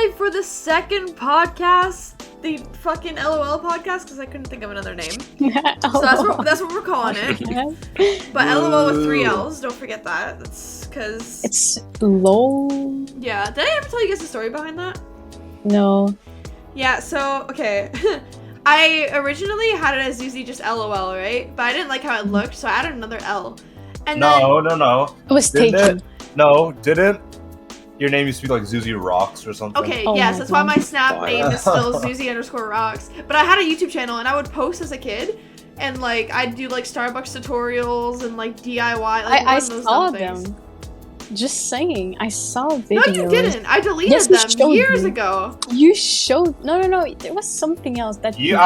excited for the second podcast, the fucking LOL podcast, because I couldn't think of another name. So that's what we're calling it. But LOL with 3 L's, don't forget that. That's because... It's Lolll. Yeah, did I ever tell you guys the story behind that? No. Yeah, so, okay. I originally had it as usually just LOL, right? But I didn't like how it looked, so I added another L. And No. It was taken. Didn't. Your name used to be like Zuzi Rocks or something. Okay, Oh yes, my that's why my God. Snap name is still Zuzi_rocks. But I had a YouTube channel and I would post as a kid, and like I'd do like Starbucks tutorials and like DIY. Like, I those saw dumb things. them. Just saying, I saw videos. No, you didn't. I deleted Yes, you them showed years me. ago. You showed no. There was something else that You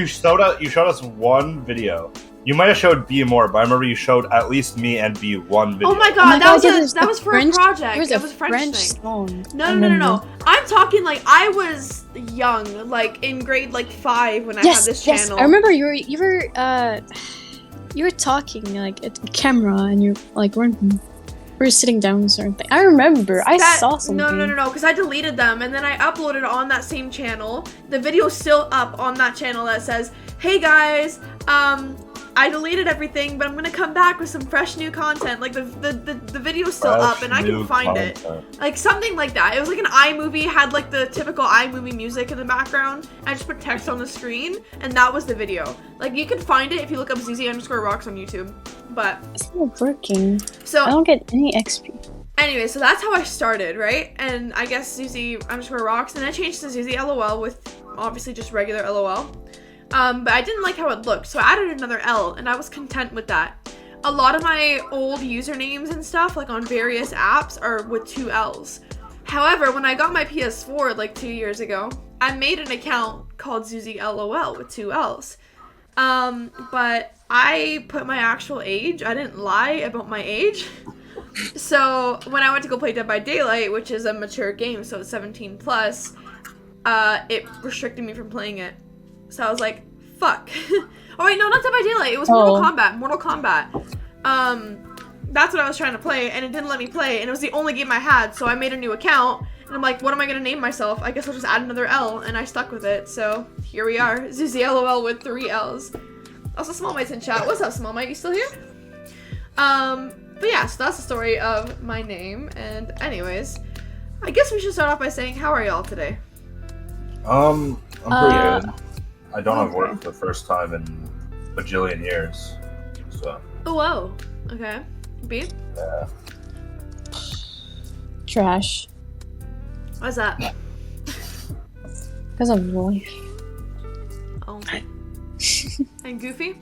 showed us one video. You might have showed B more, but I remember you showed at least me and B one video. Oh my god, that was for French, a project. There was It a was a French French thing. song. No. I'm talking like I was young, like in grade like 5 when I had this channel. I remember you were talking like at the camera and you're like we were sitting down or something. I remember. I saw something. No, because I deleted them and then I uploaded on that same channel. The video's still up on that channel that says, "Hey guys, I deleted everything, but I'm gonna come back with some fresh new content." Like the video's still up and I can find it. Like something like that. It was like an iMovie, had like the typical iMovie music in the background. I just put text on the screen and that was the video. Like you can find it if you look up ZZ_rocks on YouTube. But it's not working. So I don't get any XP. Anyway, so that's how I started, right? And I guess ZZ_rocks, and I changed to ZZLOL with obviously just regular LOL. But I didn't like how it looked, so I added another L, and I was content with that. A lot of my old usernames and stuff, like on various apps, are with 2 L's. However, when I got my PS4 like 2 years ago, I made an account called ZZLOL with 2 L's. But I put my actual age. I didn't lie about my age. So when I went to go play Dead by Daylight, which is a mature game, so it's 17 plus, it restricted me from playing it. So I was like, fuck. Oh wait, no, not Dead by Daylight. It was Mortal Kombat. That's what I was trying to play, and it didn't let me play, and it was the only game I had, so I made a new account, and I'm like, what am I gonna name myself? I guess I'll just add another L, and I stuck with it, so here we are. ZZLOL with 3 L's. Also, Small Mite's in chat. What's up, Small Mite? You still here? But yeah, so that's the story of my name, and anyways, I guess we should start off by saying, how are y'all today? I'm pretty good. I don't have work for the first time in a bajillion years, so. Oh, whoa. Okay. B? Yeah. Trash. Why's that? Because of life. Oh. And Goofy?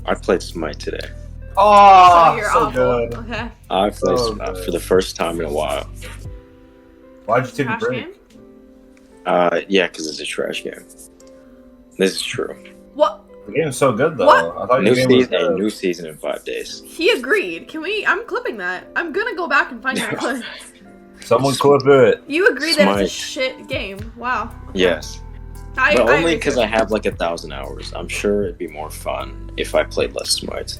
I played Smite today. Oh, so you're so awful. good. Okay. I played So Smite good. for the first time in a while. Why'd you take a Trash break? game? Yeah, because it's a trash game. This is true. What? The game's so good though. What? I thought your game was good. New season in 5 days. He agreed. I'm clipping that. I'm gonna go back and find that clip. Someone clip it. You agreed that it's a Smite. shit game. Wow. Yes, I but only agree because too. I have like 1,000 hours. I'm sure it'd be more fun if I played less Smite.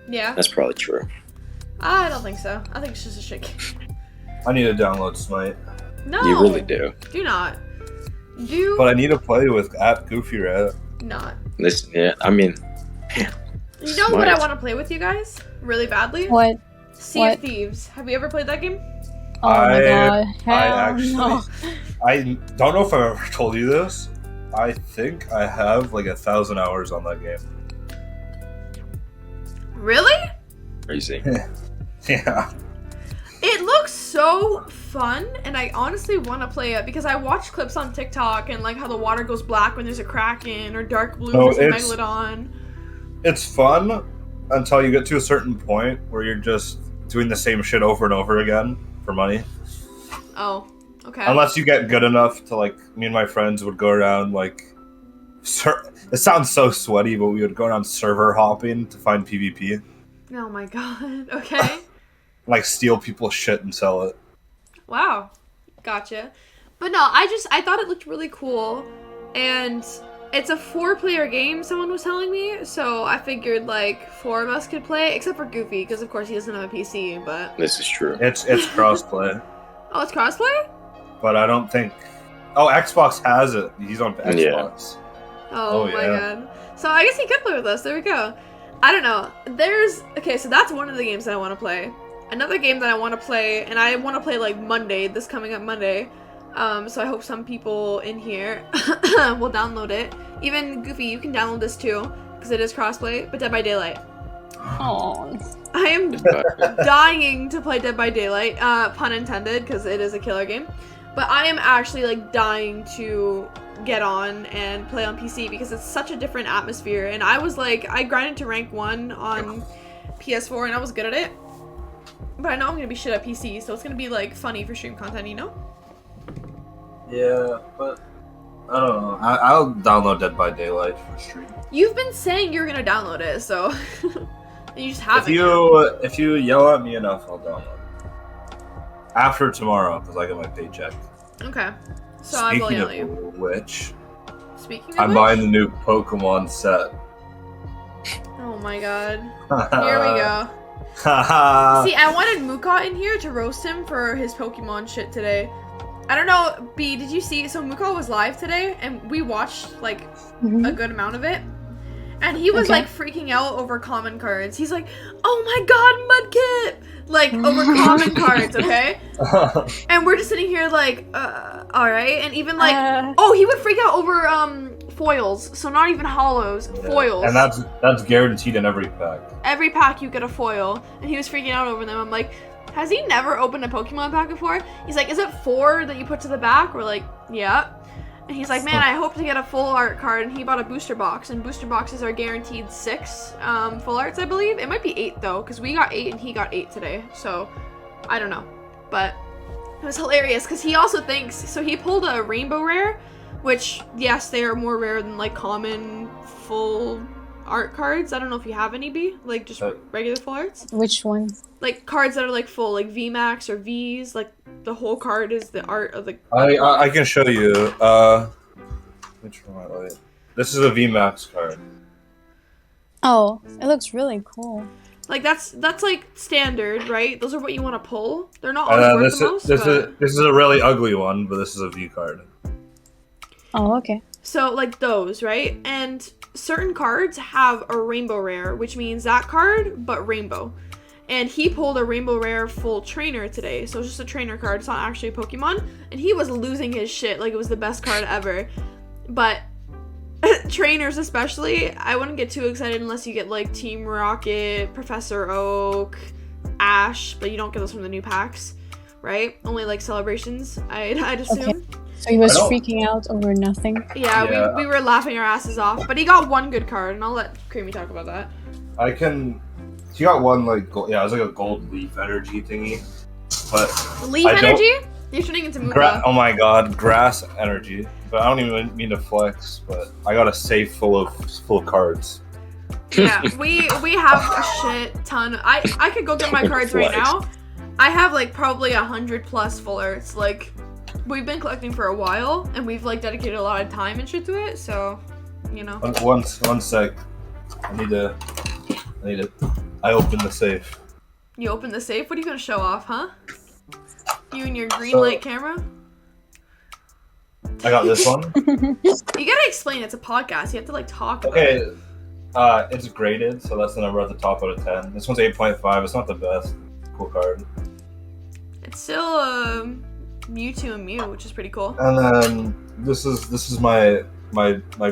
Yeah. That's probably true. I don't think so. I think it's just a shit game. I need to download Smite, No. You really do. Do not. Do but I need to play with Goofy Rat. not. Listen, yeah, I mean, You know what I Smite. want to play with you guys? Really badly? What? Sea What? of Thieves. Have you ever played that game? Oh my god. I Hell actually, no. I don't know if I've ever told you this. I think I have like 1,000 hours on that game. Really? crazy. Yeah. It looks so fun, and I honestly want to play it because I watch clips on TikTok and like how the water goes black when there's a kraken or dark blue No, when there's a it's- megalodon. It's fun until you get to a certain point where you're just doing the same shit over and over again for money. Oh, okay. Unless you get good enough to, like, me and my friends would go around, like, it sounds so sweaty, but we would go around server hopping to find PvP. Oh my god. Okay. Like, steal people's shit and sell it. Wow. Gotcha. But no, I thought it looked really cool, and it's a 4-player game, someone was telling me, so I figured, like, 4 of us could play, except for Goofy, because of course he doesn't have a PC, but... This is true. It's crossplay. Oh, it's crossplay? but I don't think. Oh, Xbox has it. He's on Xbox. Oh my yeah. god. So I guess he could play with us. There we go. I don't know. Okay, so that's one of the games that I want to play. Another game that I want to play, and I want to play like Monday, this coming up Monday. So I hope some people in here will download it. Even Goofy, you can download this too, because it is crossplay, but Dead by Daylight. Oh. I am dying to play Dead by Daylight, pun intended, because it is a killer game. But I am actually like dying to get on and play on PC because it's such a different atmosphere. And I was like, I grinded to rank 1 on PS4 and I was good at it. But I know I'm gonna be shit at PC, so it's gonna be like funny for stream content, you know? Yeah, but I don't know. I'll download Dead by Daylight for stream. You've been saying you're gonna download it, so you just haven't. If you yell at me enough, I'll download it. After tomorrow, because I get my paycheck. Okay. So I will yell at you. Speaking of I'm buying the new Pokemon set. Oh my god. Here we go. See, I wanted Muka in here to roast him for his Pokemon shit today. I don't know, B, did you see? So Muka was live today, and we watched, like, a good amount of it. And he was, like, freaking out over common cards. He's like, oh my god, Mudkip! Like, over common cards, okay? And we're just sitting here like, alright. And even, like, he would freak out over, foils. So not even hollows, foils. And that's guaranteed in every pack. Every pack you get a foil. And he was freaking out over them. I'm like, has he never opened a Pokemon pack before? He's like, is it 4 that you put to the back? We're like, yeah. And he's like, man, I hope to get a full art card. And he bought a booster box. And booster boxes are guaranteed 6 full arts, I believe. It might be 8, though, because we got 8 and he got 8 today. So, I don't know. But it was hilarious, because he also thinks... So he pulled a rainbow rare, which, yes, they are more rare than, like, common full art cards. I don't know if you have any, B? Like, just regular full arts? Which one? Like, cards that are, like, full, like VMAX or Vs. Like, the whole card is the art of the... I can show you. Which one? This is a VMAX card. Oh, it looks really cool. Like, that's like, standard, right? Those are what you want to pull. They're not always worth the most, this is a really ugly one, but this is a V card. Oh, okay. So, like, those, right? And certain cards have a rainbow rare, which means that card, but rainbow. And he pulled a rainbow rare full trainer today. So it's just a trainer card. It's not actually a Pokemon. And he was losing his shit like it was the best card ever. But trainers especially, I wouldn't get too excited unless you get like Team Rocket, Professor Oak, Ash. But you don't get those from the new packs, right? Only like celebrations, I'd assume. Okay. So he was freaking out over nothing? Yeah. We were laughing our asses off. But he got one good card. And I'll let Creamy talk about that. He got one, like, it was like a gold leaf energy thingy. But leaf energy? You're turning into Muka. Oh my god, grass energy. But I don't even mean to flex, but I got a safe full of cards. Yeah, we have a shit ton. I could go get my cards right now. I have, like, probably 100 plus full arts. Like, we've been collecting for a while, and we've, like, dedicated a lot of time and shit to it, so, you know. One sec. I need to... I opened the safe. You opened the safe? What are you gonna show off, huh? You and your green light camera? I got this one. You gotta explain, it's a podcast. You have to, like, talk about it. It's graded, so that's the number at the top out of 10. This one's 8.5. It's not the best. Cool card. It's still Mewtwo and Mew, which is pretty cool. And then this is my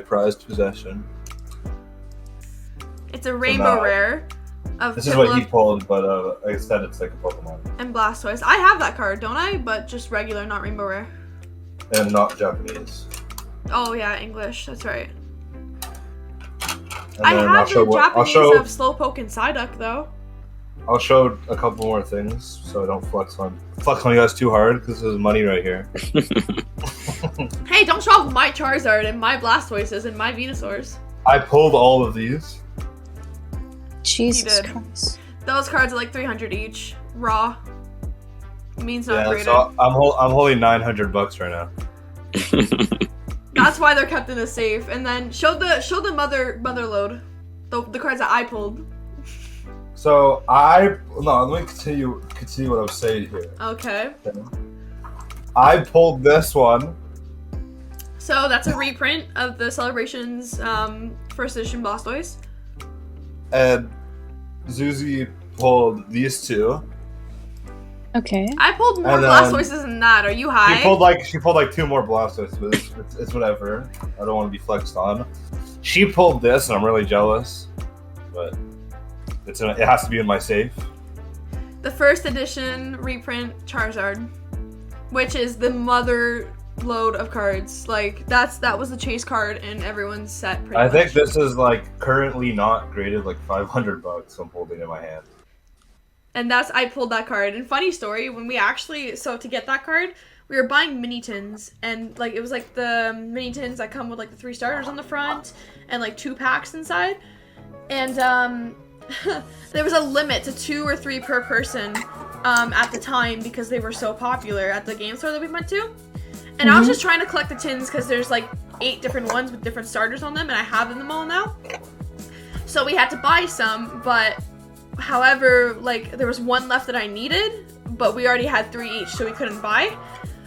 prized possession. It's a rainbow rare. This is what he pulled, but instead it's like a Pokemon. And Blastoise. I have that card, don't I? But just regular, not rainbow rare. And not Japanese. Oh yeah, English. That's right. And I have the Japanese of Slowpoke and Psyduck though. I'll show a couple more things so I don't flex on you guys too hard because there's money right here. Hey, don't show off my Charizard and my Blastoises and my Venusaurs. I pulled all of these. Jesus Christ. Those cards are like 300 each. Raw. Means not graded. So I'm holding $900 right now. That's why they're kept in a safe. And then show the mother load. The cards that I pulled. So let me continue what I was saying here. Okay. I pulled this one. So that's a reprint of the Celebrations first edition Blastoise. And Zuzi pulled these two. Okay. I pulled more And then- Blastoises than that. Are you high? She pulled like 2 more Blastoise, but it's whatever. I don't want to be flexed on. She pulled this, and I'm really jealous. But it has to be in my safe. The first edition reprint Charizard, which is the mother load of cards. Like that was the chase card in everyone's set. Pretty much. Think this is like currently not graded like $500. I'm holding it in my hand. And I pulled that card. And funny story, when we actually, so to get that card, we were buying mini tins. And like, it was like the mini tins that come with like the 3 starters on the front and like 2 packs inside. And there was a limit to 2 or 3 per person at the time because they were so popular at the game store that we went to. And I was just trying to collect the tins because there's like 8 different ones with different starters on them and I have them all now. So we had to buy some, but however, like, there was 1 left that I needed, but we already had 3 each, so we couldn't buy.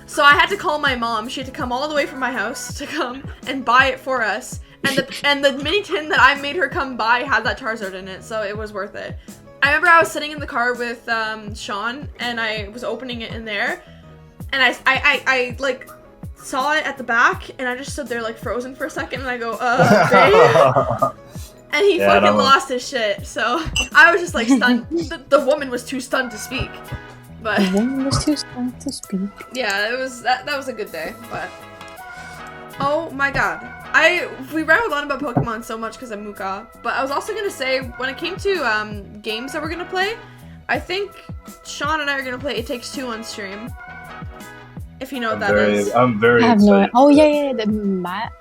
So I had to call my mom. She had to come all the way from my house to come and buy it for us. And the mini tin that I made her come buy had that Charizard in it, so it was worth it. I remember I was sitting in the car with Sean, and I was opening it in there, and I like saw it at the back, and I just stood there like frozen for a second, and I go, babe. And he fucking lost his shit, so I was just like stunned. The woman was too stunned to speak. But The woman was too stunned to speak. yeah, it was that was a good day, but oh my god. We rambled on about Pokemon so much because of Muka, but I was also gonna say when it came to games that we're gonna play, I think Sean and I are gonna play It Takes Two on stream. If you know what that is. I'm very I have excited. no. Oh yeah, the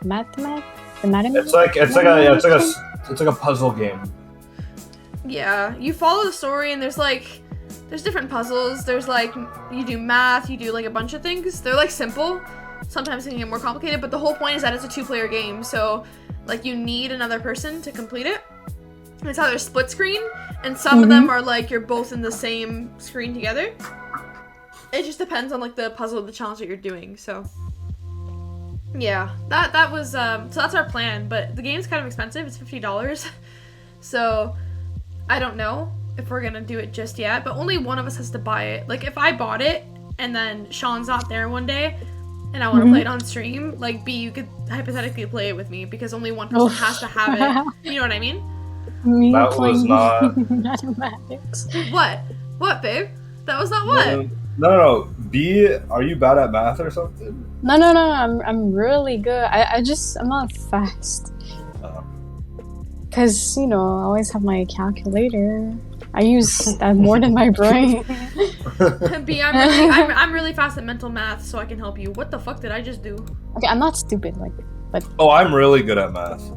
mathematics. It's like a puzzle game. Yeah, you follow the story and there's different puzzles. There's like, you do math, you do like a bunch of things. They're like simple. Sometimes they can get more complicated, but the whole point is that it's a 2-player game. So like you need another person to complete it. And it's either split screen and some of them are like you're both in the same screen together. It just depends on like the puzzle, the challenge that you're doing. So yeah, that was so that's our plan, but the game's kind of expensive. It's $50. So I don't know if we're gonna do it just yet, but only one of us has to buy it. Like if I bought it and then Sean's not there one day and I want to play it on stream, like B, you could hypothetically play it with me because only one person has to have it. You know what I mean? Me That was playing not- mathematics. What, babe? That was not what? No. B, are you bad at math or something? No. I'm really good. I'm not fast. Cause I always have my calculator. I use that more than my brain. B, I'm really fast at mental math, so I can help you. What the fuck did I just do? Okay, I'm not stupid, but Oh, I'm really good at math.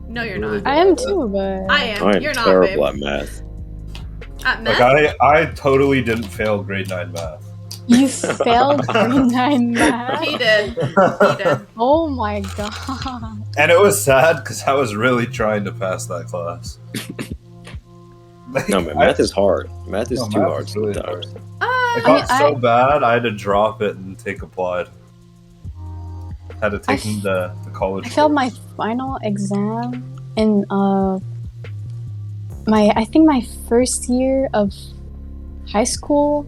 No, you're not. I am too. But I am. I'm You're not, terrible babe. at math. At math? Like I totally didn't fail grade 9 math. you failed grade 9 math. He did. Oh my god. And it was sad because I was really trying to pass that class. Like, No, man, math is hard. Math is No, too math hard is really sometimes. It got so bad, I had to drop it and take applied. Had to take the college. I failed my course. final exam in I think my first year of high school.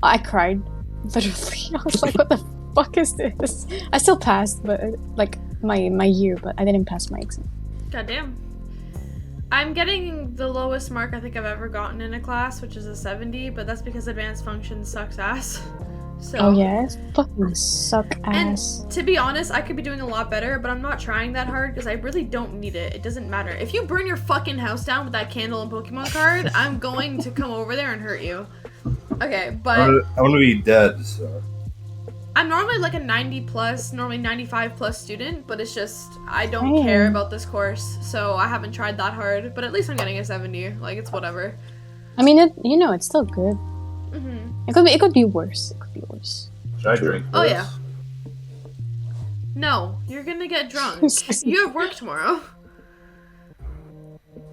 I cried, literally. I was like, "What the fuck is this?" I still passed, but like my year, but I didn't pass my exam. Goddamn. I'm getting the lowest mark I think I've ever gotten in a class, which is a 70, but that's because advanced function sucks ass. So. Oh yeah, it's fucking suck ass. And to be honest, I could be doing a lot better, but I'm not trying that hard because I really don't need it. It doesn't matter. If you burn your fucking house down with that candle and Pokemon card, I'm going to come over there and hurt you. Okay, but I want to be dead. So. I'm normally like a 90 plus, normally 95 plus student, but it's just I don't care about this course, so I haven't tried that hard. But at least I'm getting a 70. Like it's whatever. I mean, it's still good. Mhm. It could be worse. It could be worse. Should I drink this? Oh yeah. No, you're gonna get drunk. You have work tomorrow.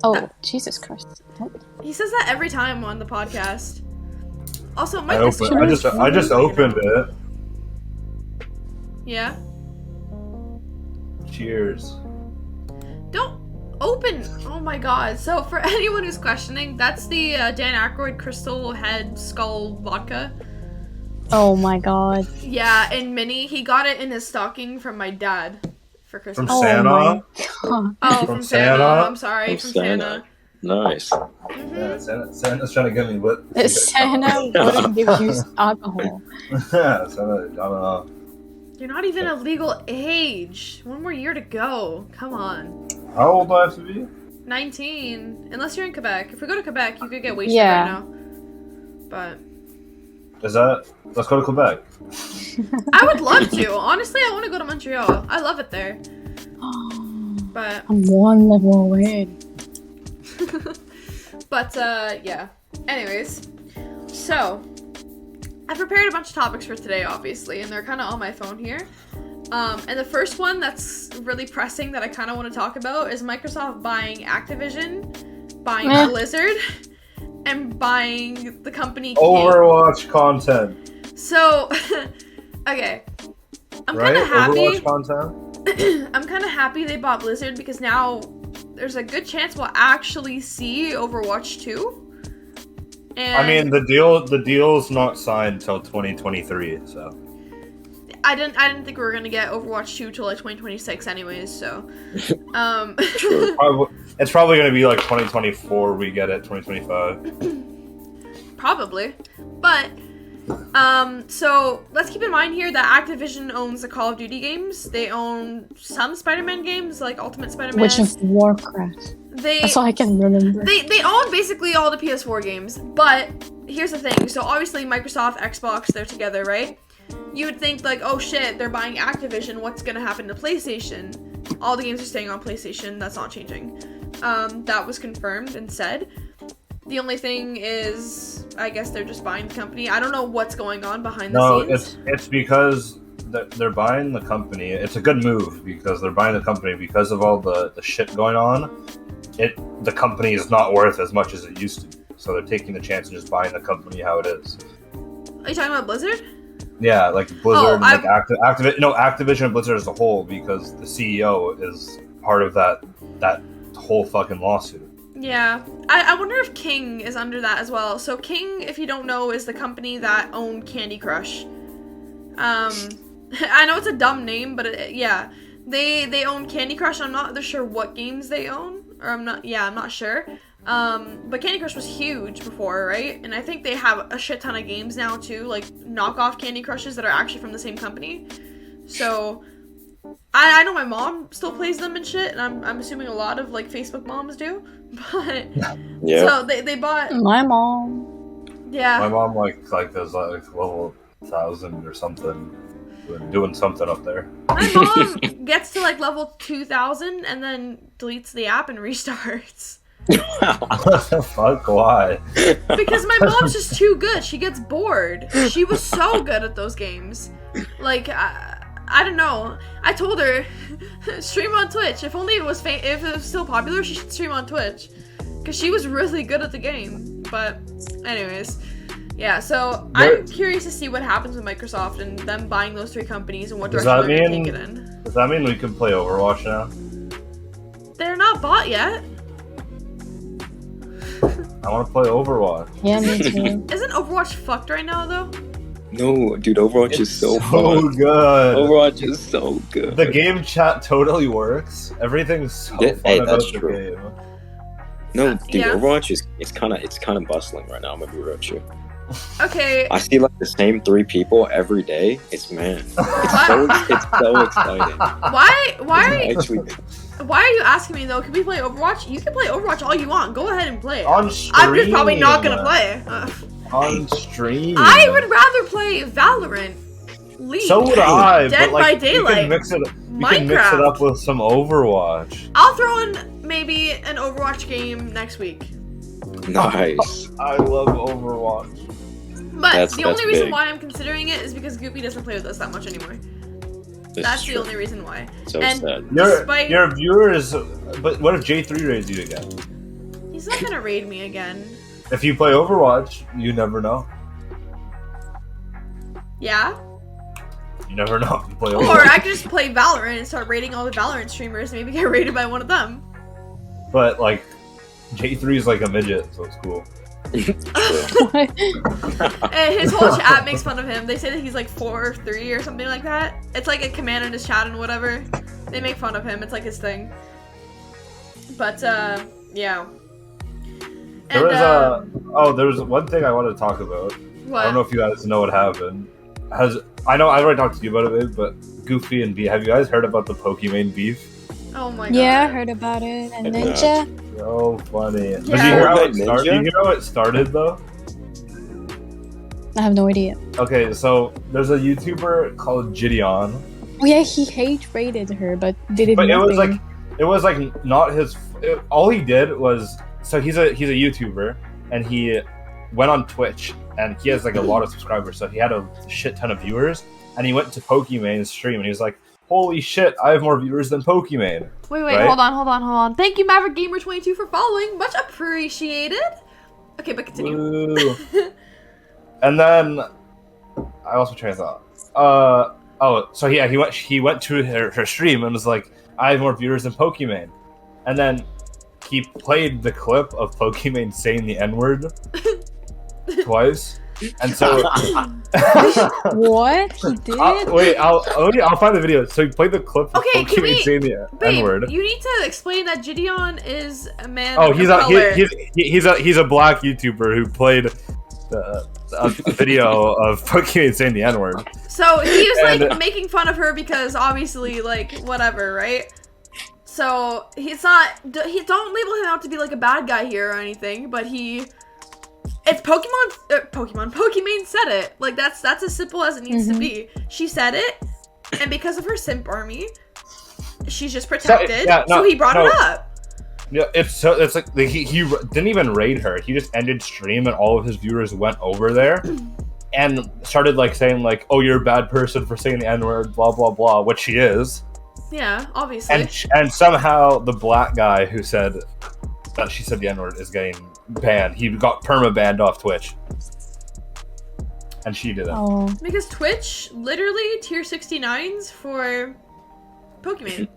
Oh, Jesus Christ! Don't. He says that every time on the podcast. Also, my I just opened it. Yeah. Cheers. Don't open. Oh my god. So for anyone who's questioning, that's the Dan Aykroyd Crystal Head Skull vodka. Oh my god. Yeah, in mini, he got it in his stocking from my dad for Christmas. From Santa? Oh my god. Oh, From from Santa. Santa? I'm sorry, From from Santa. Santa. Nice. Mhm. Yeah, Santa's trying to get me lit. Santa wouldn't give you alcohol. Yeah, Santa, I don't know. You're not even a legal age. One more year to go. Come on. How old do I have to be? 19. Unless you're in Quebec. If we go to Quebec, you could get wasted Yeah. right now. But Is that? Let's go to Quebec. I would love to. Honestly, I want to go to Montreal. I love it there. But I'm one level away. yeah. Anyways, so I prepared a bunch of topics for today, obviously, and they're kind of on my phone here. And the first one that's really pressing that I kind of want to talk about is Microsoft buying Activision, buying Blizzard, and buying the company King. Overwatch content. So, okay, I'm Right? kind of happy. Overwatch content? I'm kind of happy they bought Blizzard because now there's a good chance we'll actually see Overwatch 2. And I mean, the deal's not signed till 2023, so. I didn't think we were gonna get Overwatch 2 till like 2026 anyways, so True. It's probably gonna be like 2024 we get it, 2025. probably. But so let's keep in mind here that Activision owns the Call of Duty games. They own some Spider-Man games, like Ultimate Spider-Man. Witch of Warcraft. That's all I can remember. They own basically all the PS4 games, but here's the thing. So obviously Microsoft, Xbox, they're together, right? You would think like, oh shit, they're buying Activision, what's gonna happen to PlayStation? All the games are staying on PlayStation, that's not changing. That was confirmed and said. The only thing is, I guess they're just buying the company. I don't know what's going on behind the scenes. No, it's because they're buying the company. It's a good move because they're buying the company because of all the shit going on. The company is not worth as much as it used to be. So they're taking the chance of just buying the company how it is. Are you talking about Blizzard? Yeah, like Blizzard, Oh, and like Activision and Blizzard as a whole, because the CEO is part of that whole fucking lawsuit. Yeah. I wonder if King is under that as well. So King, if you don't know, is the company that owned Candy Crush. I know it's a dumb name, but yeah. They own Candy Crush. I'm not sure what games they own. Or I'm not sure. But Candy Crush was huge before, right? And I think they have a shit ton of games now too, like knockoff Candy Crushes that are actually from the same company. So I know my mom still plays them and shit, and I'm assuming a lot of like Facebook moms do. But Yeah. so they bought My mom. yeah. My mom like is like level 1,000 or something, doing something up there. My mom gets to like level 2,000 and then deletes the app and restarts. What the fuck? Why? Because my mom's just too good. She gets bored. She was so good at those games. Like, I don't know. I told her, stream on Twitch. If only it was if it was still popular, she should stream on Twitch. Because she was really good at the game. But, anyways. Yeah, so I'm curious to see what happens with Microsoft and them buying those three companies and what Does direction that they're going mean- to take it in. Does that mean we can play Overwatch now? They're not bought yet. I want to play Overwatch. Yeah, me too. Isn't Overwatch fucked right now, though? No, dude, Overwatch is so fun. good. Overwatch is so good. The game chat totally works. Everything's so Yeah, fun hey, about that's the true. game. No, dude, Yeah. Overwatch is it's kind of bustling right now. I'm gonna be real with you. Okay. I see like the same 3 people every day. It's it's so exciting. Why are you Actually, Why are you asking me though? Can we play Overwatch? You can play Overwatch all you want. Go ahead and play it. On stream. I'm just probably not gonna play. On stream. I would rather play Valorant, League, So would I. Dead but like, by Daylight, You can mix it Minecraft. up with some Overwatch. I'll throw in maybe an Overwatch game next week. nice. I love Overwatch. But That's the only reason big. why I'm considering it is because Goopy doesn't play with us that much anymore. This That's is the true. only reason why. So and- sad. Despite- Your viewers. But what if J3 raids you again? He's not gonna raid me again. If you play Overwatch, you never know. Yeah? You never know. You play Or Overwatch. I could just play Valorant and start rating all the Valorant streamers and maybe get rated by one of them. But like, J3 is like a midget, so it's cool. What? And his whole chat makes fun of him. They say that he's like 4'3" or something like that. It's like a command in his chat and whatever. They make fun of him. It's like his thing. But yeah. There And, was there was one thing I wanted to talk about. what? I don't know if you guys know what happened. I know I already talked to you about it, but Goofy and B, have you guys heard about the Pokimane beef? Oh my god. Yeah, I heard about it. And Yeah. Ninja? So funny. Yeah. Did you hear how it Ninja? started? Did you hear how it started though? I have no idea. Okay, so there's a YouTuber called Gideon. Oh yeah, he hate rated her, but did But nothing. it was like not his. All he did was, so he's a YouTuber, and he went on Twitch, and he has like a lot of subscribers, so he had a shit ton of viewers, and he went to Pokimane's stream, and he was like, "Holy shit, I have more viewers than Pokimane." Wait, Right? hold on. Thank you, Maverick Gamer 22 for following. Much appreciated. Okay, but continue. Woo. And then I lost my train of thought. So yeah, he went to her stream and was like, "I have more viewers than Pokimane," and then he played the clip of Pokimane saying the N-word twice, and so What? He did? I'll find the video. So he played the clip of Okay, can Pokimane we- saying the Babe, N-word. you need to explain that Gideon is a man Oh, of he's color. a black YouTuber who played a video of Pokimane saying the N-word. So he is like And- making fun of her because obviously, like, whatever, right? So he's not. Don't label him out to be like a bad guy here or anything, but it's Pokimane said it. Like that's as simple as it needs to be. She said it, and because of her simp army, she's just protected. So he brought it up. Yeah, it's like he didn't even raid her. He just ended stream, and all of his viewers went over there and started like saying like, "Oh, you're a bad person for saying the N-word," blah blah blah, which she is. Yeah, obviously. And somehow the black guy who said that she said the N-word is getting banned. He got perma-banned off Twitch. And she didn't. Oh. Because Twitch literally tier 69s for Pokimane.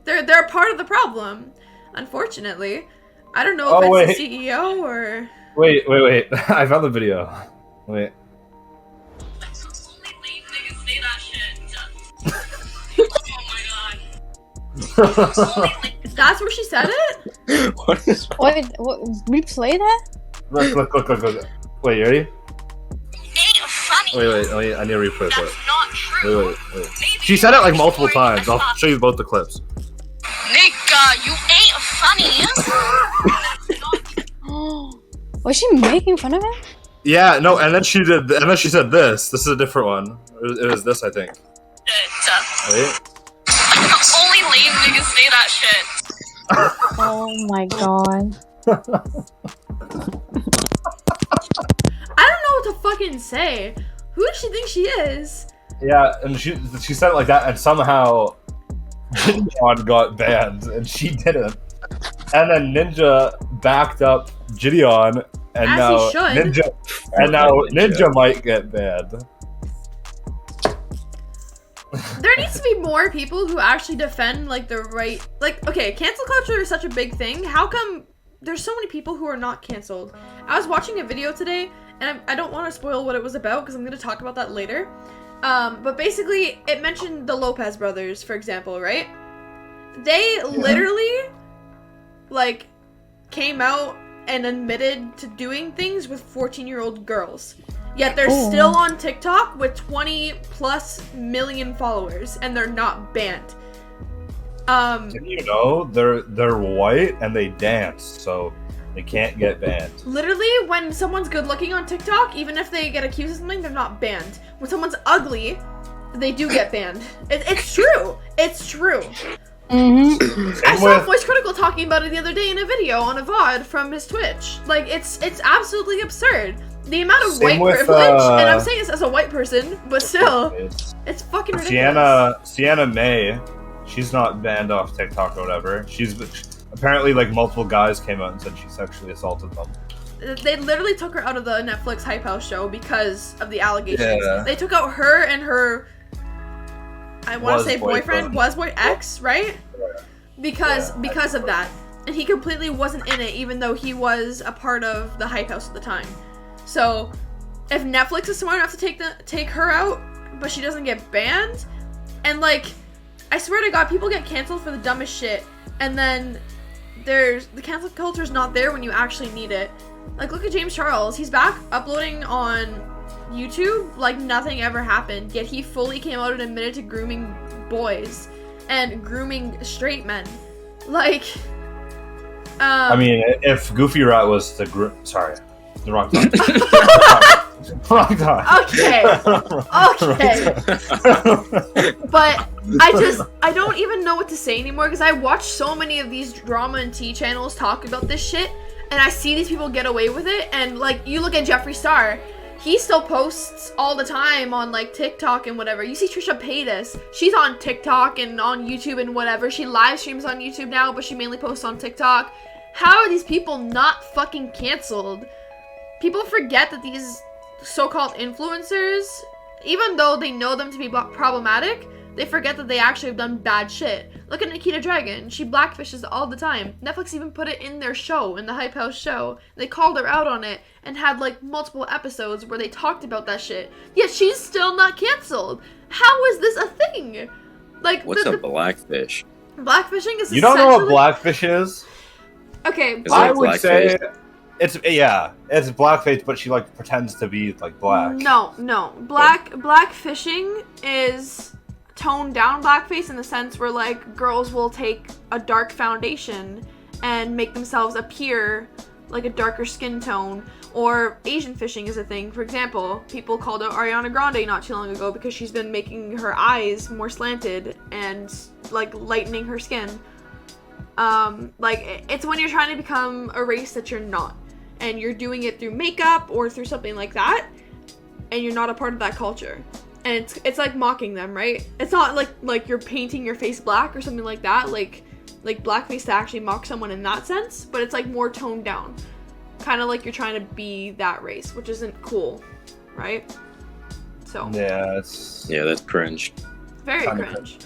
They're part of the problem, unfortunately. I don't know if Oh, it's wait. the CEO or. Wait. I found the video. Wait. That's where she said it? What is What? Replay that? Look. Wait, you ready? Ain't funny. Wait, I need to replay That's it. not true. Wait. She said it like multiple times. I'll show you both the clips. Nigga, you ain't funny. Was she making fun of him? Yeah, no, and then she said this. This is a different one. It was this, I think. Wait. Only lame niggas say that shit. Oh my god. I don't know what to fucking say. Who does she think she is? Yeah, and she said it like that, and somehow Gideon got banned, and she didn't. And then Ninja backed up Gideon, and As now he should. Ninja might get banned. There needs to be more people who actually defend like the right. Like, okay, cancel culture is such a big thing. How come there's so many people who are not canceled? I was watching a video today, and I don't want to spoil what it was about because I'm going to talk about that later. But basically, it mentioned the Lopez brothers, for example, right? They literally, like, came out and admitted to doing things with 14-year-old girls. Yet they're still on TikTok with 20+ million followers, and they're not banned. Didn't you know they're white and they dance, so they can't get banned. Literally, when someone's good looking on TikTok, even if they get accused of something, they're not banned. When someone's ugly, they do get banned. It's true. It's true. Mm-hmm. I saw Voice Critical talking about it the other day in a video on a VOD from his Twitch. Like, it's absolutely absurd. The amount of Same white with, privilege, and I'm saying this as a white person, but still, it's fucking ridiculous. Sienna May, she's not banned off TikTok or whatever. She's apparently like multiple guys came out and said she sexually assaulted them. They literally took her out of the Netflix Hype House show because of the allegations. Yeah. They took out her and her I want to Was say boyfriend, ex, right? Yeah. Because of that. And he completely wasn't in it, even though he was a part of the hype house at the time. So, if Netflix is smart enough to take her out, but she doesn't get banned, and like, I swear to God, people get canceled for the dumbest shit, and then the cancel culture is not there when you actually need it. Like, look at James Charles. He's back uploading on YouTube like nothing ever happened, yet he fully came out and admitted to grooming boys and grooming straight men. Like, I mean, if Goofy Rat was the sorry, the wrong time. Wrong time. Okay. But I don't even know what to say anymore because I watch so many of these drama and tea channels talk about this shit, and I see these people get away with it. And like, you look at Jeffree Star, he still posts all the time on like TikTok and whatever. You see Trisha Paytas, she's on TikTok and on YouTube and whatever. She live streams on YouTube now, but she mainly posts on TikTok. How are these people not fucking canceled? People forget that these so-called influencers, even though they know them to be problematic, they forget that they actually have done bad shit. Look at Nikita Dragon. She blackfishes all the time. Netflix even put it in their show, in the Hype House show. They called her out on it and had like multiple episodes where they talked about that shit. Yet she's still not canceled. How is this a thing? Like, what's a blackfish? Blackfishing is You don't know what blackfish is? Okay, I would say it's blackface, but she like pretends to be like black. No. Blackfishing is toned down blackface in the sense where like girls will take a dark foundation and make themselves appear like a darker skin tone. Or Asian fishing is a thing. For example, people called out Ariana Grande not too long ago because she's been making her eyes more slanted and like lightening her skin. Like, it's when you're trying to become a race that you're not, and you're doing it through makeup or through something like that, and you're not a part of that culture, and it's like mocking them, right? It's not like you're painting your face black or something like that, like blackface to actually mock someone in that sense, but it's like more toned down, kind of like you're trying to be that race, which isn't cool, right? So yeah, that's cringe. Very cringe.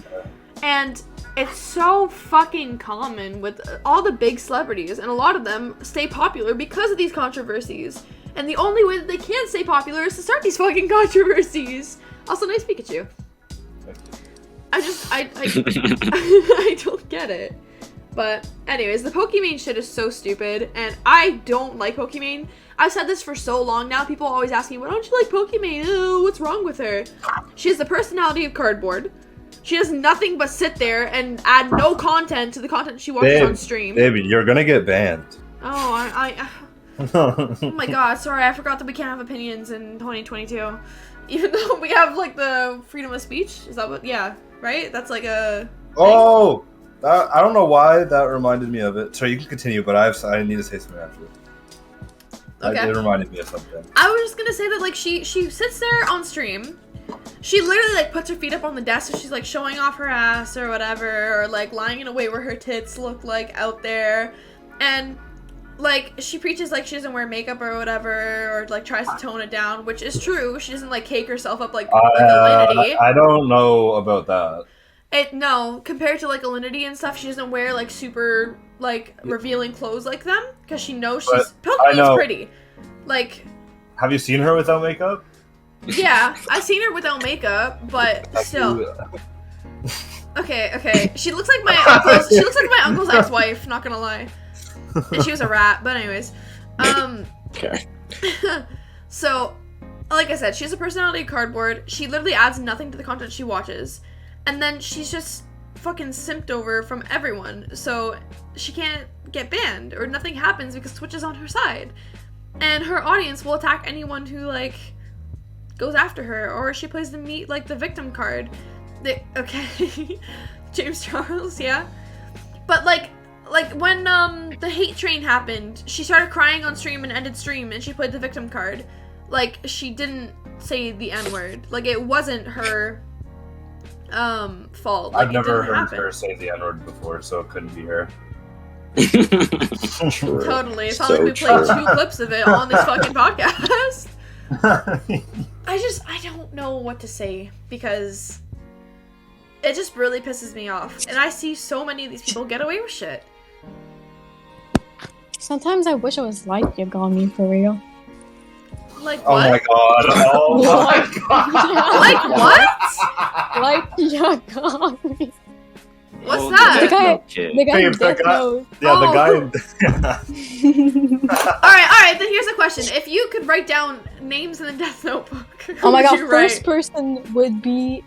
And it's so fucking common with all the big celebrities, and a lot of them stay popular because of these controversies. And the only way that they can stay popular is to start these fucking controversies. Also, nice Pikachu. I don't get it. But anyways, the Pokimane shit is so stupid, and I don't like Pokimane. I've said this for so long now. People always ask me, why don't you like Pokimane? Oh, what's wrong with her? She has the personality of cardboard. She does nothing but sit there and add no content to the content she watches on stream. Baby, you're gonna get banned. Oh, oh my god, sorry, I forgot that we can't have opinions in 2022. Even though we have, like, the freedom of speech? Is that what, yeah, right? That's like a... Oh! I don't know why that reminded me of it. Sorry, you can continue, but I need to say something after. Okay. It reminded me of something. I was just gonna say that, like, she sits there on stream. She literally, like, puts her feet up on the desk, so she's, like, showing off her ass or whatever, or, like, lying in a way where her tits look, like, out there. And, like, she preaches, like, she doesn't wear makeup or whatever, or, like, tries to tone it down, which is true. She doesn't, like, cake herself up like Alinity. I don't know about that. No, compared to, like, Alinity and stuff, she doesn't wear, like, super, like, revealing clothes like them, because she knows Pokimane's pretty. Like... Have you seen her without makeup? Yeah, I've seen her without makeup, but still. Okay. She looks like my uncle's ex-wife, not gonna lie. And she was a rat, but anyways. Okay. So, like I said, she has a personality of cardboard. She literally adds nothing to the content she watches. And then she's just fucking simped over from everyone. So she can't get banned or nothing happens because Twitch is on her side. And her audience will attack anyone who, like, goes after her, or she plays the victim card. Okay. James Charles, yeah. But like when the hate train happened, she started crying on stream and ended stream, and she played the victim card. Like, she didn't say the N-word. Like, it wasn't her fault. Like, I've never heard her say the N-word before, so it couldn't be her. Totally. It's not like we played 2 clips of it on this fucking podcast. I don't know what to say, because It just really pisses me off. And I see so many of these people get away with shit. Sometimes I wish I was like Yagami for real. Like Oh what? my god. Oh my god. Like what? Like Yagami. What's Oh, that? The guy- Kid. The guy in Babe, the Death guy- Note. Yeah, the guy. Alright, then here's a question. If you could write down names in the Death Notebook, who Oh my would god, you write? first person would be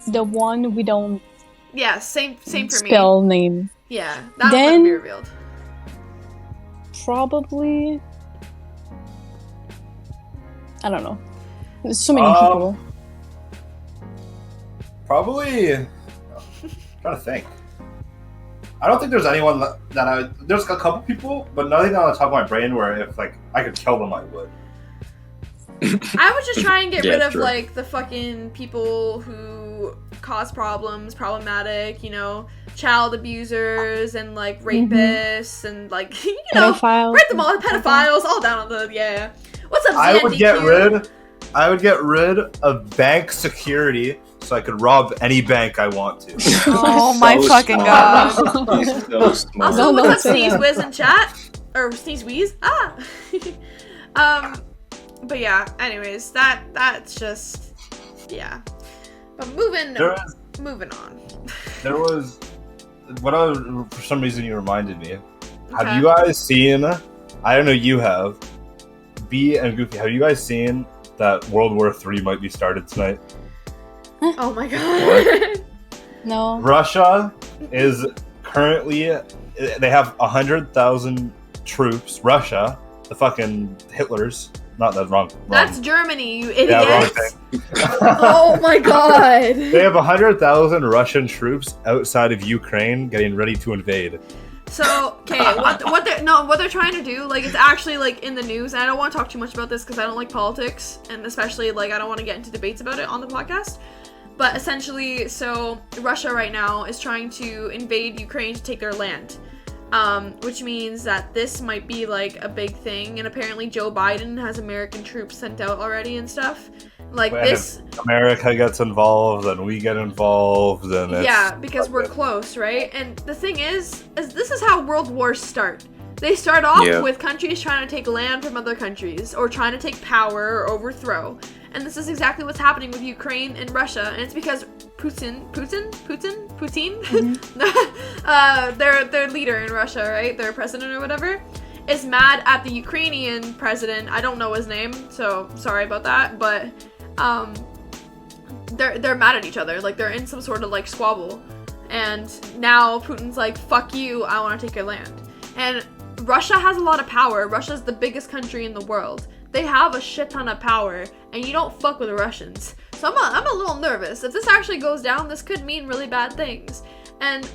the one we don't Yeah, same for me. spell name. Yeah, that Then- wouldn't be revealed. Probably. I don't know. There's so many Um, people. Probably. I'm trying to think. I don't think there's anyone that I. There's a couple people, but nothing on the top of my brain where if like I could kill them, I would. I would just try and get Yeah, rid of true. like the fucking people who cause problems, problematic, you know, child abusers and like rapists and like you know, Pedophile. write them all, pedophiles, all down on the yeah. What's up, I would ZNDQ? I would get rid of bank security so I could rob any bank I want to. Oh my So fucking smart. god. He's so smart. Also, No, what's don't up, say Sneeze that. Wiz in chat? Or Sneeze Wheeze? Ah! But yeah, anyways, that's just, yeah. But moving on. There was for some reason you reminded me. Okay. Have you guys seen? I don't know. You have. B and Goofy. Have you guys seen that World War III might be started tonight? Oh my god. No. Russia is currently. They have 100,000 troops. Russia, the fucking Hitlers. Not that wrong. That's Germany, you idiot. Yeah, wrong thing. Oh my god. They have 100,000 Russian troops outside of Ukraine getting ready to invade. So, okay, what they're trying to do, like, it's actually, like, in the news, and I don't want to talk too much about this because I don't like politics, and especially, like, I don't want to get into debates about it on the podcast, but essentially, so, Russia right now is trying to invade Ukraine to take their land, which means that this might be, like, a big thing, and apparently Joe Biden has American troops sent out already and stuff. Like, And this... if America gets involved, and we get involved, and it's... Yeah, because we're close, right? And the thing is this is how world wars start. They start off Yeah. with countries trying to take land from other countries, or trying to take power or overthrow. And this is exactly what's happening with Ukraine and Russia, and it's because Putin, their leader in Russia, right? Their president or whatever, is mad at the Ukrainian president. I don't know his name, so sorry about that, but they're mad at each other. Like, they're in some sort of, like, squabble. And now Putin's like, fuck you, I want to take your land. And Russia has a lot of power. Russia's the biggest country in the world. They have a shit ton of power, and you don't fuck with the Russians. So I'm a little nervous. If this actually goes down, this could mean really bad things. And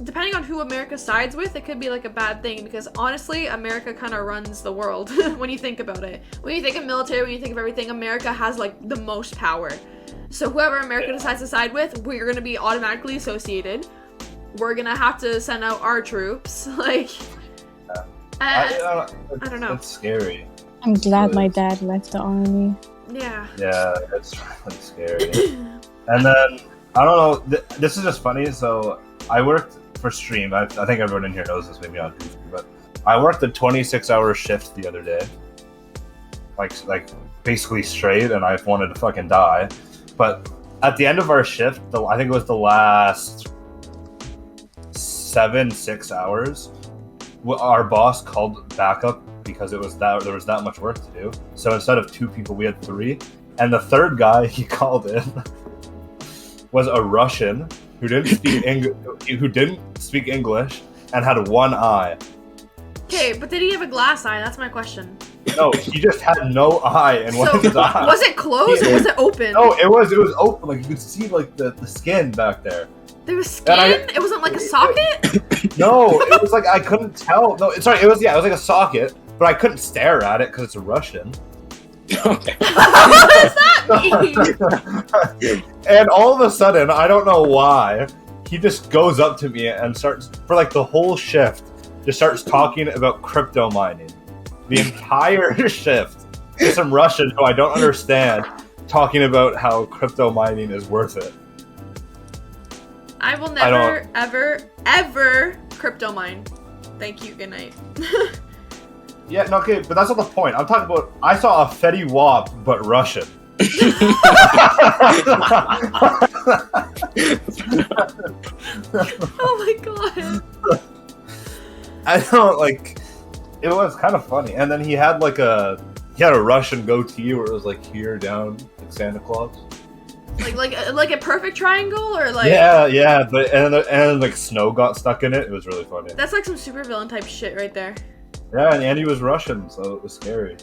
depending on who America sides with, it could be like a bad thing, because honestly, America kind of runs the world when you think about it. When you think of military, when you think of everything, America has like the most power. So whoever America decides to side with, we're going to be automatically associated. We're going to have to send out our troops. Like, I don't know. It's scary. I'm glad my dad left the army. Yeah. Yeah, it's really scary. And then, I don't know, this is just funny, so I worked for Stream. I think everyone in here knows this, maybe not Goofy, but I worked a 26-hour shift the other day. Like basically straight, and I wanted to fucking die. But at the end of our shift, I think it was the last 6 hours, our boss called backup because there was that much work to do. So instead of 2 people, we had 3. And the third guy he called in was a Russian who didn't speak English and had 1 eye. Okay, but did he have a glass eye? That's my question. No, he just had no eye and one of his eyes. Was it closed or was it open? No, it was open. Like, you could see like the skin back there. There was skin? It wasn't like a socket? No, it was like I couldn't tell. No, sorry, it was like a socket, but I couldn't stare at it because it's a Russian. What does that mean? And all of a sudden, I don't know why, he just goes up to me and starts, for like the whole shift, just starts talking about crypto mining. The entire shift. There's some Russian who I don't understand talking about how crypto mining is worth it. I will I never, ever crypto mine. Thank you. Good night. Yeah, no, okay, but that's not the point. I'm talking about. I saw a Fetty Wap, but Russian. Oh my god. I don't like. It was kind of funny, and then he had a Russian goatee where it was like here down like Santa Claus. Like a perfect triangle or like. Yeah, but and like snow got stuck in it. It was really funny. That's like some supervillain type shit right there. Yeah, and he was Russian, so it was scary.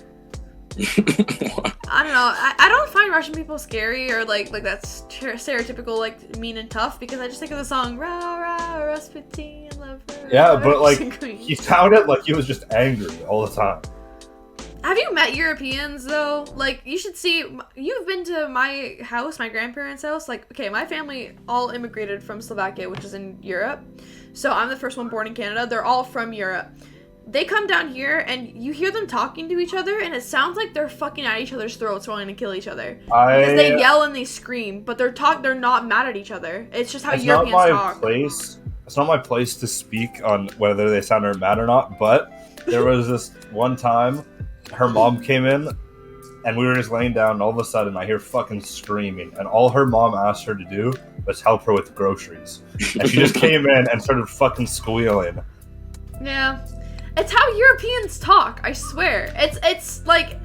I don't know. I don't find Russian people scary or like that's stereotypical like mean and tough because I just think of the song Ra Ra Rasputin love. Yeah, but like he sounded like he was just angry all the time. Have you met Europeans though? Like you should see. You've been to my house, my grandparents' house. Like okay, my family all immigrated from Slovakia, which is in Europe. So I'm the first one born in Canada. They're all from Europe. They come down here and you hear them talking to each other and it sounds like they're fucking at each other's throats wanting to kill each other. Because they yell and they scream, but they're not mad at each other. It's just how Europeans talk. It's not my place to speak on whether they sound mad or not, but there was this one time her mom came in and we were just laying down and all of a sudden I hear fucking screaming and all her mom asked her to do was help her with groceries. And she just came in and started fucking squealing. Yeah. It's how Europeans talk, I swear. It's like,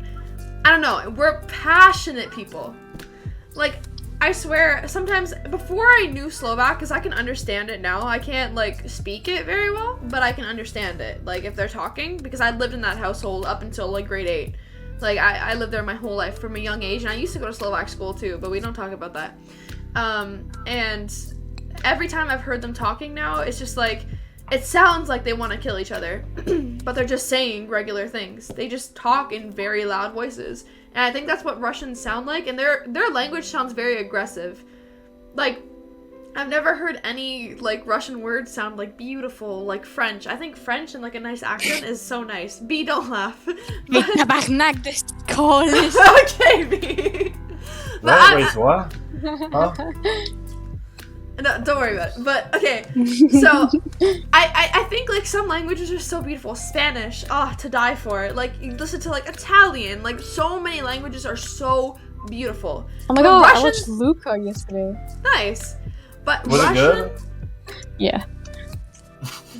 I don't know, we're passionate people. Like, I swear, sometimes, before I knew Slovak, because I can understand it now, I can't, like, speak it very well, but I can understand it, like, if they're talking, because I lived in that household up until, like, grade 8. Like, I lived there my whole life from a young age, and I used to go to Slovak school, too, but we don't talk about that. And every time I've heard them talking now, it's just, like, it sounds like they want to kill each other, but they're just saying regular things. They just talk in very loud voices. And I think that's what Russians sound like, and their language sounds very aggressive. Like, I've never heard any, like, Russian words sound, like, beautiful, like French. I think French and, like, a nice accent is so nice. B, don't laugh. Okay, B. Wait, what? Huh? No, don't worry about it. But, okay, so, I think, like, some languages are so beautiful. Spanish, to die for. Like, you listen to, like, Italian. Like, so many languages are so beautiful. Oh my god, I watched Luca yesterday. Nice. But Was it good? Yeah.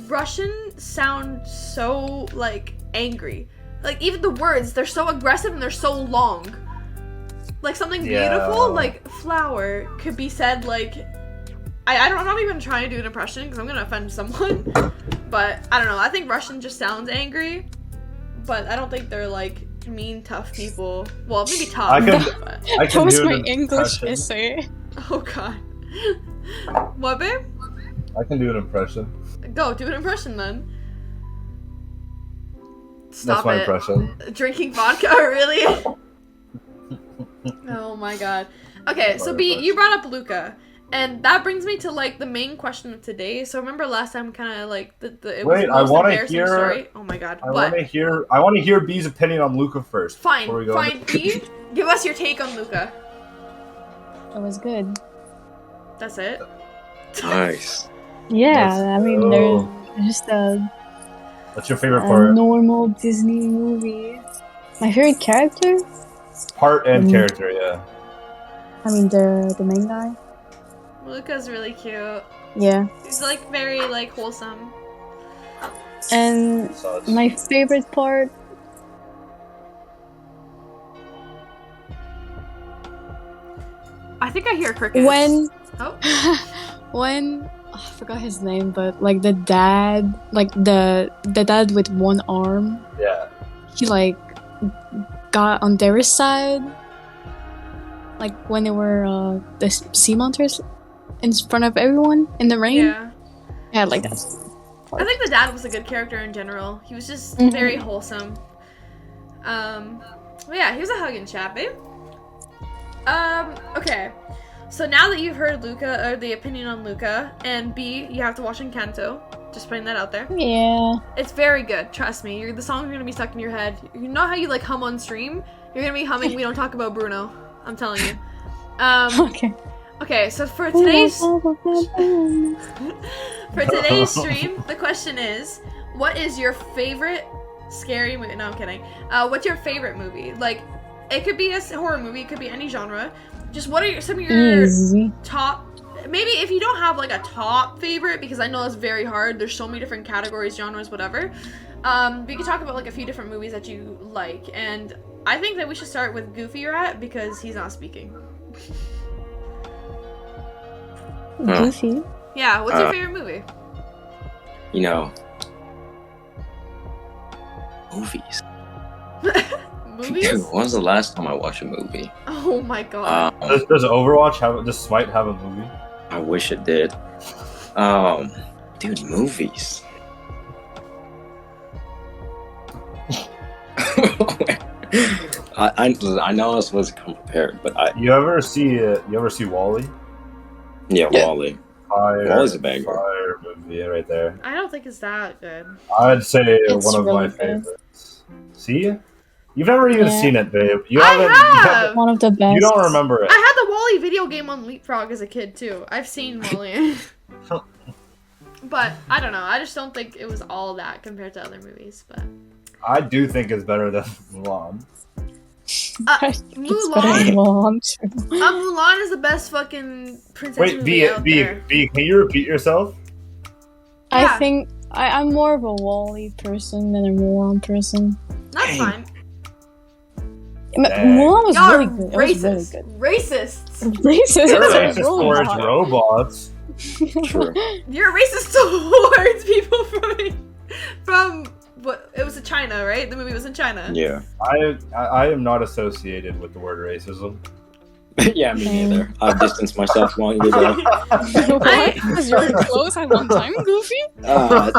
Russian sounds so, like, angry. Like, even the words, they're so aggressive and they're so long. Like, something beautiful, like, flower, could be said, like... I'm not even trying to do an impression because I'm going to offend someone. But, I don't know. I think Russian just sounds angry. But I don't think they're, like, mean, tough people. Well, maybe tough. I can That was do my an English impression. essay. Oh, God. What, babe? I can do an impression. Go, do an impression, then. Stop That's my it. impression. Drinking vodka, really? Oh, my God. Okay, so B, you brought up Luca. And that brings me to, like, the main question of today. So remember last time, kind of like it was Wait, the I most want to embarrassing hear. story. Oh my god! I What? want to hear B's opinion on Luca first. Fine, before we go fine. B, give us your take on Luca. It was good. That's it. Nice. Yeah, I mean, go. there's just a What's your favorite part? normal Disney movie. My favorite character? Part and character, yeah. I mean, the main guy. Luca's really cute. Yeah. He's like very like wholesome. And So my favorite part. I think I hear crickets. When Oh. I forgot his name, but like the dad, like the dad with one arm, yeah. he like got on their side. Like when they were the sea monsters in front of everyone in the rain. Yeah. Like that. I think the dad was a good character in general. He was just Mhm. very wholesome. Well, yeah, he was a hugging chap, babe. Okay. So now that you've heard Luca, or the opinion on Luca, and B, you have to watch Encanto. Just putting that out there. Yeah. It's very good, trust me. The songs are gonna be stuck in your head. You know how you like hum on stream? You're gonna be humming We Don't Talk About Bruno. I'm telling you. Okay. Okay, so for today's stream, the question is, what is your favorite scary movie? No, I'm kidding. What's your favorite movie? Like, it could be a horror movie, it could be any genre. Just what are some of your top? Maybe if you don't have like a top favorite, because I know that's very hard. There's so many different categories, genres, whatever. We could talk about like a few different movies that you like, and I think that we should start with Goofy Rat because he's not speaking. Goofy. Yeah, what's your favorite movie? You know, movies. Movies? Dude, when was the last time I watched a movie? Oh my god. Does Overwatch have? Does Smite have a movie? I wish it did. Dude, movies. I know I was supposed to come prepared, but You ever see Wall-E? Yeah, Wall-E. Wall-E's a banger. Fire movie right there. I don't think it's that good. I'd say It's one of really my good. favorites. See? You've never even seen it, babe. You I haven't. have! One of the best. You don't remember it. I had the Wall-E video game on Leapfrog as a kid too. I've seen Wall-E. But I don't know. I just don't think it was all that compared to other movies. But I do think it's better than Mulan. It's better than Mulan. Mulan too. Mulan is the best fucking princess Wait, movie out there. B, can you repeat yourself? Yeah. I think I'm more of a Wall-E person than a Mulan person. That's fine. Mulan was Y'all really are good. It was really racist. good. Racist. Racist. You're It's a racist towards robot. robots. True. You're racist towards people from what? It was in China, right? The movie was in China. Yeah. I am not associated with the word racism. Yeah, me neither. I've distanced myself long ago. What? Because you were close at one time, Goofy? Oh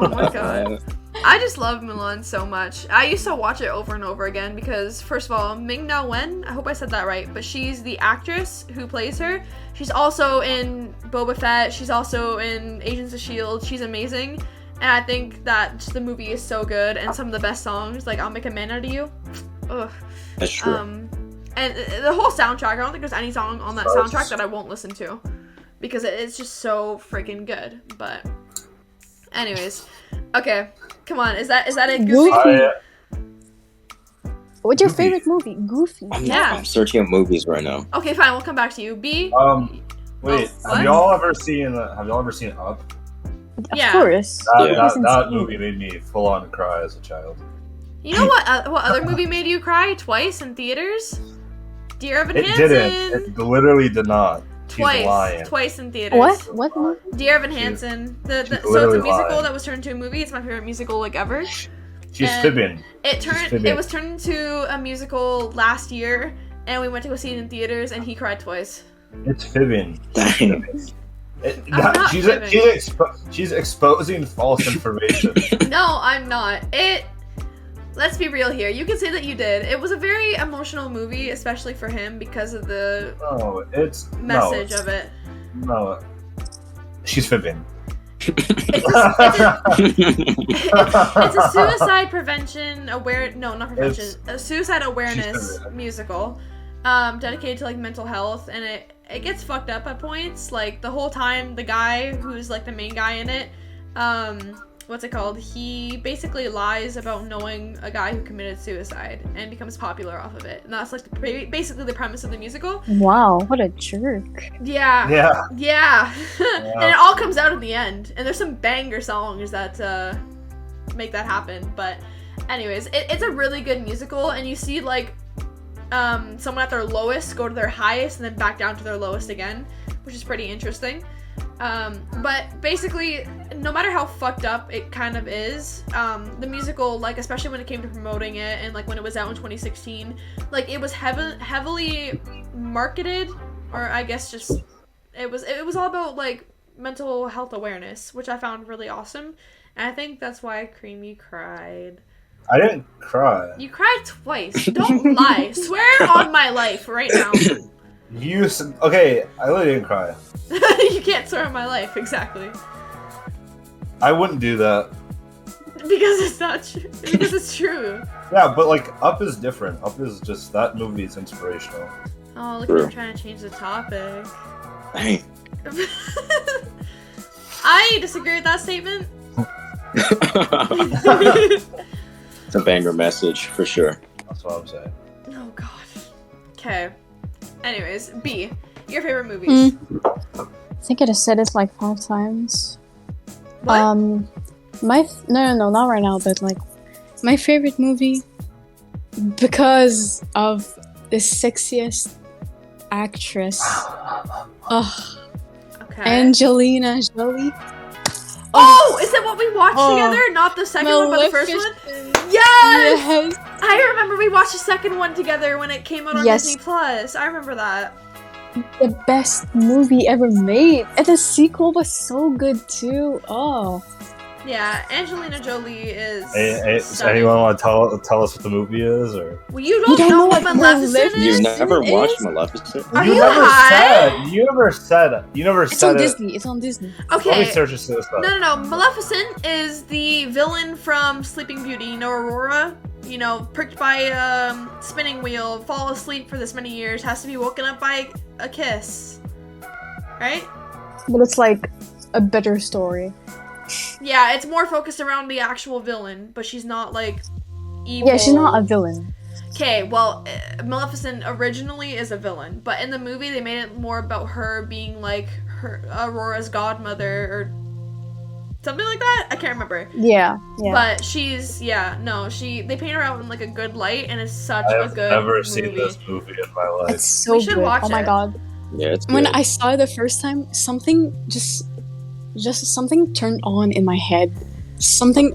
my god. I just love Mulan so much. I used to watch it over and over again because, first of all, Ming-Na Wen, I hope I said that right, but she's the actress who plays her. She's also in Boba Fett. She's also in Agents of S.H.I.E.L.D. She's amazing. And I think that just the movie is so good, and some of the best songs, like I'll Make a Man Out of You. Ugh. That's true. And the whole soundtrack, I don't think there's any song on that soundtrack that I won't listen to. Because it's just so freaking good. But anyways. Okay. Come on. Is that it, Goofy? What's your Goofy. favorite movie? Goofy. I'm searching up movies right now. Okay, fine. We'll come back to you. B? Wait, what? have y'all ever seen Up? Yeah. Of course. That movie made me full on cry as a child. You know what other movie made you cry twice in theaters? Dear Evan It Hansen. didn't. It literally did not. She's lying. Twice in theaters. What movie? Dear Evan Hansen. So it's a literally musical lying. that was turned into a movie. It's my favorite musical like ever. She's And fibbing. It was turned into a musical last year, and we went to go see it in theaters, and he cried twice. It's fibbing. Dang. not fibbing. She's exposing false information. No, I'm not. Let's be real here. You can say that you did. It was a very emotional movie, especially for him because of the message of it. No, she's fibbing. It's a suicide prevention a suicide awareness musical, dedicated to like mental health, and it gets fucked up at points. Like the whole time, the guy who's like the main guy in it, what's it called? He basically lies about knowing a guy who committed suicide and becomes popular off of it. And that's like basically the premise of the musical. Wow, what a jerk. Yeah. Yeah. And it all comes out at the end. And there's some banger songs that make that happen. But anyways, it's a really good musical, and you see like someone at their lowest go to their highest and then back down to their lowest again, which is pretty interesting. But basically, no matter how fucked up it kind of is, the musical, like especially when it came to promoting it and like when it was out in 2016, like it was heavily marketed, or I guess just it was all about like mental health awareness, which I found really awesome, and I think that's why Creamy cried. I didn't cry. You cried twice. Don't lie. Swear on my life right now. Okay, I really didn't cry. You can't swear on my life, exactly. I wouldn't do that. Because it's not true. Because it's true. Yeah, but like Up is different. Up is just, that movie is inspirational. Oh, look at True. him trying to change the topic. Dang. I disagree with that statement. It's a banger message for sure. That's what I'm saying. Oh gosh. Okay. Anyways, B. Your favorite movies? I think I just said it like 5 times. What? No, not right now, but like my favorite movie because of the sexiest actress. Ugh, Okay. Angelina Jolie. Oh, is that what we watched Oh. together? Not the second one, but the first one? Maleficent. Yes! Yes. I remember we watched the second one together when it came out on Yes. Disney Plus. I remember that. The best movie ever made. And the sequel was so good too. Oh. Yeah, Angelina Jolie is. Hey, does stunning. anyone want to tell us what the movie is, or Well, you don't know know what what Maleficent Maleficent is? You never It watched is? Maleficent? Are you you never high? said It's on it. Disney. It's on Disney. Let me Okay. search this up. No. Maleficent is the villain from Sleeping Beauty. You know Aurora? You know, pricked by a spinning wheel, fall asleep for this many years, has to be woken up by a kiss. Right? But it's like a better story. Yeah, it's more focused around the actual villain, but she's not like evil. Yeah, she's not a villain. Okay, well, Maleficent originally is a villain, but in the movie they made it more about her being like her Aurora's godmother or something like that. I can't remember. Yeah. But she's they paint her out in like a good light, and it's such I a have good never movie. seen this movie in my life. It's so We should good. watch Oh my it. god. Yeah, it's good. When I saw it the first time, something just something turned on in my head.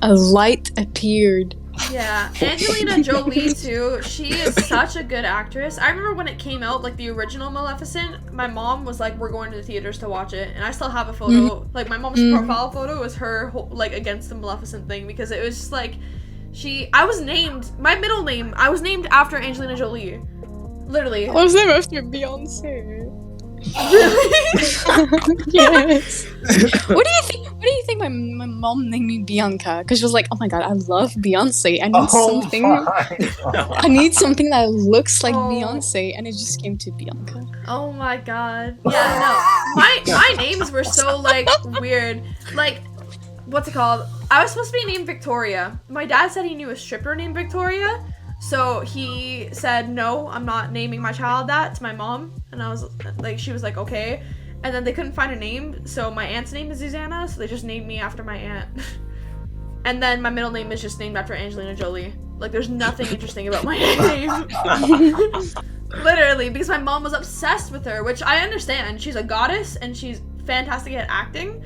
A light appeared. Yeah, Angelina Jolie too. She is such a good actress. I remember when it came out, like the original Maleficent. My mom was like, "We're going to the theaters to watch it," and I still have a photo. Like my mom's profile photo was her like against the Maleficent thing because it was just like I was named my middle name. I was named after Angelina Jolie. Literally. Was there after Beyonce? Really? Yes. What do you think? What do you think? My mom named me Bianca because she was like, "Oh my god, I love Beyonce. I need something. my God. I need something that looks like Oh. Beyonce," and it just came to Bianca. Oh my god. Yeah, no. My names were so like weird. Like what's it called? I was supposed to be named Victoria. My dad said he knew a stripper named Victoria. So he said, "No, I'm not naming my child that," to my mom. And I was like, she was like, "Okay." And then they couldn't find a name, so my aunt's name is Susanna, so they just named me after my aunt. And then my middle name is just named after Angelina Jolie. Like, there's nothing interesting about my name. Literally, because my mom was obsessed with her, which I understand. She's a goddess, and she's fantastic at acting.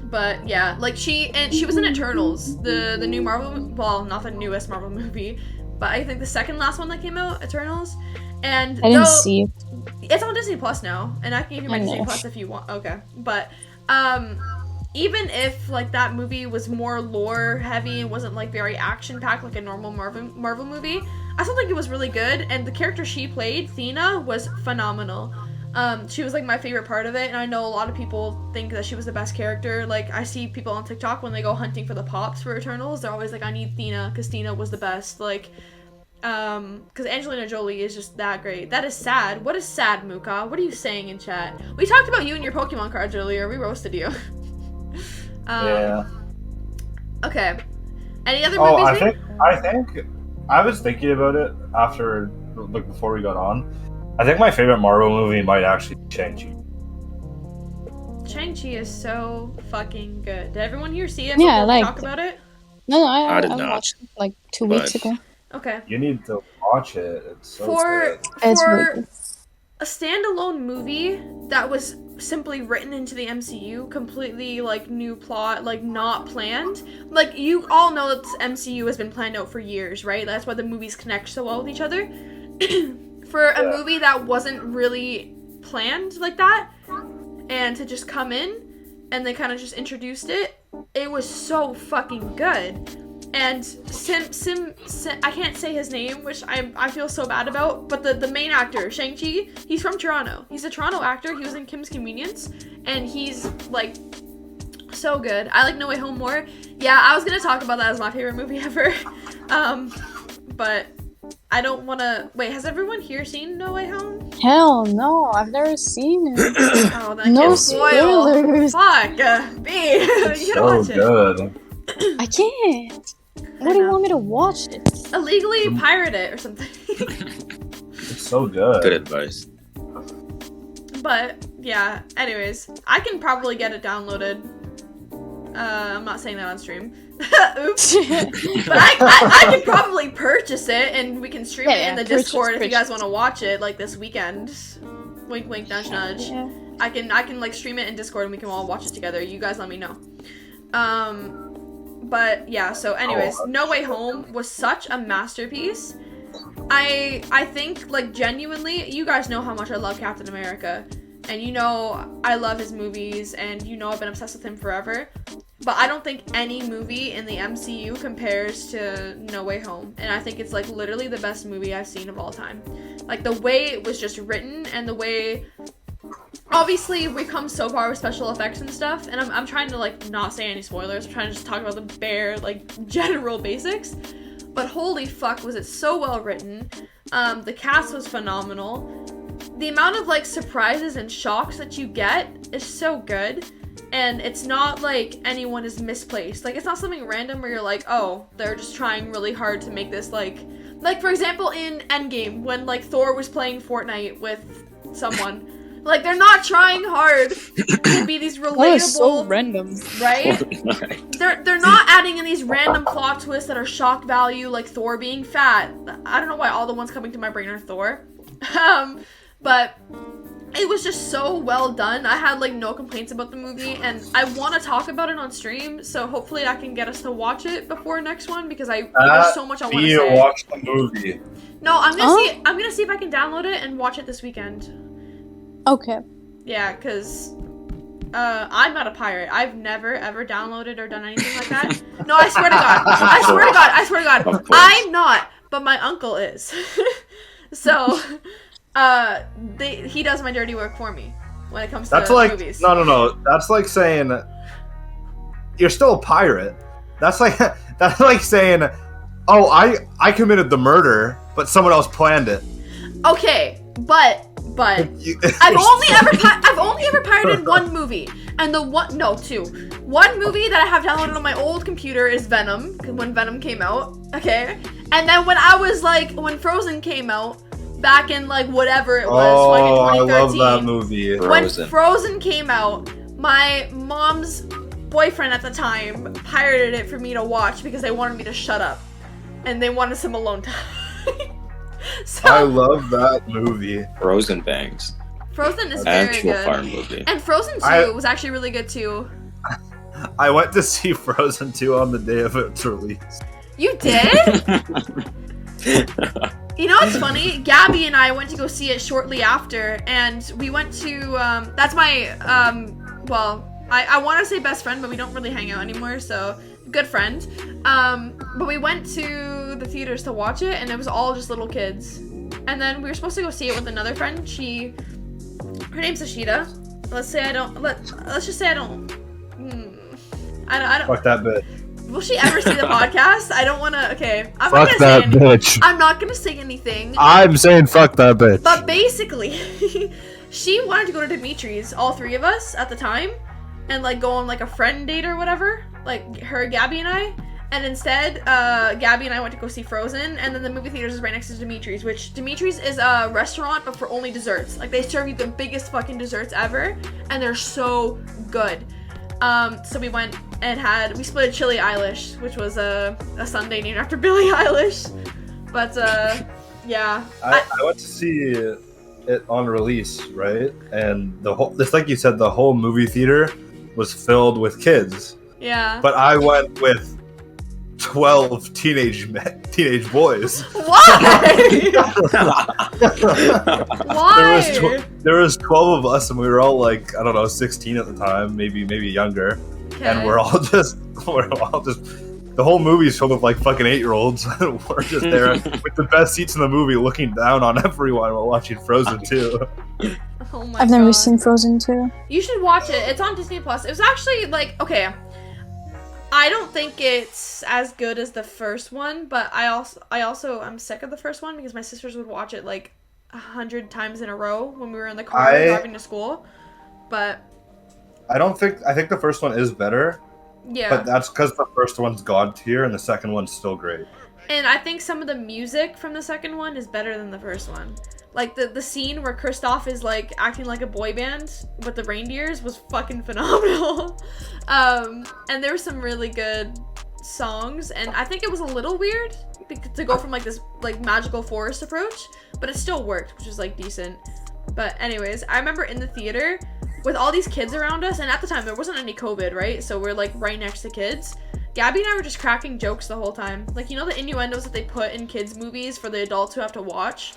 But yeah, like she was in Eternals, the new Marvel, well, not the newest Marvel movie, but I think the second last one that came out, Eternals. And I didn't see it. it's on Disney Plus now, and I can give you my I Disney know. Plus if you want. Okay, but even if like that movie was more lore heavy and wasn't like very action packed like a normal Marvel movie, I still think it was really good. And the character she played, Thena, was phenomenal. She was like my favorite part of it, and I know a lot of people think that she was the best character. Like I see people on TikTok when they go hunting for the pops for Eternals, they're always like, "I need Thena because Thena was the best." Like, because Angelina Jolie is just that great. That is sad. What is sad, Muka? What are you saying in chat? We talked about you and your Pokemon cards earlier. We roasted you. Yeah. Okay. Any other Oh, movies? I think I was thinking about it after, like, before we got on. I think my favorite Marvel movie might actually be Shang-Chi. Shang-Chi is so fucking good. Did everyone here see it Yeah, before I we liked talk it. about it? No, I did I not, watched it like 2 but- weeks ago. Okay. You need to watch it. It's so For good. It's really for good. a standalone movie that was simply written into the MCU, completely like new plot, like not planned. Like you all know that this MCU has been planned out for years, right? That's why the movies connect so well with each other. For a Yeah. movie that wasn't really planned like that, and to just come in and they kind of just introduced it, it was so fucking good. And Sim I can't say his name, which I feel so bad about, but the main actor, Shang-Chi, he's from Toronto. He's a Toronto actor. He was in Kim's Convenience, and he's like so good. I like No Way Home more. Yeah, I was gonna talk about that as my favorite movie ever. But I don't want to. Wait, has everyone here seen No Way Home? Hell no, I've never seen it. Oh, then I No can't spoil. spoilers. Fuck, B. You gotta watch So it. good. I can't. What do you want me to watch it? Illegally pirate it or something. It's so good. Good advice. But yeah. Anyways, I can probably get it downloaded. I'm not saying that on stream. Oops. But I could probably purchase it and we can stream it in the Discord if you guys want to watch it like this weekend. Wink wink nudge nudge. Yeah. I can like stream it in Discord and we can all watch it together. You guys let me know. But yeah, so anyways, No Way Home was such a masterpiece. I think like genuinely, you guys know how much I love Captain America. And you know I love his movies and you know I've been obsessed with him forever. But I don't think any movie in the MCU compares to No Way Home. And I think it's like literally the best movie I've seen of all time. Like the way it was just written and the way... Obviously, we've come so far with special effects and stuff. And I'm trying to like not say any spoilers. I'm trying to just talk about the bare like general basics. But holy fuck was it so well written. The cast was phenomenal. The amount of like surprises and shocks that you get is so good. And it's not like anyone is misplaced. Like, it's not something random where you're like, oh, they're just trying really hard to make this, like, for example, in Endgame, when, like, Thor was playing Fortnite with someone. Like, they're not trying hard to be these relatable... That is so random. Right? They're not adding in these random plot twists that are shock value, like Thor being fat. I don't know why all the ones coming to my brain are Thor. But... it was just so well done. I had like no complaints about the movie and I want to talk about it on stream, so hopefully I can get us to watch it before next one because there's so much I want to say. Watch the movie. No, I'm gonna see if I can download it and watch it this weekend. Okay. Yeah, cause I'm not a pirate. I've never ever downloaded or done anything like that. No, I swear to God. I swear to God. I'm not, but my uncle is. So he does my dirty work for me when it comes to movies. No. That's like saying you're still a pirate. That's like saying, oh, I committed the murder, but someone else planned it. Okay, but I've only ever pirated one movie, and two. One movie that I have downloaded on my old computer is Venom, when Venom came out. Okay, and then when Frozen came out. Back in like whatever it was, like in 2013. I love that movie. When Frozen came out, my mom's boyfriend at the time pirated it for me to watch because they wanted me to shut up, and they wanted some alone time. So I love that movie. Frozen bangs. Frozen is very good. Fire movie. And Frozen 2 was actually really good too. I went to see Frozen 2 on the day of its release. You did? You know what's funny? Gabby and I went to go see it shortly after, and we went to, that's my, I want to say best friend, but we don't really hang out anymore, so good friend. But we went to the theaters to watch it, and it was all just little kids. And then we were supposed to go see it with another friend. Her name's Ashita. Let's just say I don't. Fuck that bitch. Will she ever see the podcast? I don't want to. Okay, I'm fuck not gonna that say anything. bitch. I'm not gonna say anything. I'm saying fuck that bitch. But basically, she wanted to go to Dimitri's, all three of us at the time, and like go on like a friend date or whatever, like her, Gabby, and I. And instead, Gabby and I went to go see Frozen, and then the movie theaters is right next to Dimitri's, which Dimitri's is a restaurant, but for only desserts. Like, they serve you the biggest fucking desserts ever, and they're so good. So we went and we split a Chili Eilish, which was a sundae named after Billie Eilish. But, yeah. I went to see it on release, right? And just like you said, the whole movie theater was filled with kids. Yeah. But I went with 12 teenage boys. Why? Why? There was 12 of us, and we were all like, I don't know, 16 at the time, maybe younger. Okay. And we're all just the whole movie's filled with like fucking 8-year-olds. We're just there with the best seats in the movie, looking down on everyone while watching Frozen 2. Oh my I've God. never seen Frozen 2. You should watch it. It's on Disney Plus. It was actually like, okay. I don't think it's as good as the first one, but I'm sick of the first one because my sisters would watch it like 100 times in a row when we were in the car driving to school. But I think the first one is better. yeah. But that's because the first one's god tier and the second one's still great. And I think some of the music from the second one is better than the first one. Like the scene where Kristoff is like acting like a boy band with the reindeers was fucking phenomenal. And there were some really good songs, and I think it was a little weird to go from like this like magical forest approach, but it still worked, which was like decent. But anyways, I remember in the theater with all these kids around us, and at the time there wasn't any COVID, right? So we're like right next to kids. Gabby and I were just cracking jokes the whole time. Like, you know the innuendos that they put in kids' movies for the adults who have to watch?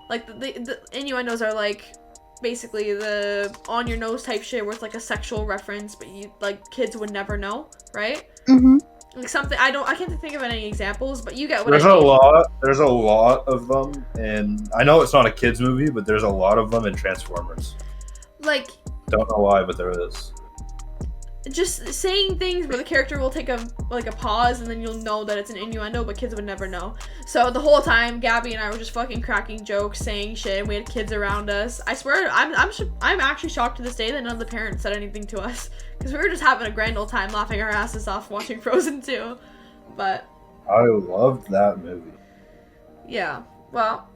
Like, the innuendos are, like, basically the on-your-nose type shit where it's, like, a sexual reference, but, kids would never know, right? Mm-hmm. Like, something, I can't think of any examples, but you get what There's I mean. There's a lot of them, and I know it's not a kid's movie, but there's a lot of them in Transformers. Like... Don't know why, but there is. Just saying things where the character will take a pause and then you'll know that it's an innuendo, but kids would never know. So the whole time, Gabby and I were just fucking cracking jokes, saying shit, and we had kids around us. I swear, I'm actually shocked to this day that none of the parents said anything to us, because we were just having a grand old time laughing our asses off watching Frozen 2. But I loved that movie. yeah, well.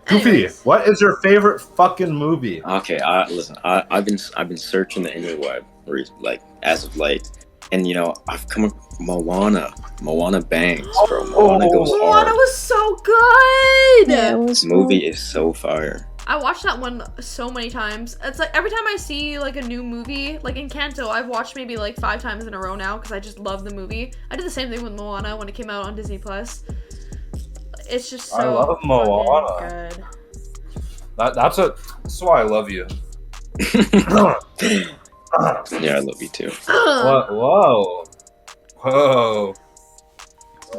Goofy, Anyways. what is your favorite fucking movie? Okay, listen. I've been searching the interweb, like as of late, and I've come up Moana. Moana bangs, bro. Moana goes hard. Moana was so good. Yeah, it was This movie is so fire. I watched that one so many times. It's like every time I see like a new movie, like Encanto, I've watched maybe like 5 times in a row now because I just love the movie. I did the same thing with Moana when it came out on Disney Plus. It's just so I love Moana. good. That's why I love you. Yeah, I love you too. Whoa.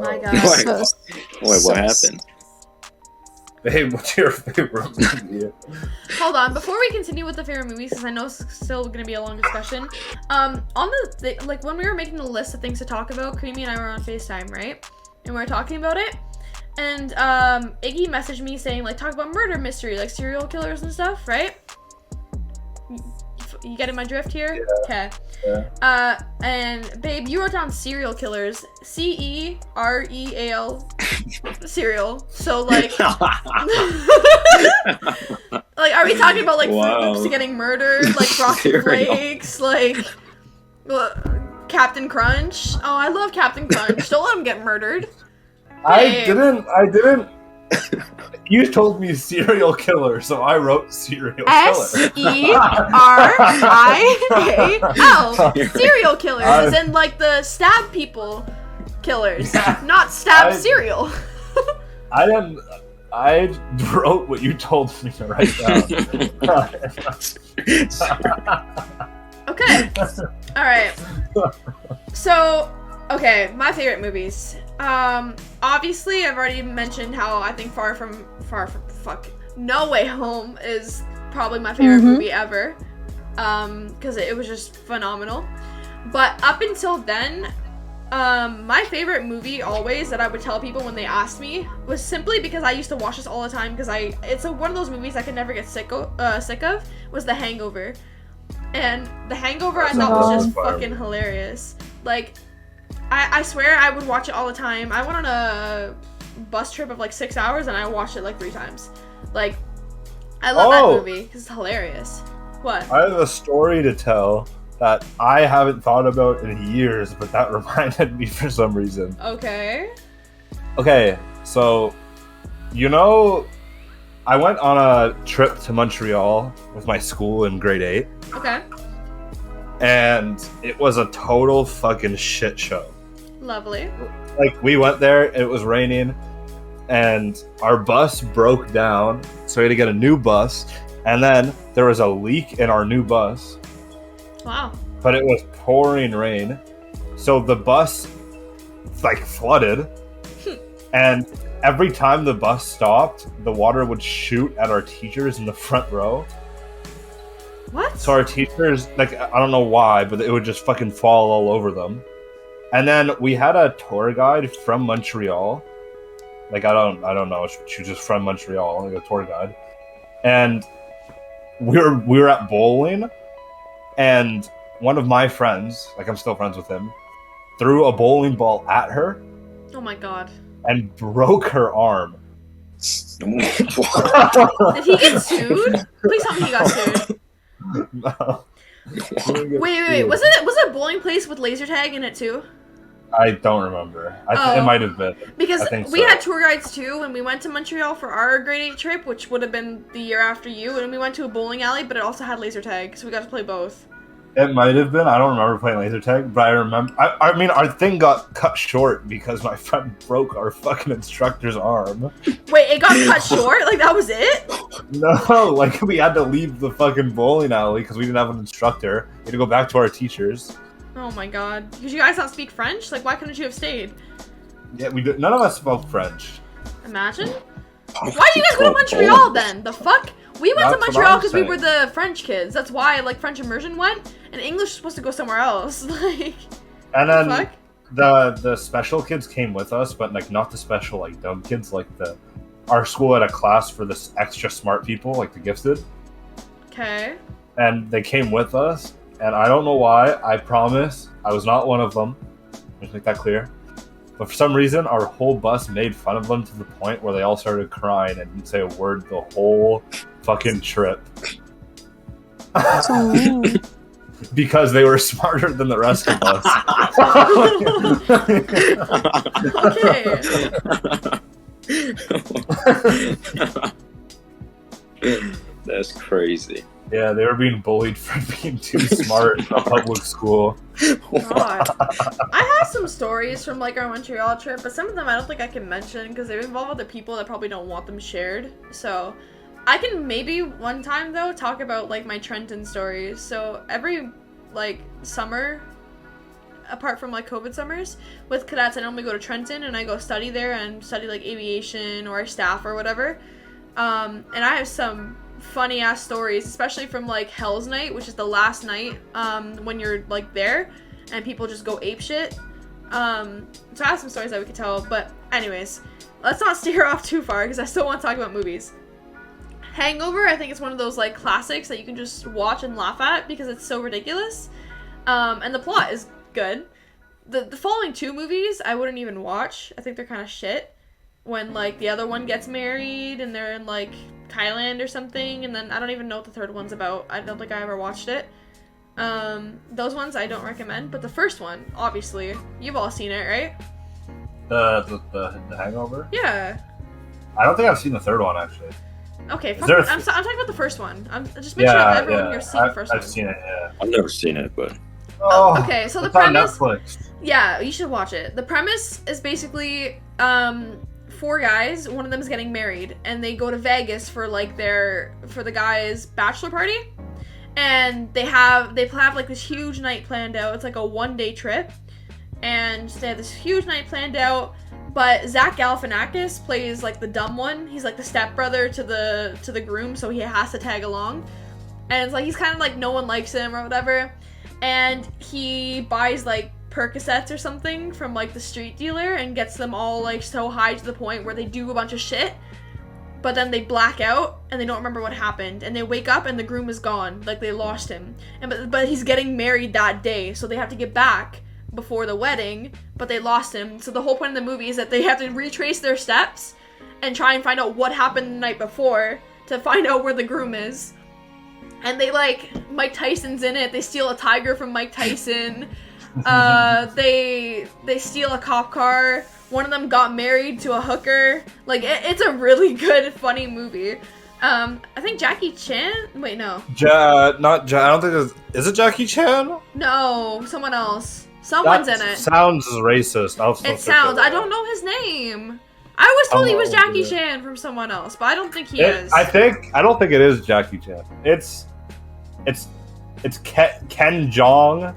My God. Wait, what happened? Babe, what's your favorite movie? Hold on, before we continue with the favorite movies, because I know it's still gonna be a long discussion. On like when we were making the list of things to talk about, Creamy and I were on FaceTime, right? And we were talking about it. And Iggy messaged me saying, like, talk about murder mystery, like serial killers and stuff, right? You getting my drift here? Okay. Yeah. And babe, you wrote down serial killers, CEREAL, serial. So like, like, are we talking about like Fruit Loops getting murdered, like Frosted Flakes, like Captain Crunch? Oh, I love Captain Crunch. Don't let him get murdered. I didn't. You told me serial killer, so I wrote serial killer. SERIAL. Serial killers, as in like the stab people killers, not stab cereal. I wrote what you told me to write down. Okay. All right. So, okay, my favorite movies. Obviously, I've already mentioned how I think No Way Home is probably my favorite movie ever. Because it was just phenomenal. But up until then, my favorite movie always that I would tell people when they asked me was simply because I used to watch this all the time because it's one of those movies I could never get sick of, was The Hangover. And The Hangover I thought was just fucking hilarious. Like, I swear I would watch it all the time. I went on a bus trip of like 6 hours and I watched it like 3 times. Like, I love that movie because it's hilarious. What? I have a story to tell that I haven't thought about in years, but that reminded me for some reason. Okay. Okay, so, I went on a trip to Montreal with my school in grade 8. Okay. And it was a total fucking shit show. Lovely. Like, we went there, it was raining, and our bus broke down, so we had to get a new bus, and then there was a leak in our new bus. Wow. But it was pouring rain, so the bus, like, flooded, and every time the bus stopped, the water would shoot at our teachers in the front row. What? So our teachers, like, I don't know why, but it would just fucking fall all over them. And then we had a tour guide from Montreal. Like I don't know. She was just from Montreal, like a tour guide. And we were at bowling, and one of my friends, like I'm still friends with him, threw a bowling ball at her. Oh my god. And broke her arm. Did he get sued? Please tell me he got sued. No. Wait. Was it a bowling place with laser tag in it too? I don't remember. It might have been. Because I think we so. had tour guides too when we went to Montreal for our grade 8 trip, which would have been the year after you, and we went to a bowling alley, but it also had laser tag, so we got to play both. It might have been. I don't remember playing laser tag, but I remember. I mean, our thing got cut short because my friend broke our fucking instructor's arm. Wait, it got cut short? Like that was it? No, like we had to leave the fucking bowling alley because we didn't have an instructor. We had to go back to our teachers. Oh my god. Because you guys don't speak French? Like, why couldn't you have stayed? Yeah, we did. None of us spoke French. Imagine. Why did you guys go to Montreal then? The fuck? We went to That's what Montreal I'm because we saying. were the French kids. That's why, like, French immersion went, and English was supposed to go somewhere else. Like, And the then fuck? the special kids came with us, but like not the special like dumb kids. Like our school had a class for this extra smart people, like the gifted, Okay. and they came with us. And I don't know why. I promise I was not one of them. Let's make that clear. But for some reason, our whole bus made fun of them to the point where they all started crying and didn't say a word the whole fucking trip. So mean. Because they were smarter than the rest of us. Okay. That's crazy. Yeah, they were being bullied for being too smart in a public school. God. I have some stories from like our Montreal trip, but some of them I don't think I can mention because they involve other people that probably don't want them shared. So I can maybe one time though talk about like my Trenton stories. So every like summer, apart from like COVID summers, with cadets I normally go to Trenton and I go study there and study like aviation or staff or whatever. And I have some funny ass stories, especially from like Hell's Night, which is the last night when you're like there and people just go ape shit. So I have some stories that we could tell, but anyways, let's not steer off too far because I still want to talk about movies. Hangover, I think it's one of those like classics that you can just watch and laugh at because it's so ridiculous, and the plot is good. The following two movies I wouldn't even watch. I think they're kind of shit. When like the other one gets married and they're in like Thailand or something, and then I don't even know what the third one's about. I don't think I ever watched it. Those ones I don't recommend, but the first one, obviously, you've all seen it, right? The Hangover? Yeah. I don't think I've seen the third one actually. Okay, Is there a I'm talking about the first one. Just make sure everyone here's seen the first one. I've seen it, yeah. I've never seen it, but Oh, okay, so the it's on premise... Netflix. Yeah, you should watch it. The premise is basically, 4 guys, one of them is getting married, and they go to Vegas for like for the guy's bachelor party, and they have like this huge night planned out. It's like a 1-day trip, and they have this huge night planned out, but Zach Galifianakis plays like the dumb one. He's like the stepbrother to the groom, so he has to tag along, and it's like he's kind of like no one likes him or whatever, and he buys like Percocets or something from like the street dealer and gets them all like so high to the point where they do a bunch of shit, but then they black out and they don't remember what happened, and they wake up and the groom is gone, like they lost him, and but he's getting married that day, so they have to get back before the wedding, but they lost him. So the whole point of the movie is that they have to retrace their steps and try and find out what happened the night before to find out where the groom is. And they like Mike Tyson's in it. They steal a tiger from Mike Tyson. They steal a cop car. One of them got married to a hooker. Like it's a really good, funny movie. I think Jackie Chan. Wait, no. I don't think is it Jackie Chan? No, someone else. Someone's in it. Sounds racist. It sounds. I don't know his name. I was told he was Jackie Chan from someone else, but I don't think he is. I don't think it is Jackie Chan. It's Ken Jeong.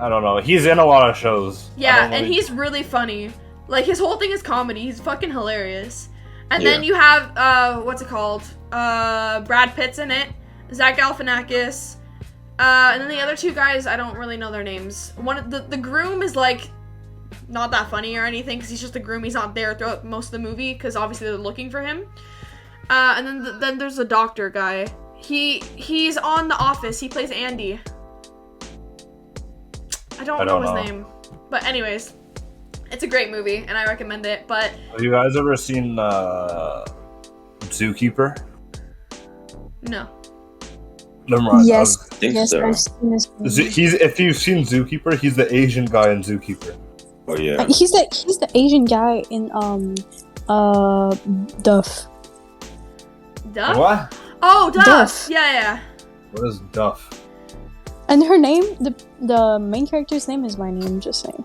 I don't know. He's in a lot of shows. Yeah, and he's really funny. Like, his whole thing is comedy. He's fucking hilarious. And then you have, what's it called? Brad Pitt's in it. Zach Galifianakis. And then the other two guys, I don't really know their names. The groom is like not that funny or anything because he's just a groom. He's not there throughout most of the movie because obviously they're looking for him. And then there's the doctor guy. He's on The Office. He plays Andy. I don't know his name. But anyways, it's a great movie and I recommend it. But have you guys ever seen Zookeeper? No. Never mind. Yes, I've seen this movie. If you've seen Zookeeper, he's the Asian guy in Zookeeper. Oh yeah. He's the Asian guy in Duff. Duff? What? Oh, Duff. Duff. Yeah. What is Duff? And her name, the main character's name is my name. Just saying.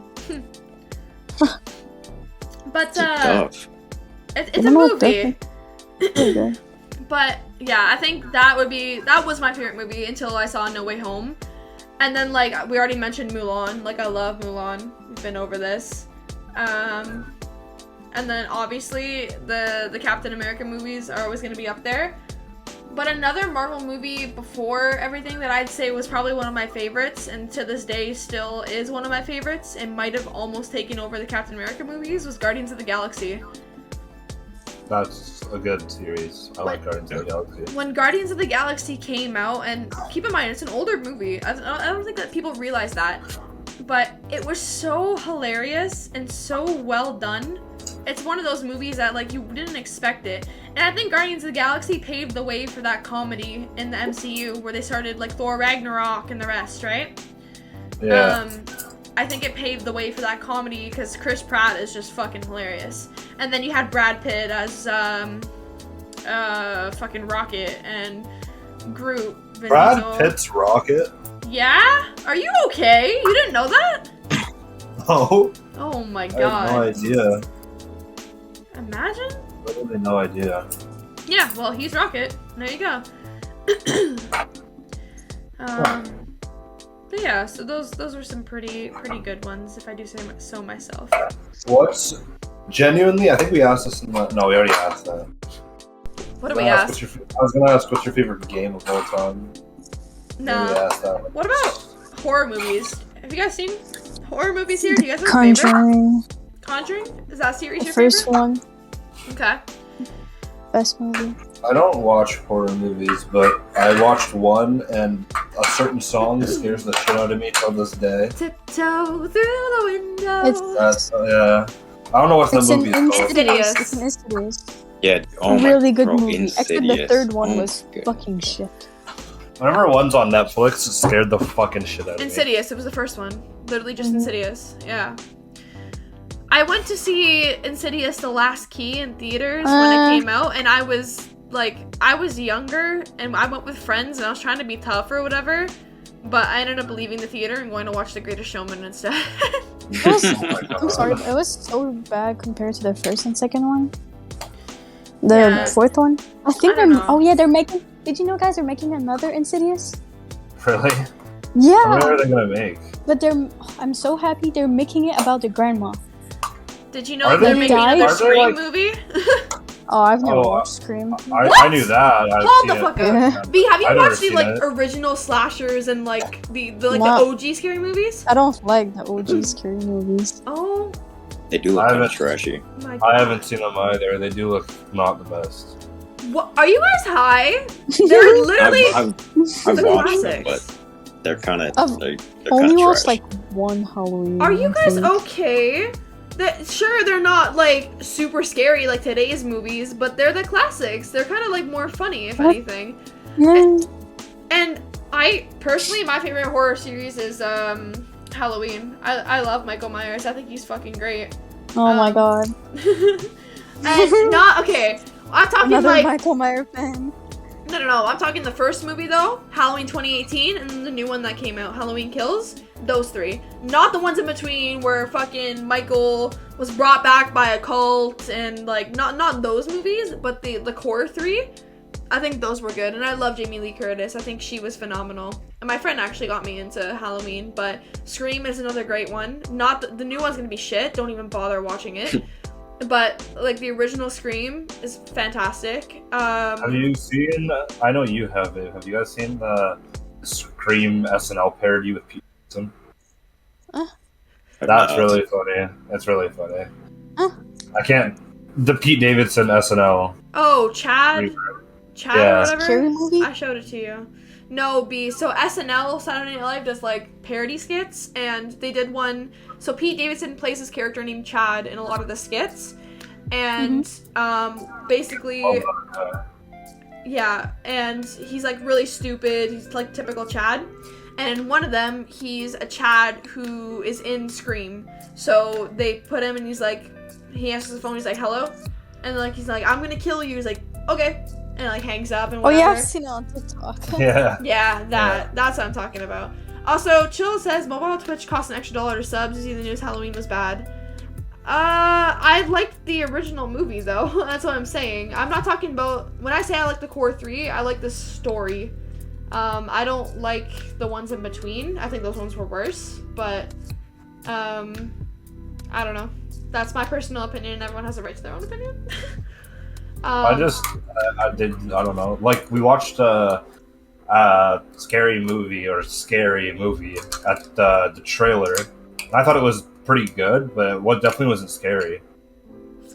But Tough. it's a movie. Okay. But yeah, I think that was my favorite movie until I saw No Way Home. And then like we already mentioned Mulan, like I love Mulan. We've been over this. And then obviously the Captain America movies are always going to be up there. But another Marvel movie before everything that I'd say was probably one of my favorites and to this day still is one of my favorites and might have almost taken over the Captain America movies was Guardians of the Galaxy. That's a good series. I like Guardians of the Galaxy. When Guardians of the Galaxy came out, and keep in mind, it's an older movie. I don't think that people realize that. But it was so hilarious and so well done. It's one of those movies that, like, you didn't expect it. And I think Guardians of the Galaxy paved the way for that comedy in the MCU, where they started, like, Thor Ragnarok and the rest, right? Yeah. I think it paved the way for that comedy because Chris Pratt is just fucking hilarious. And then you had Brad Pitt as fucking Rocket and Groot. Vin Brad Diesel. Pitt's Rocket? Yeah? Are you okay? You didn't know that? Oh. Oh my I god. had no idea. Imagine? Literally no idea. Yeah, well, he's Rocket. There you go. But yeah, so those were some pretty good ones, if I do say so myself. What's genuinely? I think we asked this in the. No, we already asked that. What did we ask? I was gonna ask what's your favorite game of all time. No. We asked that. What about horror movies? Have you guys seen horror movies here? Do you guys have a favorite? Conjuring. Conjuring? Is that series The your first favorite? one. Okay. Best movie. I don't watch horror movies, but I watched one, and a certain song scares the shit out of me till this day. Tiptoe through the window. That's yeah. I don't know what the It's an movie's called. Insidious. It's an Insidious. Yeah. Oh my Really good bro, movie. Except the Insidious. third one Oh my was God. fucking shit. Whenever one's on Netflix, it scared the fucking shit out of me. Insidious. It was the first one. Literally just Mhm. Insidious. Yeah. I went to see Insidious: The Last Key in theaters when it came out, and I was younger, and I went with friends, and I was trying to be tough or whatever, but I ended up leaving the theater and going to watch The Greatest Showman instead. It was, Oh my God. I'm sorry, it was so bad compared to the first and second one. The Yeah. fourth one? I think I don't know. oh yeah, they're making, did you know guys are making another Insidious? Really? Yeah, What are they gonna make? but I'm so happy they're making it about the grandma. Did you know Are they're they- making are another they, Scream like- movie? Oh, I've never Oh, watched Scream. I knew that. I've Hold seen the it. fuck Yeah. up. B, have you I've never watched the seen like it. original slashers and like the No. OG scary movies? I don't like the OG scary movies. Oh They do look I kind of haven't- trashy. my god. I haven't seen them either. They do look not the best. What, are you guys high? They're literally I've the watched them, classics. but they're kind of I've they're only kind of watched trash. like one Halloween. Are you I guys think. okay? Sure, they're not like super scary like today's movies, but they're the classics. They're kind of like more funny, if What? anything. Yeah. And I personally, my favorite horror series is Halloween. I love Michael Myers. I think he's fucking great. Oh my god. And not okay. I'm talking Another like Michael Myers fan. no. I'm talking the first movie though, Halloween 2018, and then the new one that came out, Halloween Kills. Those three, not the ones in between where fucking Michael was brought back by a cult and like not those movies, but the core three. I think those were good, and I love Jamie Lee Curtis. I think she was phenomenal. And my friend actually got me into Halloween, but Scream is another great one. Not the new one's gonna be shit. Don't even bother watching it. But like the original Scream is fantastic. Have you seen? I know you have it. Have you guys seen the Scream SNL parody with Pete Davidson. I've That's not. really funny. That's really funny. Huh? I can't. The Pete Davidson SNL. Oh, Chad? Chad Yeah. or whatever? Scary movie? I showed it to you. No, B. So SNL, Saturday Night Live, does like parody skits, and they did one. So Pete Davidson plays his character named Chad in a lot of the skits, and basically, yeah, and he's like really stupid. He's like typical Chad, and in one of them, he's a Chad who is in Scream. So they put him, and he's like, he answers the phone. He's like, "Hello," and like he's like, "I'm gonna kill you." He's like, "Okay." And like hangs up and Oh whatever. yeah, I've seen it on TikTok. Yeah. Yeah, that's what I'm talking about. Also, Chill says mobile Twitch costs an extra $1 to sub. See, the news Halloween was bad. I liked the original movie though. That's what I'm saying. I'm not talking about when I say I like the core 3. I like the story. I don't like the ones in between. I think those ones were worse. But I don't know. That's my personal opinion. Everyone has a right to their own opinion. I don't know. Like, we watched a scary movie at the trailer. And I thought it was pretty good, but it definitely wasn't scary.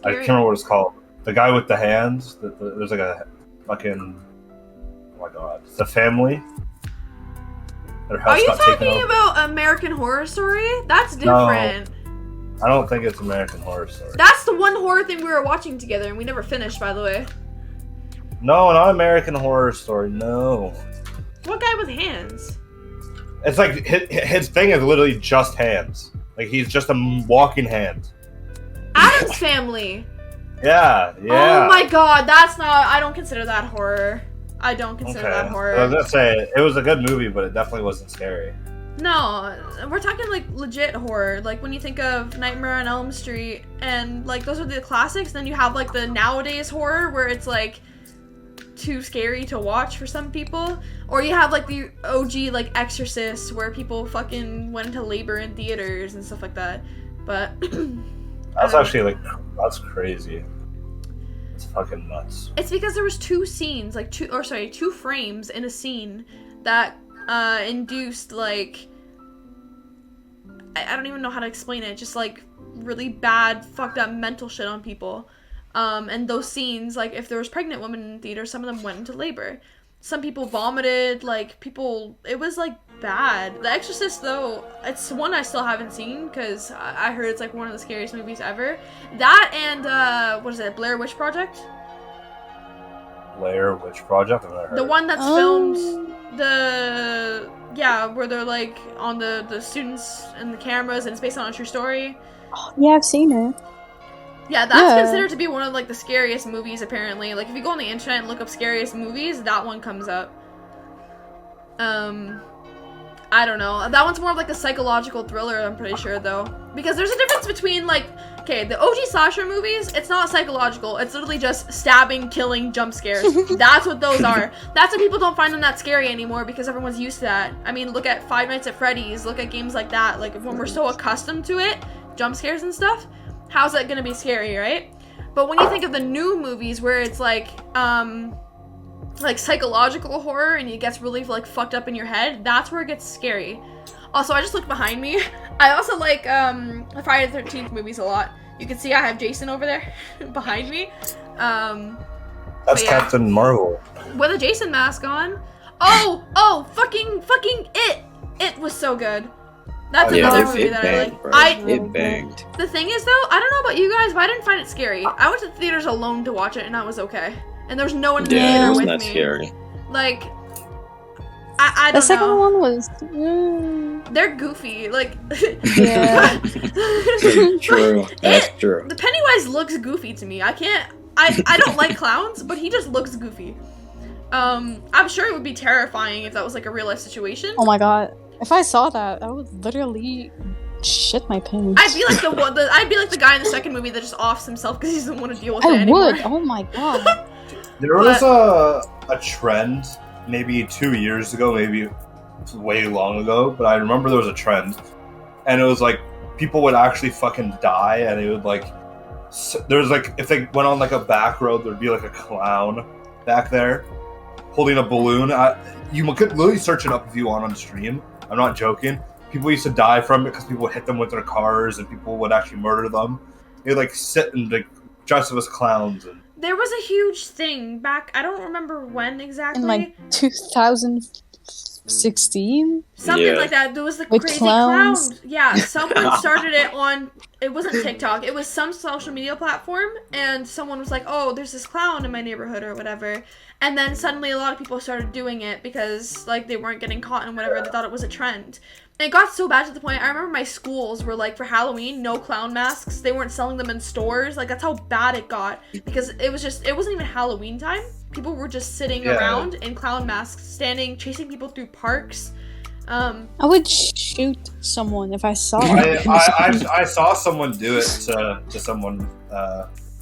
I can't remember what it's called. The guy with the hands. There's like a fucking. Oh my god. The family. Their house Are you got taken talking over. about American Horror Story? That's different. I don't think it's American Horror Story. That's the one horror thing we were watching together, and we never finished, by the way. No, not American Horror Story. No. What guy with hands? It's like his thing is literally just hands. Like, he's just a walking hand. Addams Family. Yeah. Oh my god, that's not. I don't consider that horror. I don't consider that horror. I was gonna say it was a good movie, but it definitely wasn't scary. No, we're talking like legit horror. Like when you think of Nightmare on Elm Street, and like those are the classics. Then you have like the nowadays horror where it's like too scary to watch for some people, or you have like the OG like Exorcist where people fucking went into labor in theaters and stuff like that. But That's actually that's crazy. It's fucking nuts. it's because there was two scenes, like two frames in a scene that induced like I don't even know how to explain it, just like really bad fucked up mental shit on people. And those scenes, like if there was pregnant women in theater, some of them went into labor. Some people vomited, like it was like bad. The Exorcist though, it's one I still haven't seen because I heard it's like one of the scariest movies ever. That and what is it, Blair Witch Project? Blair Witch Project? I've never heard The of it. one that's filmed where they're like on the students and the cameras and it's based on a true story. Yeah, I've seen it. Yeah, that's Yeah. considered to be one of like the scariest movies apparently. Like if you go on the internet and look up scariest movies, that one comes up. I don't know. That one's more of like a psychological thriller, I'm pretty sure though. Because there's a difference between like, okay, the OG slasher movies, it's not psychological. It's literally just stabbing, killing, jump scares. That's what those are. That's why people don't find them that scary anymore because everyone's used to that. I mean, look at Five Nights at Freddy's, look at games like that. Like when we're so accustomed to it, jump scares and stuff, how's that gonna be scary, right? But when you think of the new movies where it's like psychological horror and it gets really like fucked up in your head, that's where it gets scary. Also, I just looked behind me. I also like the Friday the 13th movies a lot. You can see I have Jason over there behind me. That's yeah. Captain Marvel. With a Jason mask on. Oh, fucking it. It was so good. That's another movie that I like. Bro. I It banged. The thing is though, I don't know about you guys, but I didn't find it scary. I went to the theaters alone to watch it and I was okay. And there was no one in the Yeah, theater it with wasn't that me. scary. Like, I don't The second know. one was. They're goofy. Like, Yeah. True. That's true. The Pennywise looks goofy to me. I don't like clowns, but he just looks goofy. I'm sure it would be terrifying if that was like a real life situation. Oh my god. If I saw that, I would literally shit my pants. I'd be like I'd be like the guy in the second movie that just offs himself because he doesn't want to deal with it I anymore. would. Oh my god. There was a trend maybe 2 years ago, maybe way long ago, but I remember there was a trend, and it was like people would actually fucking die, and it would like there's like if they went on like a back road, there'd be like a clown back there holding a balloon. you could literally search it up if you want on stream. I'm not joking. People used to die from it because people would hit them with their cars and people would actually murder them. They like sit and like dress up as clowns. And There was a huge thing back. I don't remember when exactly. In like 2016. Something Yeah. like that. There was the With crazy clowns. clown. Yeah, someone started it on. It wasn't TikTok. It was some social media platform, and someone was like, "Oh, there's this clown in my neighborhood or whatever." And then suddenly, a lot of people started doing it because like they weren't getting caught and whatever. They thought it was a trend. And it got so bad to the point. I remember my schools were like, for Halloween, no clown masks. They weren't selling them in stores. Like that's how bad it got because it wasn't even Halloween time. People were just sitting around in clown masks, standing, chasing people through parks. I would shoot someone if I saw it. I saw someone do it to someone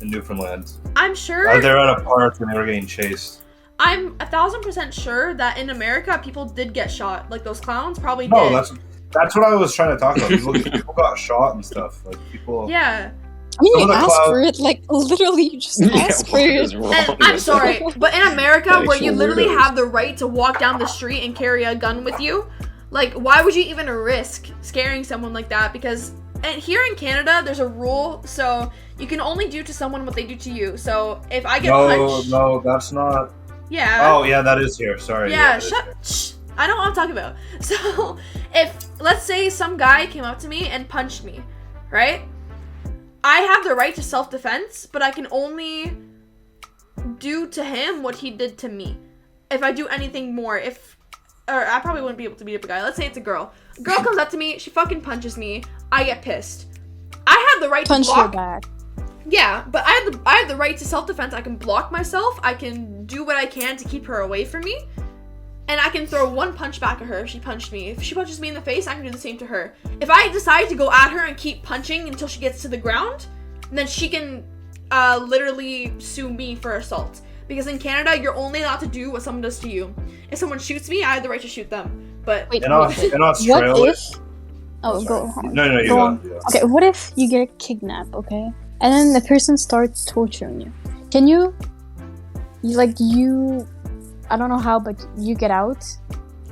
in Newfoundland. I'm sure. They're at a park and they were getting chased. I'm 1,000% sure that in America, people did get shot. Like those clowns probably No, did. that's what I was trying to talk about. People got shot and stuff. Like people. Yeah. I mean, Some you of the asked cloud- for it, like, literally, you just asked for what it. is wrong And with I'm sorry, but in America, Actual where you literally weirdos. have the right to walk down the street and carry a gun with you, like, why would you even risk scaring someone like that? Because and here in Canada, there's a rule, so you can only do to someone what they do to you. So if I get punched, No, that's not. yeah. Oh, yeah, that is here. Sorry. Yeah, that is here. shh. I know what I'm talking about. So, if, let's say some guy came up to me and punched me, right? I have the right to self-defense, but I can only do to him what he did to me. If I do anything more, or I probably wouldn't be able to beat up a guy. Let's say it's a girl. A girl comes up to me, she fucking punches me, I get pissed. I have the right Punch to her block. back. Yeah, but I have the right to self-defense. I can block myself. I can do what I can to keep her away from me. And I can throw one punch back at her if she punched me. If she punches me in the face, I can do the same to her. If I decide to go at her and keep punching until she gets to the ground, then she can literally sue me for assault. Because in Canada, you're only allowed to do what someone does to you. If someone shoots me, I have the right to shoot them. But Wait, In Australia. what if... Oh, go on. No, you Go go. on. Okay, what if you get kidnapped, okay? And then the person starts torturing you. Can you I don't know how, but you get out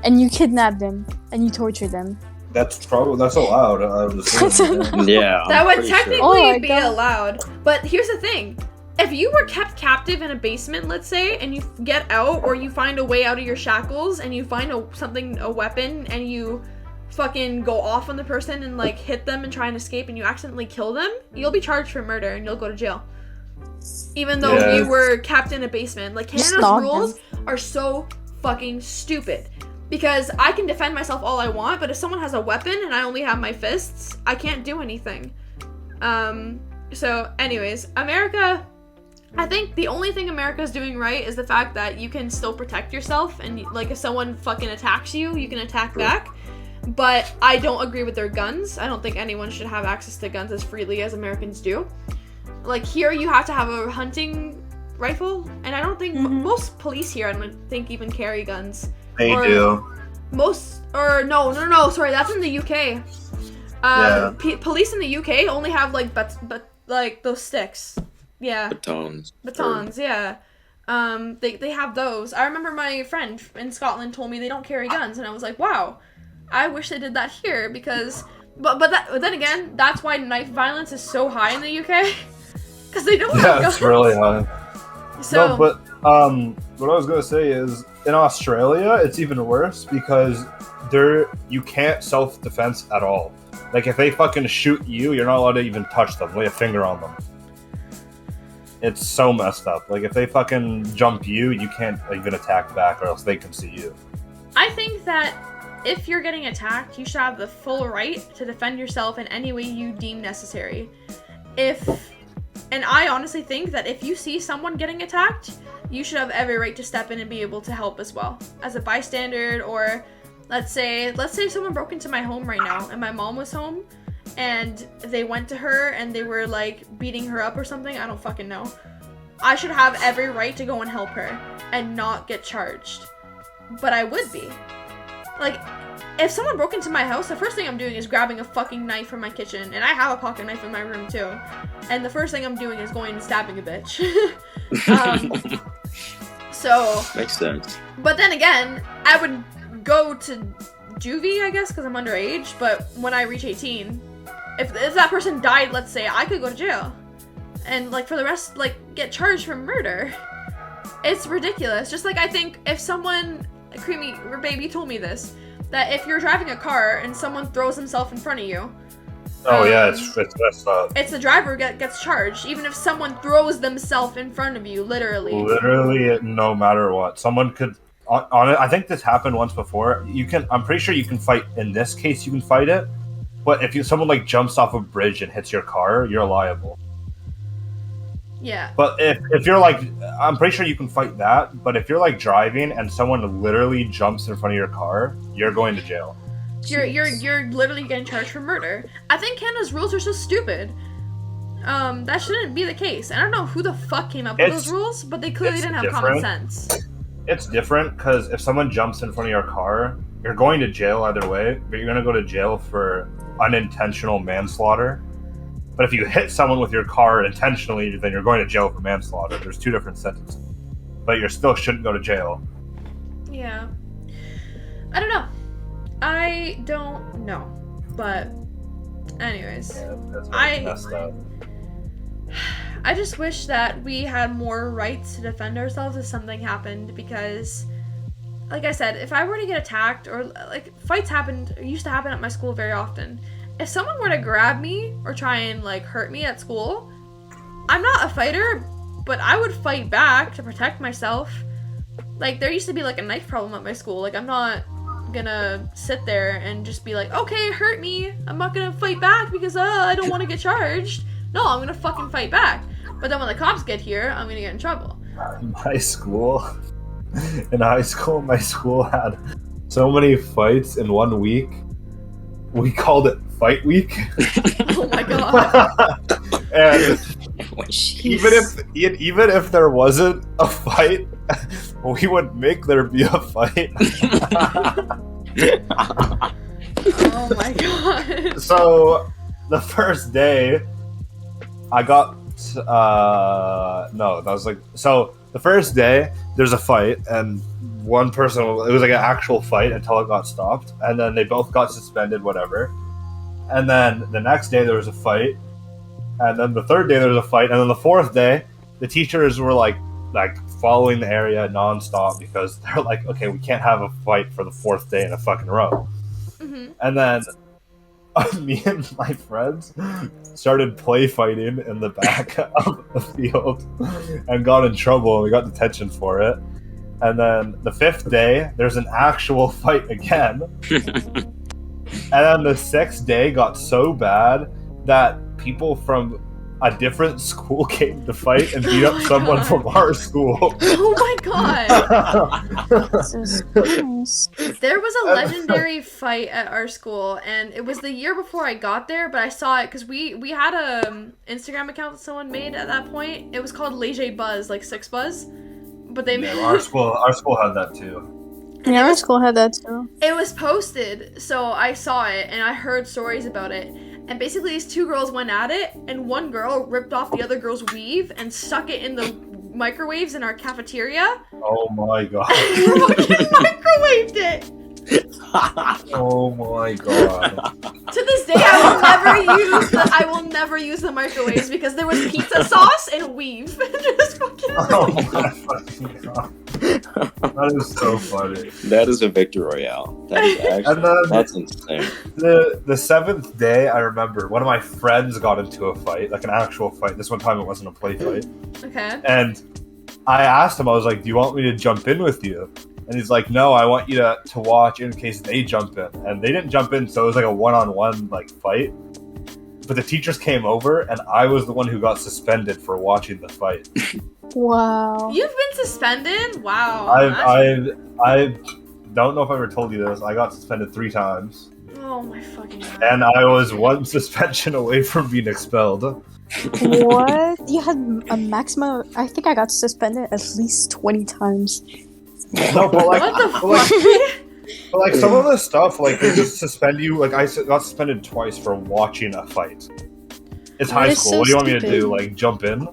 and you kidnap them and you torture them. That's allowed. I would assume. Yeah, I'm that would pretty sure. technically Oh my be God. allowed. But here's the thing. If you were kept captive in a basement, let's say, and you get out, or you find a way out of your shackles, and you find a weapon, and you fucking go off on the person and like hit them and try and escape, and you accidentally kill them, you'll be charged for murder and you'll go to jail. Even though Yeah. you were kept in a basement. Like Just Canada's stalk rules are so fucking stupid. Because I can defend myself all I want, but if someone has a weapon and I only have my fists, I can't do anything. So anyways, America, I think the only thing America's doing right is the fact that you can still protect yourself, and like if someone fucking attacks you, you can attack back. But I don't agree with their guns. I don't think anyone should have access to guns as freely as Americans do. Like here, you have to have a hunting rifle, and I don't think most police here, I don't think even carry guns. They Or- do. No, sorry, that's in the UK. Yeah. Police in the UK only have like but like those sticks. Yeah. Batons. Batons, yeah. They have those. I remember my friend in Scotland told me they don't carry guns, and I was like, wow, I wish they did that here because, but then again, that's why knife violence is so high in the UK, because they don't have Yeah, guns. it's really high. So No, but what I was gonna say is in Australia it's even worse because you can't self-defense at all. Like if they fucking shoot you, you're not allowed to even touch them, lay a finger on them. It's so messed up. Like if they fucking jump you, you can't even attack back, or else they can see you. I think that if you're getting attacked, you should have the full right to defend yourself in any way you deem necessary. And I honestly think that if you see someone getting attacked, you should have every right to step in and be able to help as well. As a bystander, or let's say someone broke into my home right now and my mom was home and they went to her and they were like beating her up or something, I don't fucking know. I should have every right to go and help her and not get charged. But I would be. Like, if someone broke into my house, the first thing I'm doing is grabbing a fucking knife from my kitchen, and I have a pocket knife in my room too. And the first thing I'm doing is going and stabbing a bitch. So Makes sense. but then again, I would go to juvie, I guess, because I'm underage. But when I reach 18, if that person died, let's say, I could go to jail, and like for the rest, like get charged for murder. It's ridiculous. Just like I think if someone, Creamy or Baby told me this, that if you're driving a car and someone throws himself in front of you, it's messed up. it's the driver gets charged, even if someone throws themselves in front of you, literally. Literally, no matter what, someone could. On it, I think this happened once before. I'm pretty sure you can fight. In this case, you can fight it. But if someone like jumps off a bridge and hits your car, you're liable. Yeah. But if you're like, I'm pretty sure you can fight that. But if you're like driving and someone literally jumps in front of your car, you're going to jail. You're literally getting charged for murder. I think Canada's rules are so stupid. That shouldn't be the case. I don't know who the fuck came up with those rules, but they clearly didn't have common sense. It's different because if someone jumps in front of your car, you're going to jail either way, but you're going to go to jail for unintentional manslaughter. But if you hit someone with your car intentionally, then you're going to jail for manslaughter. There's two different sentences. But you still shouldn't go to jail. Yeah. I don't know. I don't know. But anyways. Yeah, that's messed up. I just wish that we had more rights to defend ourselves if something happened, because like I said, if I were to get attacked, or like fights used to happen at my school very often. If someone were to grab me or try and like hurt me at school, I'm not a fighter, but I would fight back to protect myself. Like there used to be like a knife problem at my school. Like I'm not gonna sit there and just be like, okay, hurt me. I'm not gonna fight back because I don't want to get charged. No, I'm gonna fucking fight back. But then when the cops get here, I'm gonna get in trouble. In high school, my school had so many fights in 1 week. We called it Fight Week. Oh my god. And even if there wasn't a fight, we would make there be a fight. Oh my god. So the first day, I got the first day there's a fight, and one person, it was like an actual fight until it got stopped, and then they both got suspended, whatever. And then the next day there was a fight, and then the third day there was a fight, and then the fourth day the teachers were like following the area nonstop because they're like, okay, we can't have a fight for the fourth day in a fucking row. Mm-hmm. And then me and my friends started play fighting in the back of the field and got in trouble, and we got detention for it. And then the fifth day, there's an actual fight again. And then the sixth day got so bad that people from a different school came to fight and beat up someone from our school. Oh my god. Jesus Christ. There was a legendary fight at our school, and it was the year before I got there, but I saw it because we had a Instagram account that someone made at that point. It was called Leger Buzz, like 6 Buzz. But they made our school had that too. Yeah, our school had that too. It was posted, so I saw it and I heard stories about it. And basically these two girls went at it, and one girl ripped off the other girl's weave and stuck it in the microwaves in our cafeteria. Oh my god. Microwaved it! Oh my god. To this day, I will never use the microwaves because there was pizza sauce and weave. Just fucking. Oh my fucking god. That is so funny. That is a victory royale. That is actually, that's insane. The seventh day, I remember one of my friends got into a fight, like an actual fight. This one time it wasn't a play fight. Okay. And I asked him, I was like, do you want me to jump in with you? And he's like, no, I want you to watch in case they jump in. And they didn't jump in, so it was like a one-on-one fight. But the teachers came over, and I was the one who got suspended for watching the fight. Wow. You've been suspended? Wow. I don't know if I ever told you this. I got suspended 3 times. Oh my fucking god. And I was 1 suspension away from being expelled. What? You had a maximum. I think I got suspended at least 20 times. No, but What the fuck? but some of the stuff, they just suspend you. Like, I got suspended twice for watching a fight. It's high is school. so What do you want me to stupid. do? Jump in?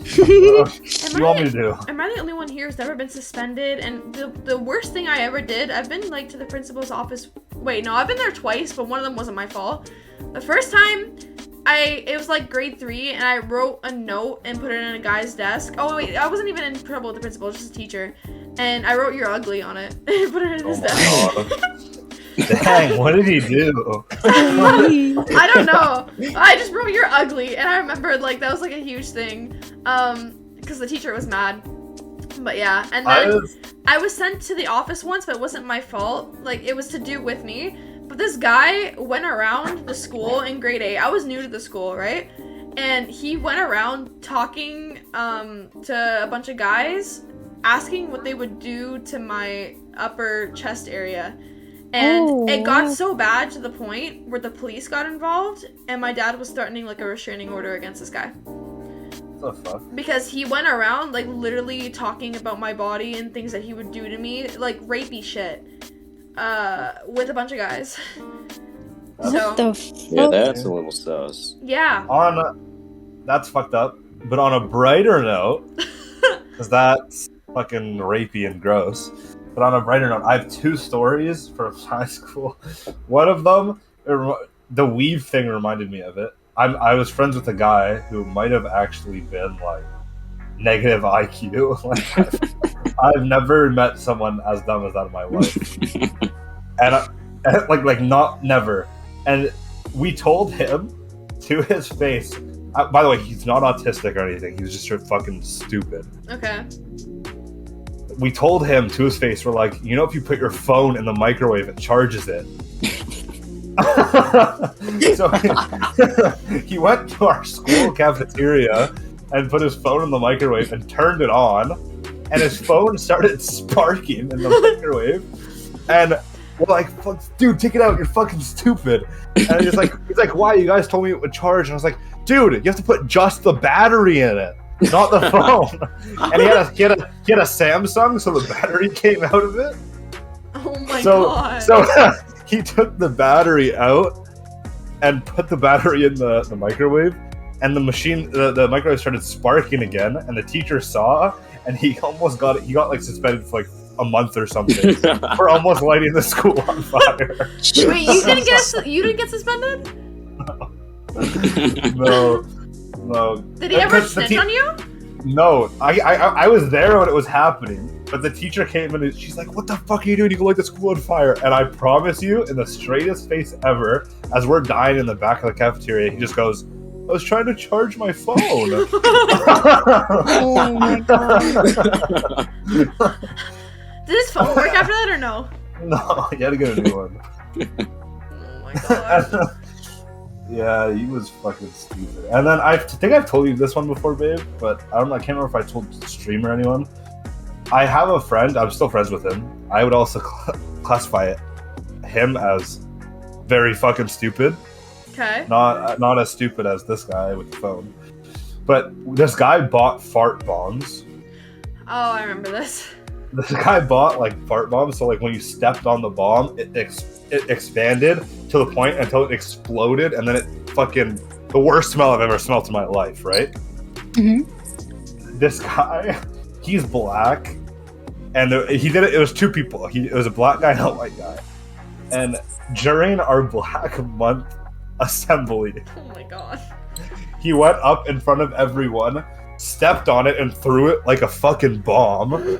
What do you want me to do? Am I the only one here who's never been suspended? And the worst thing I ever did, I've been like to the principal's office. Wait, no, I've been there twice, but one of them wasn't my fault. The first time, it was like grade 3, and I wrote a note and put it in a guy's desk. Oh wait, I wasn't even in trouble with the principal, just a teacher. And I wrote "You're ugly" on it and put it in his desk. Dang, what did he do? I don't know. I just wrote "You're ugly," and I remembered like that was like a huge thing, because the teacher was mad. But yeah, and then I was sent to the office once, but it wasn't my fault. Like it was to do with me. But this guy went around the school in grade 8. I was new to the school, right? And he went around talking to a bunch of guys, asking what they would do to my upper chest area. And it got so bad to the point where the police got involved, and my dad was threatening like a restraining order against this guy. What the fuck? Because he went around like literally talking about my body and things that he would do to me, like rapey shit, with a bunch of guys. What the fuck? Yeah, that's a little sus. Yeah. That's fucked up. But on a brighter note, because that's fucking rapey and gross. But on a brighter note, I have 2 stories from high school. One of them, the weave thing reminded me of it. I was friends with a guy who might have actually been like negative IQ. Like, I've never met someone as dumb as that in my life, and like not never. And we told him to his face. By the way, he's not autistic or anything. He was just fucking stupid. Okay. We told him to his face, we're like, you know, if you put your phone in the microwave, it charges it. So he went to our school cafeteria and put his phone in the microwave and turned it on, and his phone started sparking in the microwave. And we're like, "Fuck, dude, take it out, you're fucking stupid." And he's like, why? You guys told me it would charge. And I was like, dude, you have to put just the battery in it, not the phone. And he had a Samsung, so the battery came out of it. Oh my god. So he took the battery out and put the battery in the microwave, and the machine, the microwave started sparking again, and the teacher saw, and he almost got it. He got like suspended for like a month or something for almost lighting the school on fire. Wait, you didn't get suspended? No. Did he ever snitch on you? No, I was there when it was happening, but the teacher came in and she's like, "What the fuck are you doing? You can light the school on fire." And I promise you, in the straightest face ever, as we're dying in the back of the cafeteria, he just goes, "I was trying to charge my phone." Oh my god. Did his phone work after that or no? No, you had to get a new one. Oh my god. Yeah, he was fucking stupid. And then I think I've told you this one before, babe, but I can't remember if I told the stream or anyone. I have a friend, I'm still friends with him. I would also classify him as very fucking stupid. Okay. Not as stupid as this guy with the phone. But this guy bought fart bombs. Oh, I remember this. This guy bought like fart bombs, so like when you stepped on the bomb, it expanded to the point until it exploded, and then it fucking the worst smell I've ever smelled in my life, right? Mm-hmm. This guy, he's black, and he did it. It was 2 people. It was a black guy and a white guy, and during our Black Month assembly, oh my god, he went up in front of everyone, stepped on it, and threw it like a fucking bomb.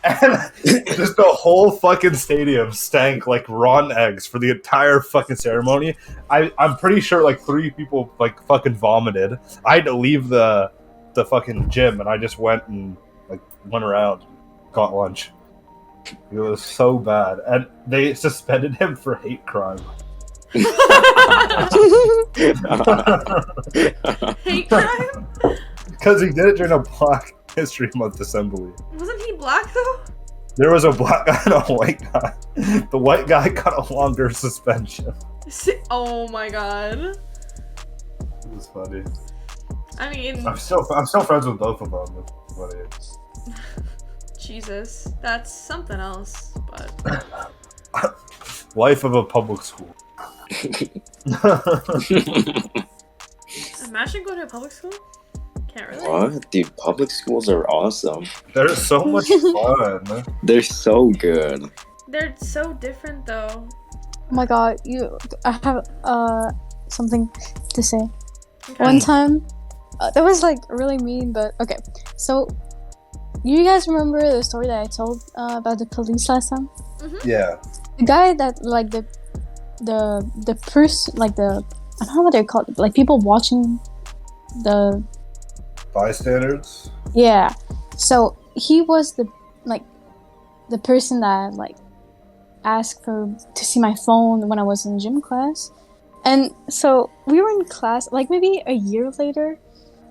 And just the whole fucking stadium stank like rotten eggs for the entire fucking ceremony. I'm pretty sure like 3 people like fucking vomited. I had to leave the fucking gym, and I just went around, got lunch. It was so bad, and they suspended him for hate crime. Hate crime? Because he did it during a Black History Month assembly. Wasn't he black though? There was a black guy and a white guy. The white guy got a longer suspension. Oh my god. It was funny. I mean, I'm still friends with both of them. It's funny. Jesus, that's something else. But Life of a public school. I Imagine going to a public school. Can't really. What? Dude, public schools are awesome. They're so much fun. They're so good. They're so different though. Oh my god, I have something to say. Okay. One time, that was like really mean, but okay. So, you guys remember the story that I told about the police last time? Yeah. The guy that like the person, like the, I don't know what they're called, like people watching the Bystanders? Yeah. So he was the person that like asked to see my phone when I was in gym class. And so we were in class like maybe a year later.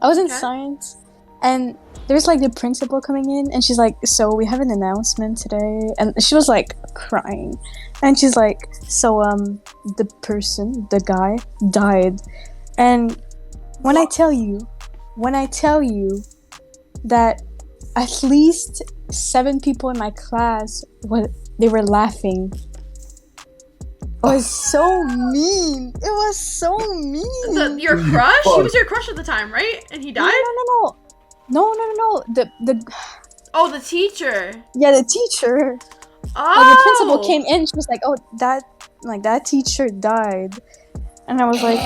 I was in science, and there's like the principal coming in, and she's like, "So we have an announcement today," and she was like crying, and she's like, "So the guy died," and when I tell you that at least 7 people in my class they were laughing. It was so mean. It was so mean. Your crush? He was your crush at the time, right? And he died? No. The Oh, the teacher. Yeah, the teacher. Oh. Like, the principal came in. She was like, "Oh, that teacher died," and I was like,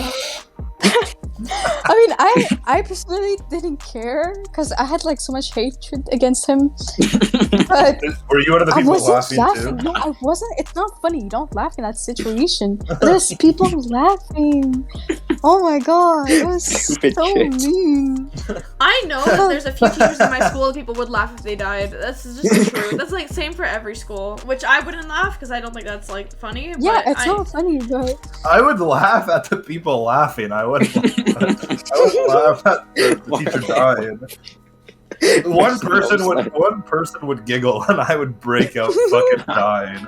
I mean, I personally didn't care because I had like so much hatred against him. But were you one of the I people wasn't laughing too? No, I wasn't. It's not funny. You don't laugh in that situation. There's people laughing. Oh my god, it was Stupid so shit. mean. I know that there's a few teachers in my school that people would laugh if they died. That's just true. That's like same for every school, which I wouldn't laugh because I don't think that's like funny. Yeah, but it's not funny, but I would laugh at the people laughing. I wouldn't laugh at the teacher dying. One person would giggle and I would break out fucking dying.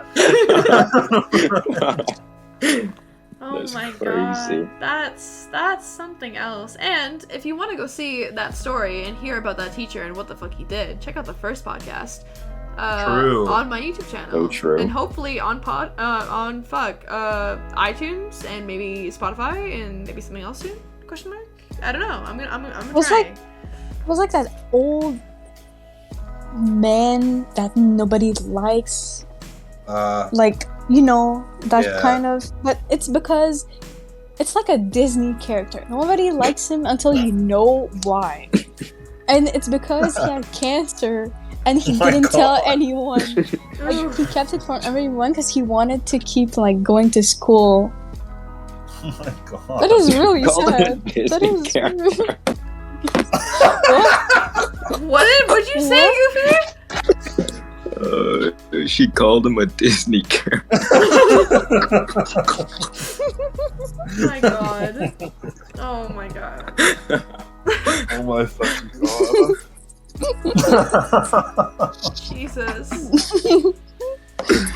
Oh That's my crazy. god, that's something else. And if you want to go see that story and hear about that teacher and what the fuck he did, check out the first podcast. True. On my YouTube channel. So true. And hopefully on iTunes and maybe Spotify and maybe something else soon? Question mark? I don't know. I'm gonna was try. it was like that old man that nobody likes. Like, you know, that Yeah. kind of, but it's because it's like a Disney character. Nobody likes him until you know why. And it's because he had cancer and he Oh my didn't tell God. anyone. Like, he kept it from everyone because he wanted to keep like going to school. Oh my god. That is really Call it a sad. That Disney is character. What'd you say, Goofy? She called him a Disney character. Oh my god. Oh my god. Oh my fucking god. Jesus.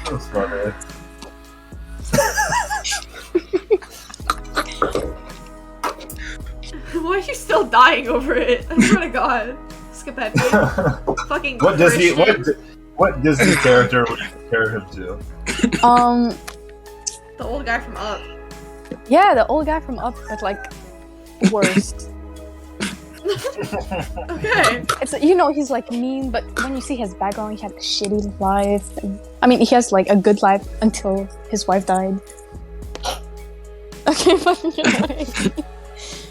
That's funny. Why are you still dying over it? I swear to God. Skip that game. Fucking What Disney Christian. what Disney character would you compare him to? The old guy from Up. Yeah, the old guy from Up, but like worst. Okay. It's, you know, he's like mean, but when you see his background, he had a shitty life. And, I mean, he has like a good life until his wife died. Okay, but anyway.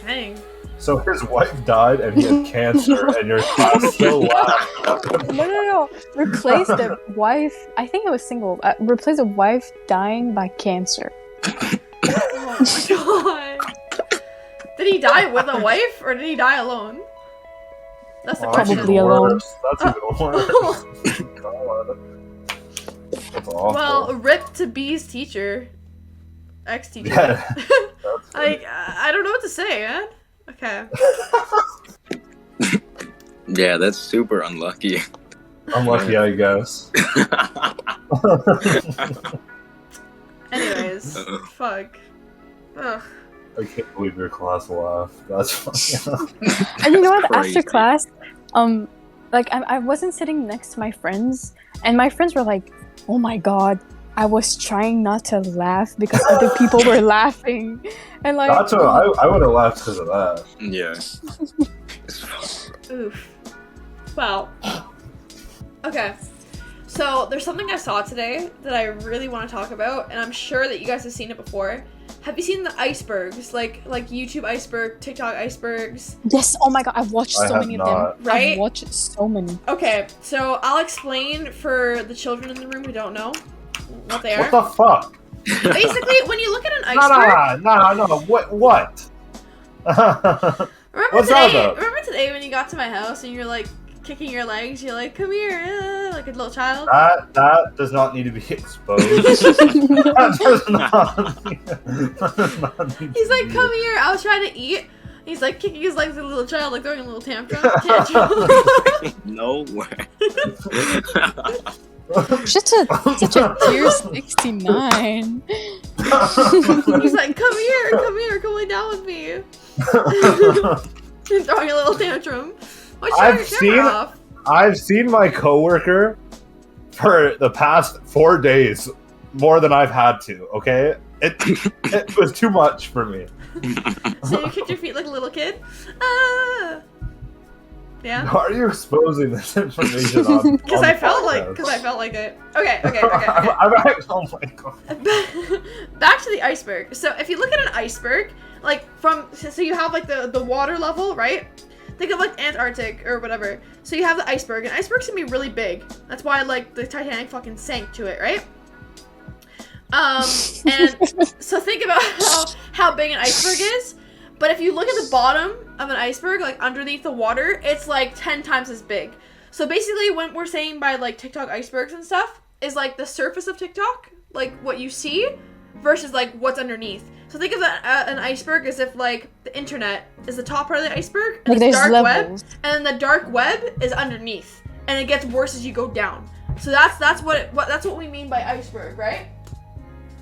Dang. So his wife died and he had cancer and your class still laughed. No. Replace the wife. I think it was single. Replace the wife dying by cancer. Oh my god. Did he die with a wife or did he die alone? That's the Oh, question. Probably alone. That's even worse. God. That's awful. Well, rip to B's teacher. Ex-teacher. Yeah. That's Like, I don't know what to say, man. Okay. Yeah, that's super unlucky. unlucky, I guess. Anyways, fuck. Ugh. I can't believe your class laughed. That's funny. And you know what? Crazy. After class, like I wasn't sitting next to my friends, and my friends were like, "Oh my god, I was trying not to laugh because other people were laughing, and like That's what I would have laughed because of that. Yeah. Oof. Well. Okay. So there's something I saw today that I really want to talk about, and I'm sure that you guys have seen it before. Have you seen the icebergs? Like YouTube iceberg, TikTok icebergs? yes, oh my god, I've watched so many of them. Right? I've watched so many. Okay, so I'll explain for the children in the room who don't know what they are. What the fuck? Basically, when you look at an iceberg, No. What? What's that about? remember today when you got to my house and you're like kicking your legs, you're like, come here, like a little child? That does not need to be exposed. That does not need He's like, come here, I was trying to eat. He's like kicking his legs like a little child, like throwing a little tantrum. No way. Such a tier 69. He's like, come here, come lay down with me. And throwing a little tantrum. I've seen my coworker for the past 4 days more than I've had to. Okay, it was too much for me. So you kicked your feet like a little kid? Ah. Yeah. Why are you exposing this information on? Because I felt like it. Okay. I'm actually, oh my god. Back to the iceberg. So if you look at an iceberg, like so you have like the water level, right? Think of like Antarctic or whatever. So you have the iceberg, and icebergs can be really big. That's why like the Titanic fucking sank to it, right? And so think about how big an iceberg is. But if you look at the bottom of an iceberg, like underneath the water, it's like 10 times as big. So basically what we're saying by like TikTok icebergs and stuff is like the surface of TikTok, like what you see, versus like what's underneath. So think of an iceberg as if like the internet is the top part of the iceberg, and like the dark levels. web, and then the dark web is underneath, and it gets worse as you go down. So that's what we mean by iceberg, right?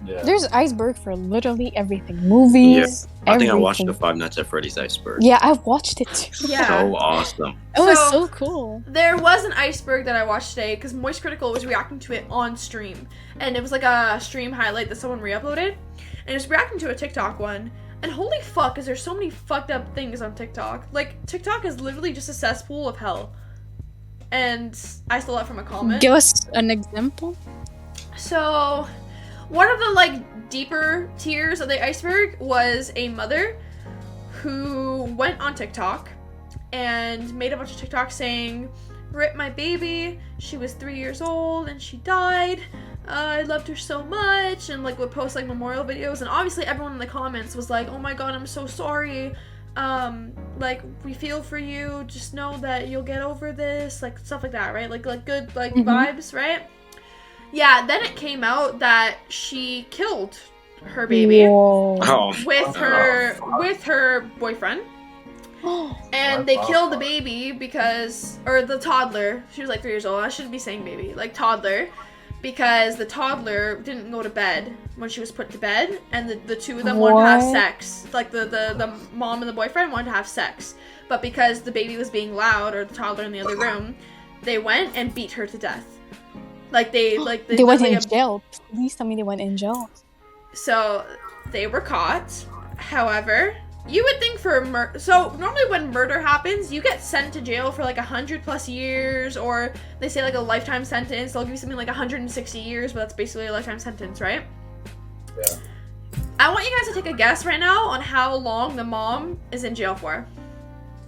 Yeah. There's iceberg for literally everything. Movies, I think I everything. watched the Five Nights at Freddy's iceberg. Yeah, I've watched it too. Yeah. So awesome. It was so cool. There was an iceberg that I watched today because Moist Critical was reacting to it on stream, and it was like a stream highlight that someone re-uploaded, and it was reacting to a TikTok one. And holy fuck, is there so many fucked up things on TikTok? Like TikTok is literally just a cesspool of hell. And I stole that from a comment. Give us an example. So, one of the like deeper tiers of the iceberg was a mother who went on TikTok and made a bunch of TikToks saying, "Rip my baby, she was 3 years old and she died. I loved her so much," and like would post like memorial videos, and obviously everyone in the comments was like, "Oh my god, I'm so sorry. Like we feel for you. Just know that you'll get over this," like stuff like that, right? Like good like vibes, right? Yeah, then it came out that she killed her baby with her boyfriend. And they killed the baby or the toddler. She was like 3 years old. I shouldn't be saying baby, like toddler, because the toddler didn't go to bed when she was put to bed, and the two of them wanted to have sex. Like the mom and the boyfriend wanted to have sex, but because the baby was being loud, or the toddler in the other room, they went and beat her to death. They went in jail. Please tell me they went in jail. So they were caught. However, you would think for murder. So normally when murder happens, you get sent to jail for like 100+ years, or they say like a lifetime sentence. They'll give you something like 160 years, but that's basically a lifetime sentence, right? Yeah. I want you guys to take a guess right now on how long the mom is in jail for.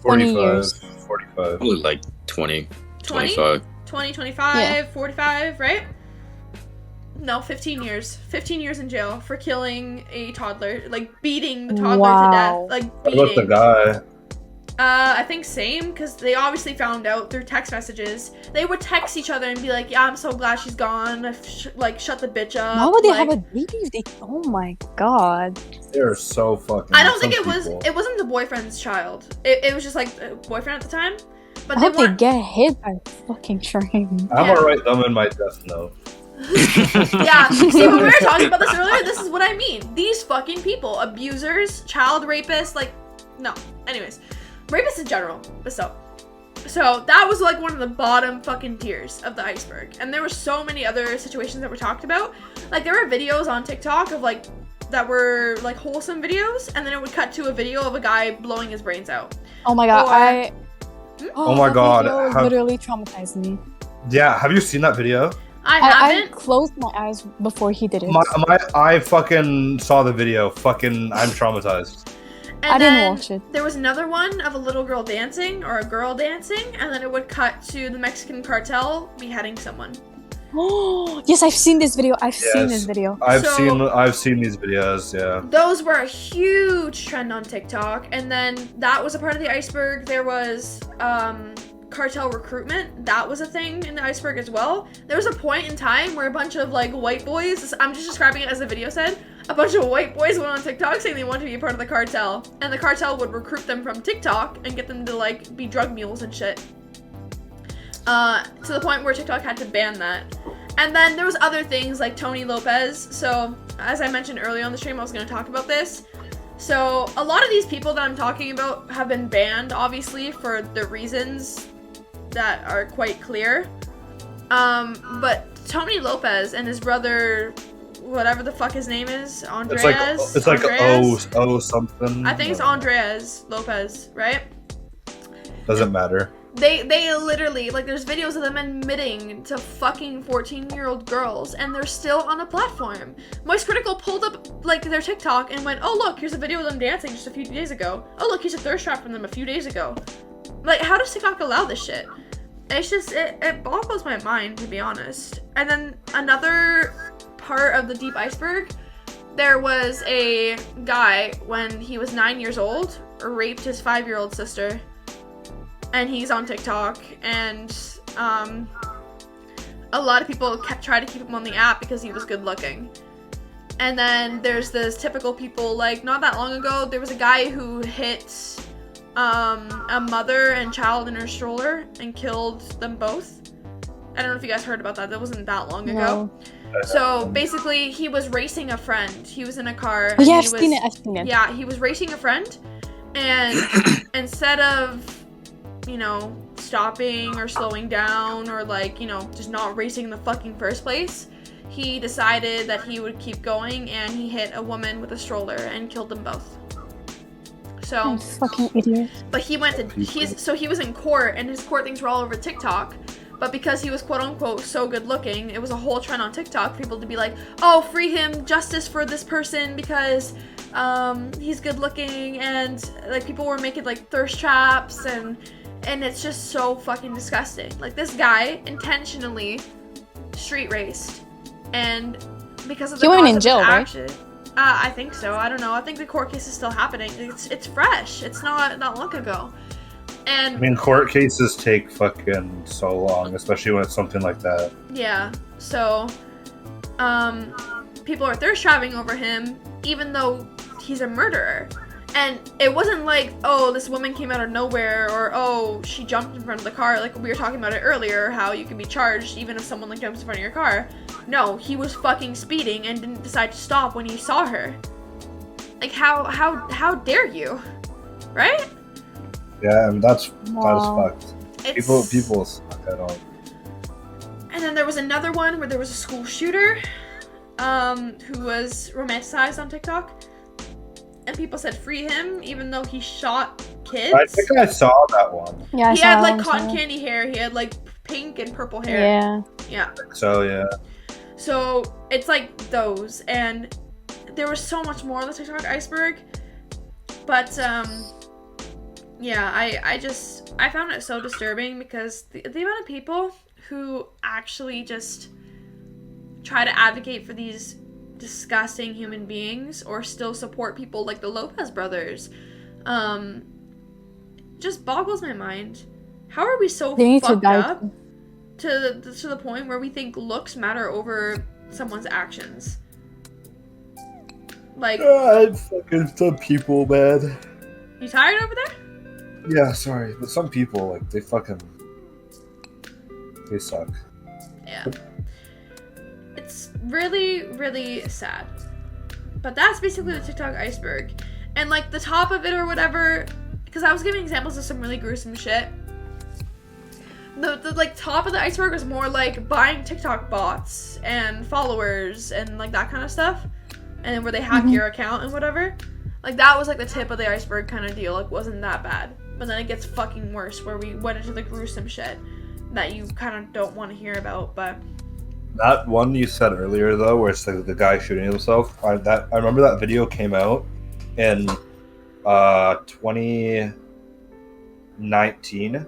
20 years. 45. Probably like 20, 20? 25. 20, 25, 45, right? No, 15 years. 15 years in jail for killing a toddler, like beating the toddler to death. Like beating. What about the guy? I think same, because they obviously found out through text messages. They would text each other and be like, "Yeah, I'm so glad she's gone. Shut the bitch up." Why would they have a baby if they... Oh my god. They're so fucking... I don't think it wasn't the boyfriend's child. It was just like a boyfriend at the time. But I hope they get hit by a fucking train. I'm gonna write them in my death note. Yeah, see, when we were talking about this earlier, this is what I mean. These fucking people, abusers, child rapists, like, no. Anyways, rapists in general, but so. So that was like one of the bottom fucking tiers of the iceberg. And there were so many other situations that were talked about. Like there were videos on TikTok of like that were like wholesome videos, and then it would cut to a video of a guy blowing his brains out. Oh my god, Oh my that god, video literally traumatized me. Yeah, have you seen that video? I I haven't. closed my eyes before he did it. I fucking saw the video. Fucking, I'm traumatized. And I didn't then watch it. There was another one of a little girl dancing or a girl dancing, and then it would cut to the Mexican cartel beheading someone. Oh yes, I've seen this video. I've seen this video. I've seen these videos. Yeah. Those were a huge trend on TikTok, and then that was a part of the iceberg. There was cartel recruitment. That was a thing in the iceberg as well. There was a point in time where a bunch of like white boys, I'm just describing it as the video said, a bunch of white boys went on TikTok saying they wanted to be a part of the cartel, and the cartel would recruit them from TikTok and get them to like be drug mules and shit. To the point where TikTok had to ban that. And then there was other things like Tony Lopez. So as I mentioned earlier on the stream, I was going to talk about this. So a lot of these people that I'm talking about have been banned, obviously, for the reasons that are quite clear. But Tony Lopez and his brother, whatever the fuck his name is, Andreas. It's like Andreas? O something. I think it's Andreas Lopez, right? Doesn't matter. They literally, like, there's videos of them admitting to fucking 14-year-old girls, and they're still on a platform. Moist Critical pulled up, like, their TikTok and went, oh, look, here's a video of them dancing just a few days ago. Oh, look, here's a thirst trap from them a few days ago. Like, how does TikTok allow this shit? It's just, it boggles my mind, to be honest. And then another part of the deep iceberg, there was a guy, when he was 9 years old, raped his 5-year-old sister. And he's on TikTok, and a lot of people try to keep him on the app because he was good looking. And then there's this typical people, like, not that long ago, there was a guy who hit a mother and child in her stroller and killed them both. I don't know if you guys heard about that. That wasn't that long ago. So basically, he was racing a friend. He was in a car. Oh, yeah, I've seen it. Yeah, he was racing a friend, and instead of, you know, stopping or slowing down or, like, you know, just not racing in the fucking first place, he decided that he would keep going, and he hit a woman with a stroller and killed them both. So, fucking idiot. but he went to, he was in court, and his court things were all over TikTok, but because he was quote unquote so good looking, it was a whole trend on TikTok for people to be like, oh, free him, justice for this person because he's good looking, and like people were making like thirst traps, and it's just so fucking disgusting. Like, this guy intentionally street raced, and because of the he went in cause jail, of his right? action, I think so. I don't know. I think the court case is still happening. It's fresh. It's not long ago. And I mean, court cases take fucking so long, especially when it's something like that. yeah. So, people are thirst trapping over him, even though he's a murderer. And it wasn't like, oh, this woman came out of nowhere, or oh, she jumped in front of the car, like we were talking about it earlier, how you can be charged even if someone like jumps in front of your car. No, he was fucking speeding and didn't decide to stop when he saw her. Like, how dare you, right? Yeah, I mean, that is Wow. fucked. People suck at all. And then there was another one where there was a school shooter, who was romanticized on TikTok. And people said free him, even though he shot kids. I think I saw that one. Yeah, I He saw had that like one, cotton too. candy hair. He had like pink and purple hair. Yeah. Yeah. So yeah. So it's like those, and there was so much more on the TikTok iceberg. But yeah, I found it so disturbing because the amount of people who actually just try to advocate for these disgusting human beings or still support people like the Lopez brothers just boggles my mind. How are we so They need to fucked die. up to the point where we think looks matter over someone's actions? Like, Fucking some people, man. you tired over there? Yeah, sorry, but some people, like, they suck. Yeah. It's really, really sad. But that's basically the TikTok iceberg. And, like, the top of it or whatever, because I was giving examples of some really gruesome shit. the like top of the iceberg was more like buying TikTok bots and followers and like that kind of stuff, and then where they hack your account and whatever. Like that was like the tip of the iceberg kind of deal. Like wasn't that bad, but then it gets fucking worse where we went into the gruesome shit that you kind of don't want to hear about. But that one you said earlier though, where it's like the guy shooting himself. I remember that video came out in 2019.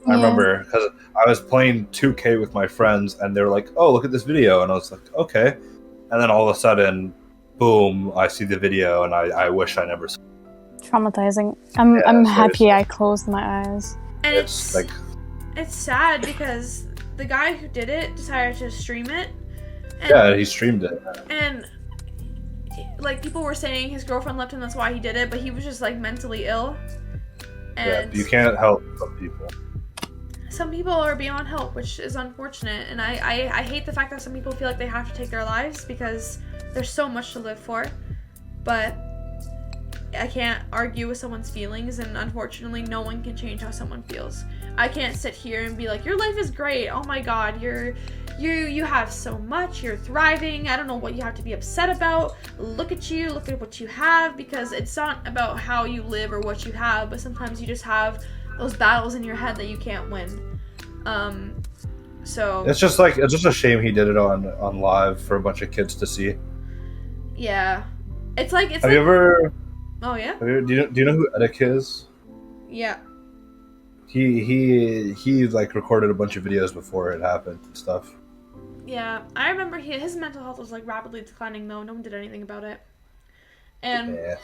I remember because I was playing 2K with my friends and they were like, "Oh, look at this video," and I was like, "Okay," and then all of a sudden, boom! I see the video and I wish I never saw it. Traumatizing. I'm happy I closed my eyes. and It's like it's sad because the guy who did it decided to stream it. And, yeah, he streamed it. And like people were saying his girlfriend left him, that's why he did it, but he was just like mentally ill. And You can't help some people. some people are beyond help, which is unfortunate. And I hate the fact that some people feel like they have to take their lives because there's so much to live for. But I can't argue with someone's feelings, and unfortunately no one can change how someone feels. I can't sit here and be like, your life is great, oh my god, you have so much, you're thriving, I don't know what you have to be upset about, look at you, look at what you have, because it's not about how you live or what you have, but sometimes you just have those battles in your head that you can't win. So it's just a shame he did it on live for a bunch of kids to see. yeah, it's like Have you ever? Oh yeah. Do you know who Eddick is? Yeah. He like recorded a bunch of videos before it happened and stuff. Yeah, I remember his mental health was like rapidly declining though. No one did anything about it. And Yeah.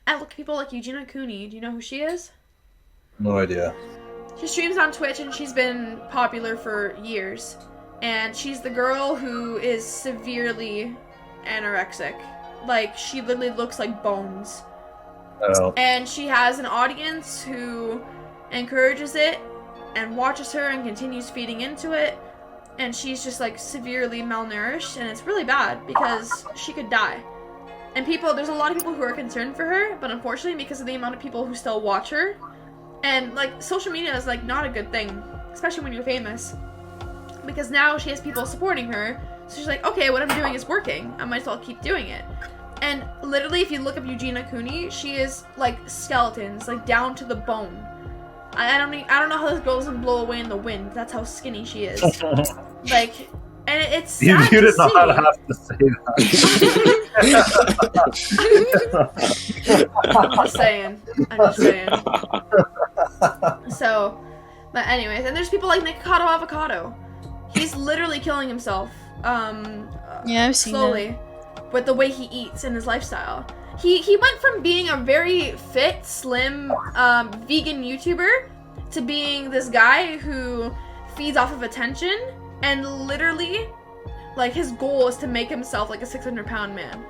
I look at people like Eugenia Cooney. Do you know who she is? No idea. She streams on Twitch and she's been popular for years. And she's the girl who is severely anorexic. Like, she literally looks like bones. Oh. And she has an audience who encourages it and watches her and continues feeding into it. And she's just like severely malnourished, and it's really bad because she could die. And there's a lot of people who are concerned for her, but unfortunately because of the amount of people who still watch her, and like social media is like not a good thing, especially when you're famous, because now she has people supporting her, so she's like, okay, what I'm doing is working, I might as well keep doing it. And literally if you look up Eugenia Cooney, she is like skeletons, like down to the bone. I don't know how this girl doesn't blow away in the wind. That's how skinny she is. Like, and it's sad You did to not see. have to say that. I'm just saying. So, but anyways, and there's people like Nikocado Avocado. He's literally killing himself. Yeah, I've seen slowly, with the way he eats and his lifestyle. He went from being a very fit, slim, vegan YouTuber to being this guy who feeds off of attention, and literally, like, his goal is to make himself like a 600-pound man.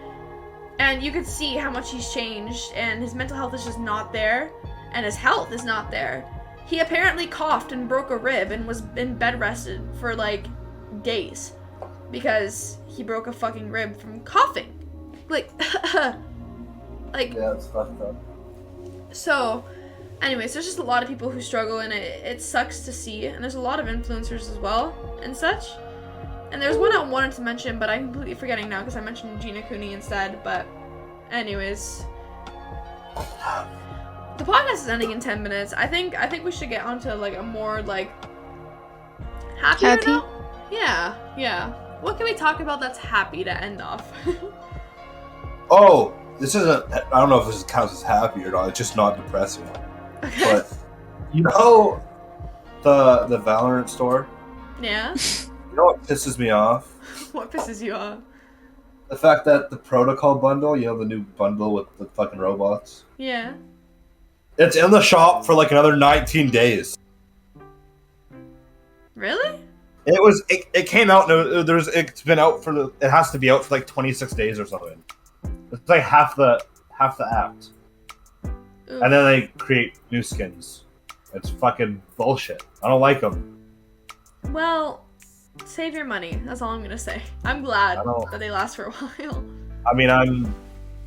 And you could see how much he's changed, and his mental health is just not there, and his health is not there. He apparently coughed and broke a rib and was in bed rested for like days because he broke a fucking rib from coughing. Like, like, Yeah, it's fucked up. so, anyways, there's just a lot of people who struggle, and it sucks to see, and there's a lot of influencers as well, and such. And there's one I wanted to mention, but I'm completely forgetting now, because I mentioned Gina Cooney instead, but anyways. The podcast is ending in 10 minutes. I think we should get onto, like, a more, like, happier note? Yeah. What can we talk about that's happy to end off? Oh, this isn't. I don't know if this counts as happy or not. It's just not depressing. Okay. But you know, the Valorant store. Yeah? You know what pisses me off? What pisses you off? The fact that the protocol bundle, you know, the new bundle with the fucking robots. Yeah. It's in the shop for like another 19 days. Really? It came out and it's been out it has to be out for like 26 days or something. It's like half the act. Ooh. And then they create new skins. It's fucking bullshit. I don't like them. Well, save your money. That's all I'm gonna say. I'm glad I don't- that they last for a while. I mean, I'm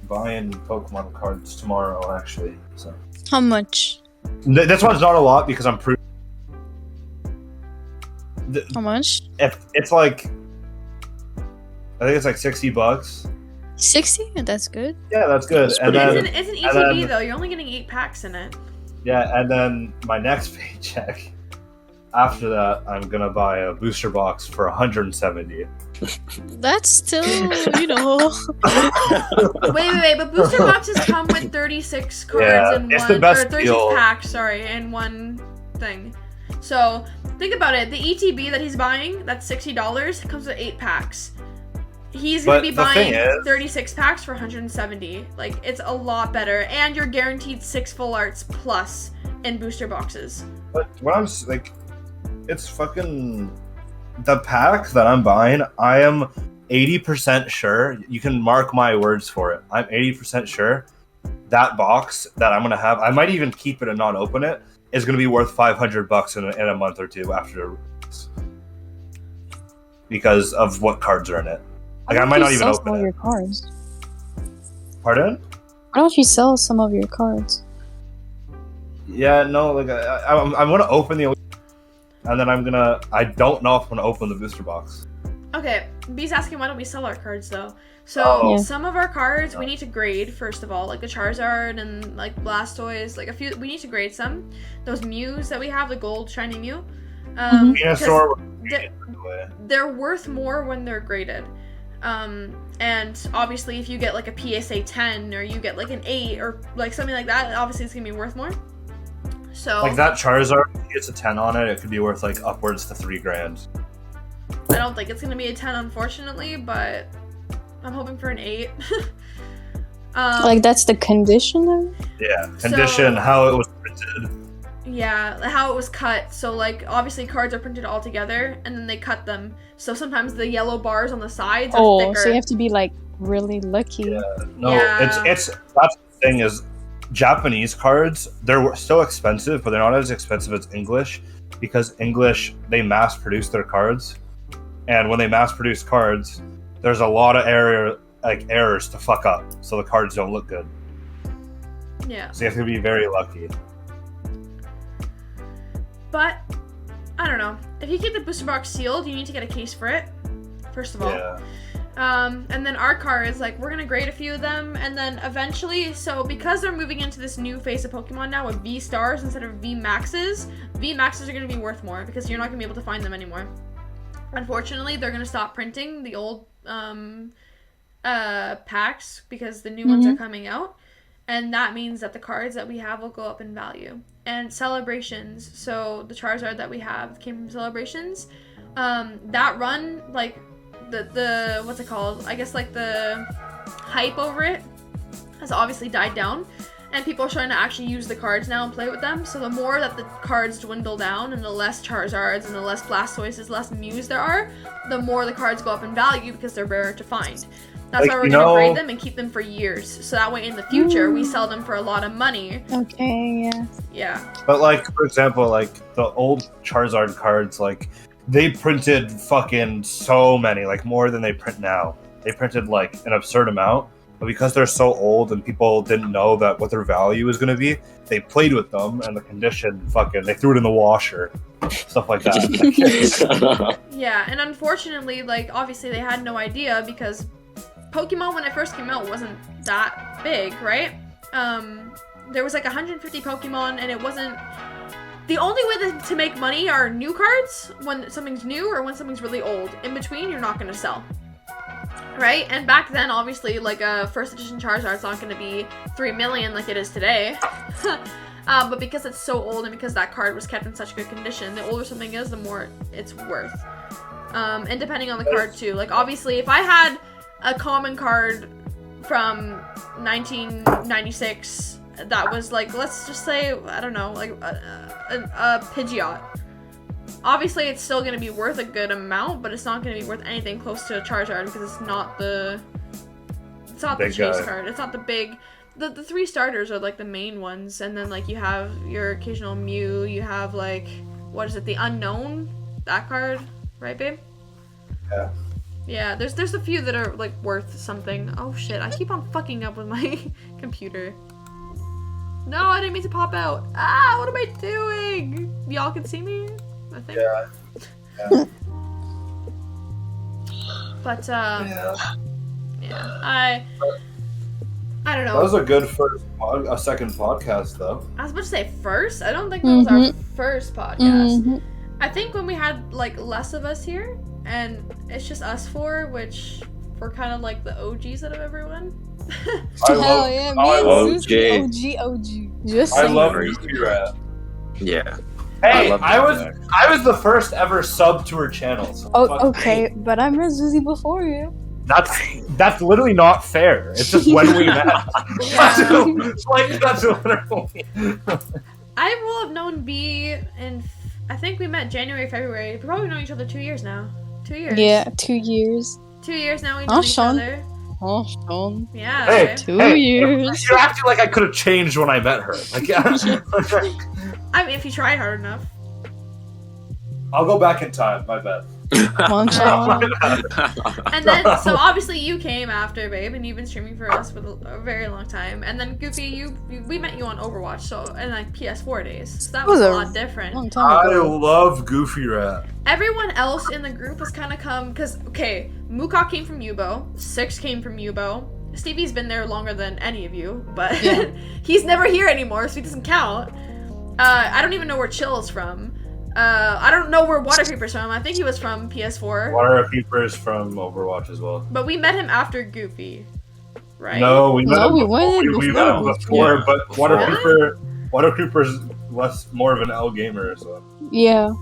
buying Pokemon cards tomorrow, actually. So How much? this one's not a lot because I'm How much? if it's like, I think it's like $60. 60? That's good. Yeah, that's good. That's And pretty then It's an and ETB then- though. You're only getting 8 packs in it. yeah, and then my next paycheck. After that, I'm gonna buy a booster box for 170. That's still, you know. Wait, but booster boxes come with 36 cards Yeah, in it's one, the best or 36 deal. packs, sorry, in one thing. So, think about it. The ETB that he's buying, that's $60, comes with 8 packs. He's going But to be the thing buying is- 36 packs for 170. Like, it's a lot better. And you're guaranteed 6 full arts plus in booster boxes. But when I'm like, it's fucking the pack that I'm buying. I am 80% sure. You can mark my words for it. I'm 80% sure that box that I'm gonna have. I might even keep it and not open it. Is gonna be worth $500 in a month or two after release because of what cards are in it. Like I might not even sell some open of it. your cards. Pardon? Why don't you sell some of your cards? Yeah, no. Like I'm gonna open the, and then I don't know if I'm gonna open the booster box. Okay, B's asking why don't we sell our cards though? So Oh. Yeah. some of our cards we need to grade first of all, like the Charizard and like Blastoise, like a few we need to grade some. Those Mews that we have, the gold shiny Mew. because Venusaur. they're worth more when they're graded. And obviously if you get like a PSA 10 or you get like an 8 or like something like that, obviously it's gonna be worth more. So Like that Charizard, if it gets a 10 on it, it could be worth like upwards to $3,000. I don't think it's gonna be a 10 unfortunately, but I'm hoping for an 8. Like that's the condition then? Yeah, condition, So- how it was printed. Yeah, how it was cut. So like obviously cards are printed all together and then they cut them. So sometimes the yellow bars on the sides are Oh, thicker. so you have to be like really lucky. No, Yeah. it's that's the thing is Japanese cards, they're still expensive, but they're not as expensive as English because English they mass produce their cards. And when they mass produce cards, there's a lot of errors to fuck up, so the cards don't look good. Yeah. So you have to be very lucky. But I don't know. If you keep the booster box sealed, you need to get a case for it. First of all. Yeah. And then our cards, like we're gonna grade a few of them, and then eventually, so because they're moving into this new phase of Pokemon now with V stars instead of V maxes are gonna be worth more because you're not gonna be able to find them anymore. Unfortunately, they're gonna stop printing the old packs because the new ones are coming out, and that means that the cards that we have will go up in value. And celebrations, so the Charizard that we have came from celebrations. That run, like the what's it called? I guess like the hype over it has obviously died down, and people are trying to actually use the cards now and play with them. So the more that the cards dwindle down and the less Charizards and the less Blastoises, less Mews there are, the more the cards go up in value because they're rarer to find. That's Like, why we're you gonna know- grade them and keep them for years. So that way in the future we sell them for a lot of money. Okay, yeah. Yeah. But like, for example, like the old Charizard cards, like they printed fucking so many, like more than they print now. They printed like an absurd amount, but because they're so old and people didn't know that what their value was going to be, they played with them and the condition fucking they threw it in the washer, stuff like that. Yeah, and unfortunately, like, obviously they had no idea because Pokemon, when it first came out, wasn't that big, right? There was like 150 Pokemon, and it wasn't... The only way to make money are new cards, when something's new or when something's really old. In between, you're not going to sell. Right? And back then, obviously, like, a first edition Charizard's not going to be 3 million like it is today. But because it's so old and because that card was kept in such good condition, the older something is, the more it's worth. And depending on the card, too. Like, obviously, if I had a common card from 1996 that was, like, let's just say, I don't know, like, a Pidgeot. Obviously, it's still going to be worth a good amount, but it's not going to be worth anything close to a Charizard because it's not the... It's not the Big chase guy. card. It's not the big... The 3 starters are, like, the main ones, and then, like, you have your occasional Mew, you have, like, what is it, the Unknown? That card, right, babe? Yeah. Yeah, there's a few that are, like, worth something. Oh, shit, I keep on fucking up with my computer. No, I didn't mean to pop out. Ah, what am I doing? Y'all can see me? I think. Yeah. But yeah, I don't know. That was a good second podcast, though. I was about to say first. I don't think that was our first podcast. I think when we had like less of us here, and it's just us four, which we're kind of like the OGs out of everyone. Hell yeah, me and Zeus, OG. Just I saying. love Goofy Rat. Yeah. Hey, I was the first ever sub to her channel. So Oh, okay, but I met Zuzi before you. That's literally not fair. It's just when we met. That's literally. I will have known B in, I think we met January, February. We've probably known each other 2 years now. 2 years. Yeah, 2 years. 2 years now we know each other. Oh, Sean. Yeah. Hey, right? 2 years. You're acting like I could have changed when I met her. Like, I mean, if you try hard enough. I'll go back in time. My bad. Come on, Sean. And then, so obviously you came after, babe, and you've been streaming for us for a very long time. And then Goofy, we met you on Overwatch, so in like PS4 days. So that was a lot different. Long time ago. I love Goofy Rat. Everyone else in the group has kind of come, because, okay, Mukok came from Yubo, Six came from Yubo, Stevie's been there longer than any of you, but Yeah. he's never here anymore, so he doesn't count. I don't even know where Chill is from. I don't know where Water Creeper's from. I think he was from PS4. Water Creeper's from Overwatch as well. But we met him after Goofy, right? No, we met him we met him before, Yeah. but Water Creeper's more of an L gamer, so. Yeah.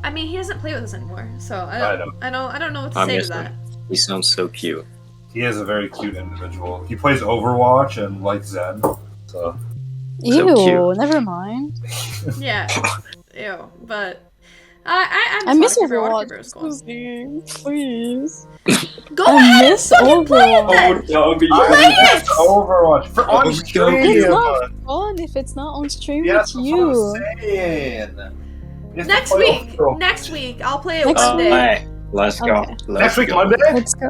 I mean, he doesn't play with us anymore, so I know. I don't know what to I say to miss that. him. He sounds so cute. He is a very cute individual. He plays Overwatch and likes Zen, so. Ew, cute. never mind. Yeah. Ew. But I miss Water Overwatch. Creeper is cool. Please. Go I ahead miss and fucking play it then! I miss Overwatch for on It's stream. not fun if it's not on stream Yes, with that's you. what I'm saying. You have to Next play week! Overwatch. Next week! I'll play it Next one day. Alright, let's go. Okay. Next week, go. Monday? Let's go.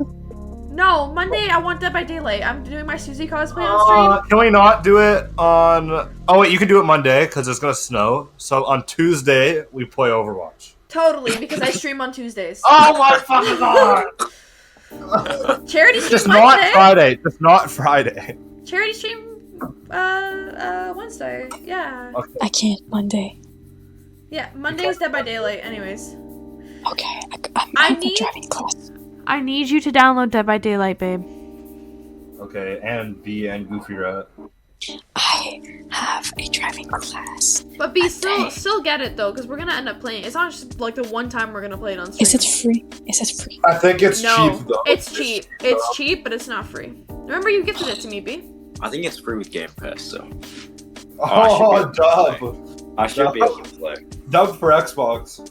No, Monday I want Dead by Daylight. I'm doing my Susie cosplay on stream. Can we not do it on? Oh wait, you can do it Monday because it's gonna snow. So on Tuesday we play Overwatch. Totally, because I stream on Tuesdays. Oh my fucking god! Charity stream Just Wednesday. not Friday. Just not Friday. Charity stream Wednesday. Yeah. Okay. I can't Monday. Yeah, Monday is Dead by Daylight anyways. Okay, I I'm need- driving class. I need you to download Dead by Daylight, babe. Okay, and B and Goofy Rat. I have a driving class. But B, still get it though, because we're gonna end up playing. It's not just like the one time we're gonna play it on stream. Is it free? Is it free? I think it's No, cheap though. it's cheap. It's cheap, but it's not free. Remember you gifted it to me, B. I think it's free with Game Pass, so Oh, I dub. I should be able to play. Dub for Xbox.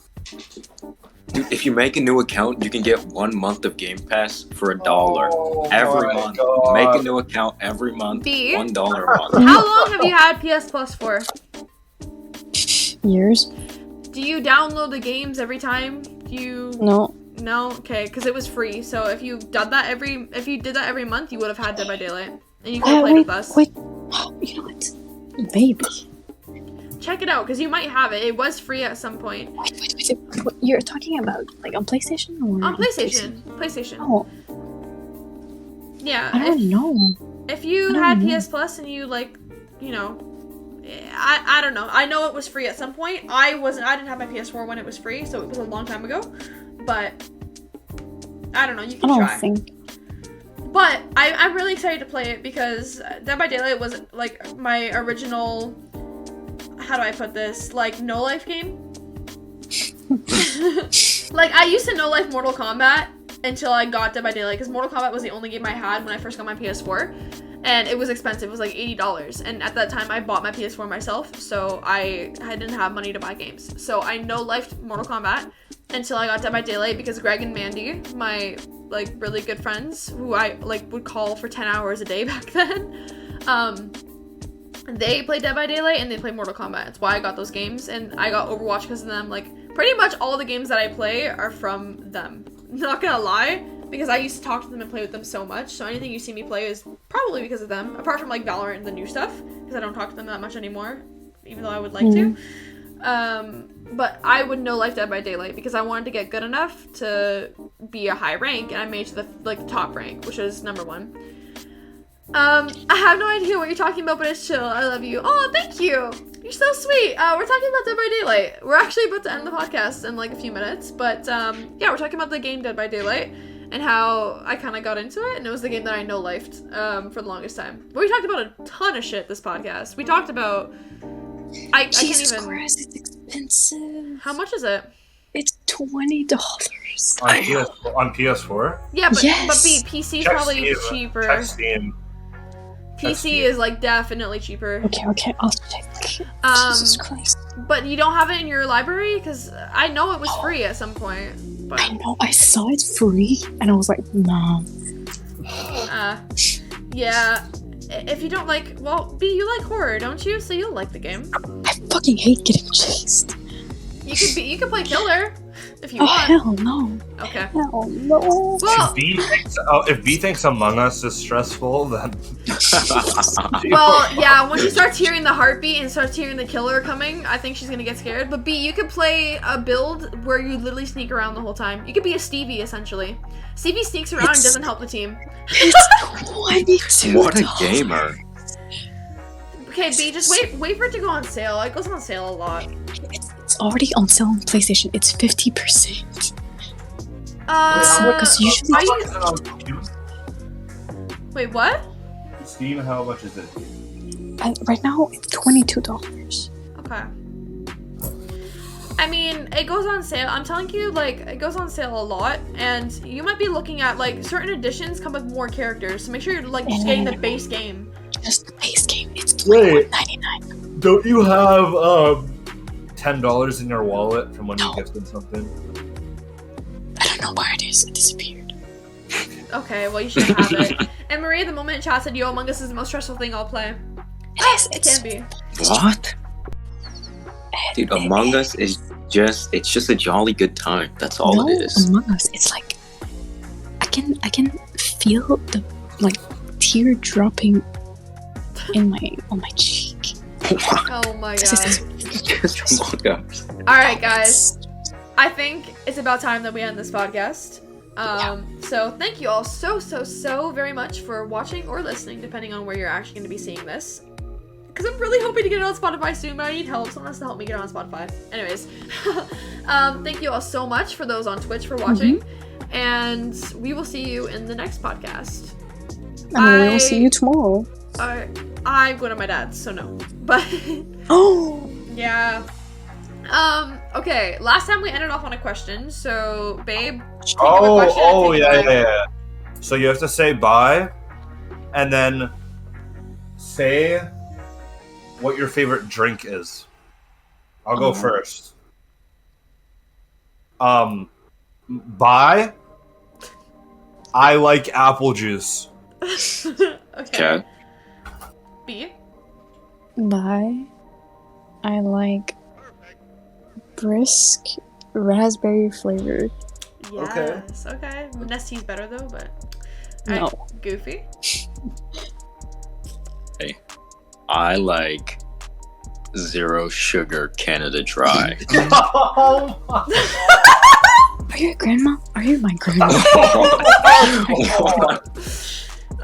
Dude, if you make a new account, you can get 1 month of Game Pass for $1 Oh every my month. God. Make a new account every month. B? $1 a month. How long have you had PS Plus for? Years? Do you download the games every time? Do you? No. No, okay, because it was free. So if you did that every month, you would have had Dead by Daylight, and you could have played with us. Wait. You know what? Maybe. Check it out, because you might have it. It was free at some point Wait. What you're talking about? Like on PlayStation or on PlayStation. PlayStation. Oh, Yeah. I don't know. If you I don't had know. PS Plus and you I don't know. I know it was free at some point. I didn't have my PS4 when it was free, so it was a long time ago. But I don't know. You I can don't try. think. But I'm really excited to play it because Dead by Daylight was like my original. How do I put this? Like no life game. Like I used to no life Mortal Kombat until I got Dead by Daylight because Mortal Kombat was the only game I had when I first got my PS4, and it was expensive. It was like $80, and at that time I bought my PS4 myself, so I didn't have money to buy games. So I no lifed Mortal Kombat until I got Dead by Daylight because Greg and Mandy, my like really good friends who I like would call for 10 hours a day back then, they play Dead by Daylight and they play Mortal Kombat. That's why I got those games, and I got Overwatch because of them. Like pretty much all the games that I play are from them. Not gonna lie, because I used to talk to them and play with them so much. So anything you see me play is probably because of them. Apart from like Valorant and the new stuff, because I don't talk to them that much anymore, even though I would like to. but I would no life Dead by Daylight because I wanted to get good enough to be a high rank, and I made it to the top rank, which is number 1. I have no idea what you're talking about, but it's chill. I love you. Oh, thank you. You're so sweet. We're talking about Dead by Daylight. We're actually about to end the podcast in like a few minutes, but yeah, we're talking about the game Dead by Daylight and how I kind of got into it, and it was the game that I no-lifed for the longest time. But we talked about a ton of shit this podcast. We talked about... I Jesus can't even... Christ, it's expensive. How much is it? It's $20. On PS4? Yeah, but Yes. PC's Check probably Steam. cheaper. Check Steam. PC is like definitely cheaper. Okay, I'll check. Jesus Christ. But you don't have it in your library? Because I know it was free at some point. But I know, I saw it free, and I was like, no. Yeah. If you don't like, well, B, you like horror, don't you? So you'll like the game. I fucking hate getting chased. You could play killer if you Oh, want. hell no. Okay. Hell no. Well, If B thinks Among Us is stressful, then... well, yeah, when she starts hearing the heartbeat and starts hearing the killer coming, I think she's gonna get scared. But B, you could play a build where you literally sneak around the whole time. You could be a Stevie, essentially. Stevie sneaks around and doesn't help the team. It's $22. What a gamer. Okay, B, just wait for it to go on sale. It goes on sale a lot. It's already on sale on PlayStation. It's 50%. Because usually... are you... on Steam? Wait, what? Steam, how much is it? Right now, it's $22. Okay. I mean, it goes on sale. I'm telling you, like, it goes on sale a lot, and you might be looking at, like, certain editions come with more characters, so make sure you're, like, just getting the base game. Just the base game. It's Wait. $21.99. Don't you have $10 in your wallet from when you No. gifted something? I don't know where it is. It disappeared. Okay, well, you should have it. And Maria, the moment in chat said, yo, Among Us is the most stressful thing I'll play. It can be. What? Dude, Among Us is it's just a jolly good time. That's all it is. Among Us, it's like I can feel the like tear dropping on my cheek. Oh my This god. is Just Among Us. Alright, guys. I think it's about time that we end this podcast. So thank you all so very much for watching or listening, depending on where you're actually going to be seeing this. Because I'm really hoping to get it on Spotify soon, but I need help. Someone has to help me get it on Spotify. Anyways, thank you all so much for those on Twitch for watching. And we will see you in the next podcast. And we will see you tomorrow. I'm going to my dad's, so no. But Oh, yeah. Okay, last time we ended off on a question, so babe, think of a Oh, question and think of mine. yeah. So you have to say bye, and then say what your favorite drink is. I'll go first. Bye. I like apple juice. Okay. B. bye. I like brisk raspberry flavor. Yes. Okay. Nestie's better though, but No. Alright, Goofy. I like zero sugar Canada Dry. Oh my Are you a grandma? Are you my grandma?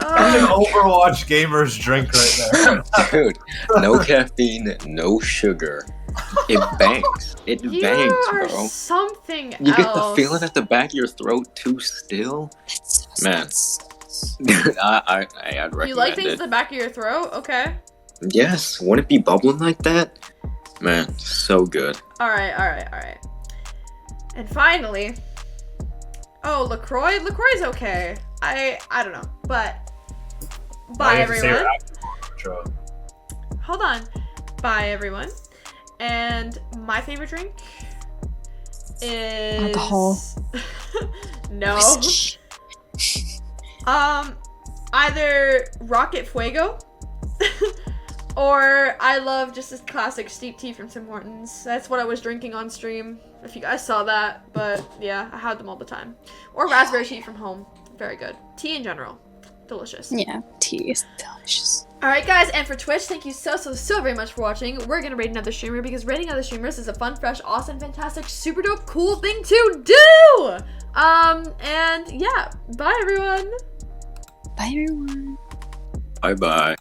That's an Overwatch gamer's drink right there. Dude, no caffeine, no sugar. It bangs. It You bangs, are bro. something You get the else. feeling at the back of your throat too still. Man. I'd recommend You like things it. at the back of your throat? Okay. Yes, wouldn't it be bubbling like that? Man, so good. Alright. And finally. Oh, LaCroix? LaCroix's okay. I don't know. But bye You have to say your everyone. actual intro. Hold on. Bye everyone. And my favorite drink is Alcohol. No. Whiskey. Either Rocket Fuego or I love just this classic steep tea from Tim Hortons. That's what I was drinking on stream. If you guys saw that, but yeah, I had them all the time. Or raspberry tea from home. Very good. Tea in general. Delicious. Yeah, tea is delicious. Alright guys, and for Twitch, thank you so very much for watching. We're gonna raid another streamer because raiding other streamers is a fun, fresh, awesome, fantastic, super dope, cool thing to do! And yeah, bye everyone! Bye everyone. Bye bye.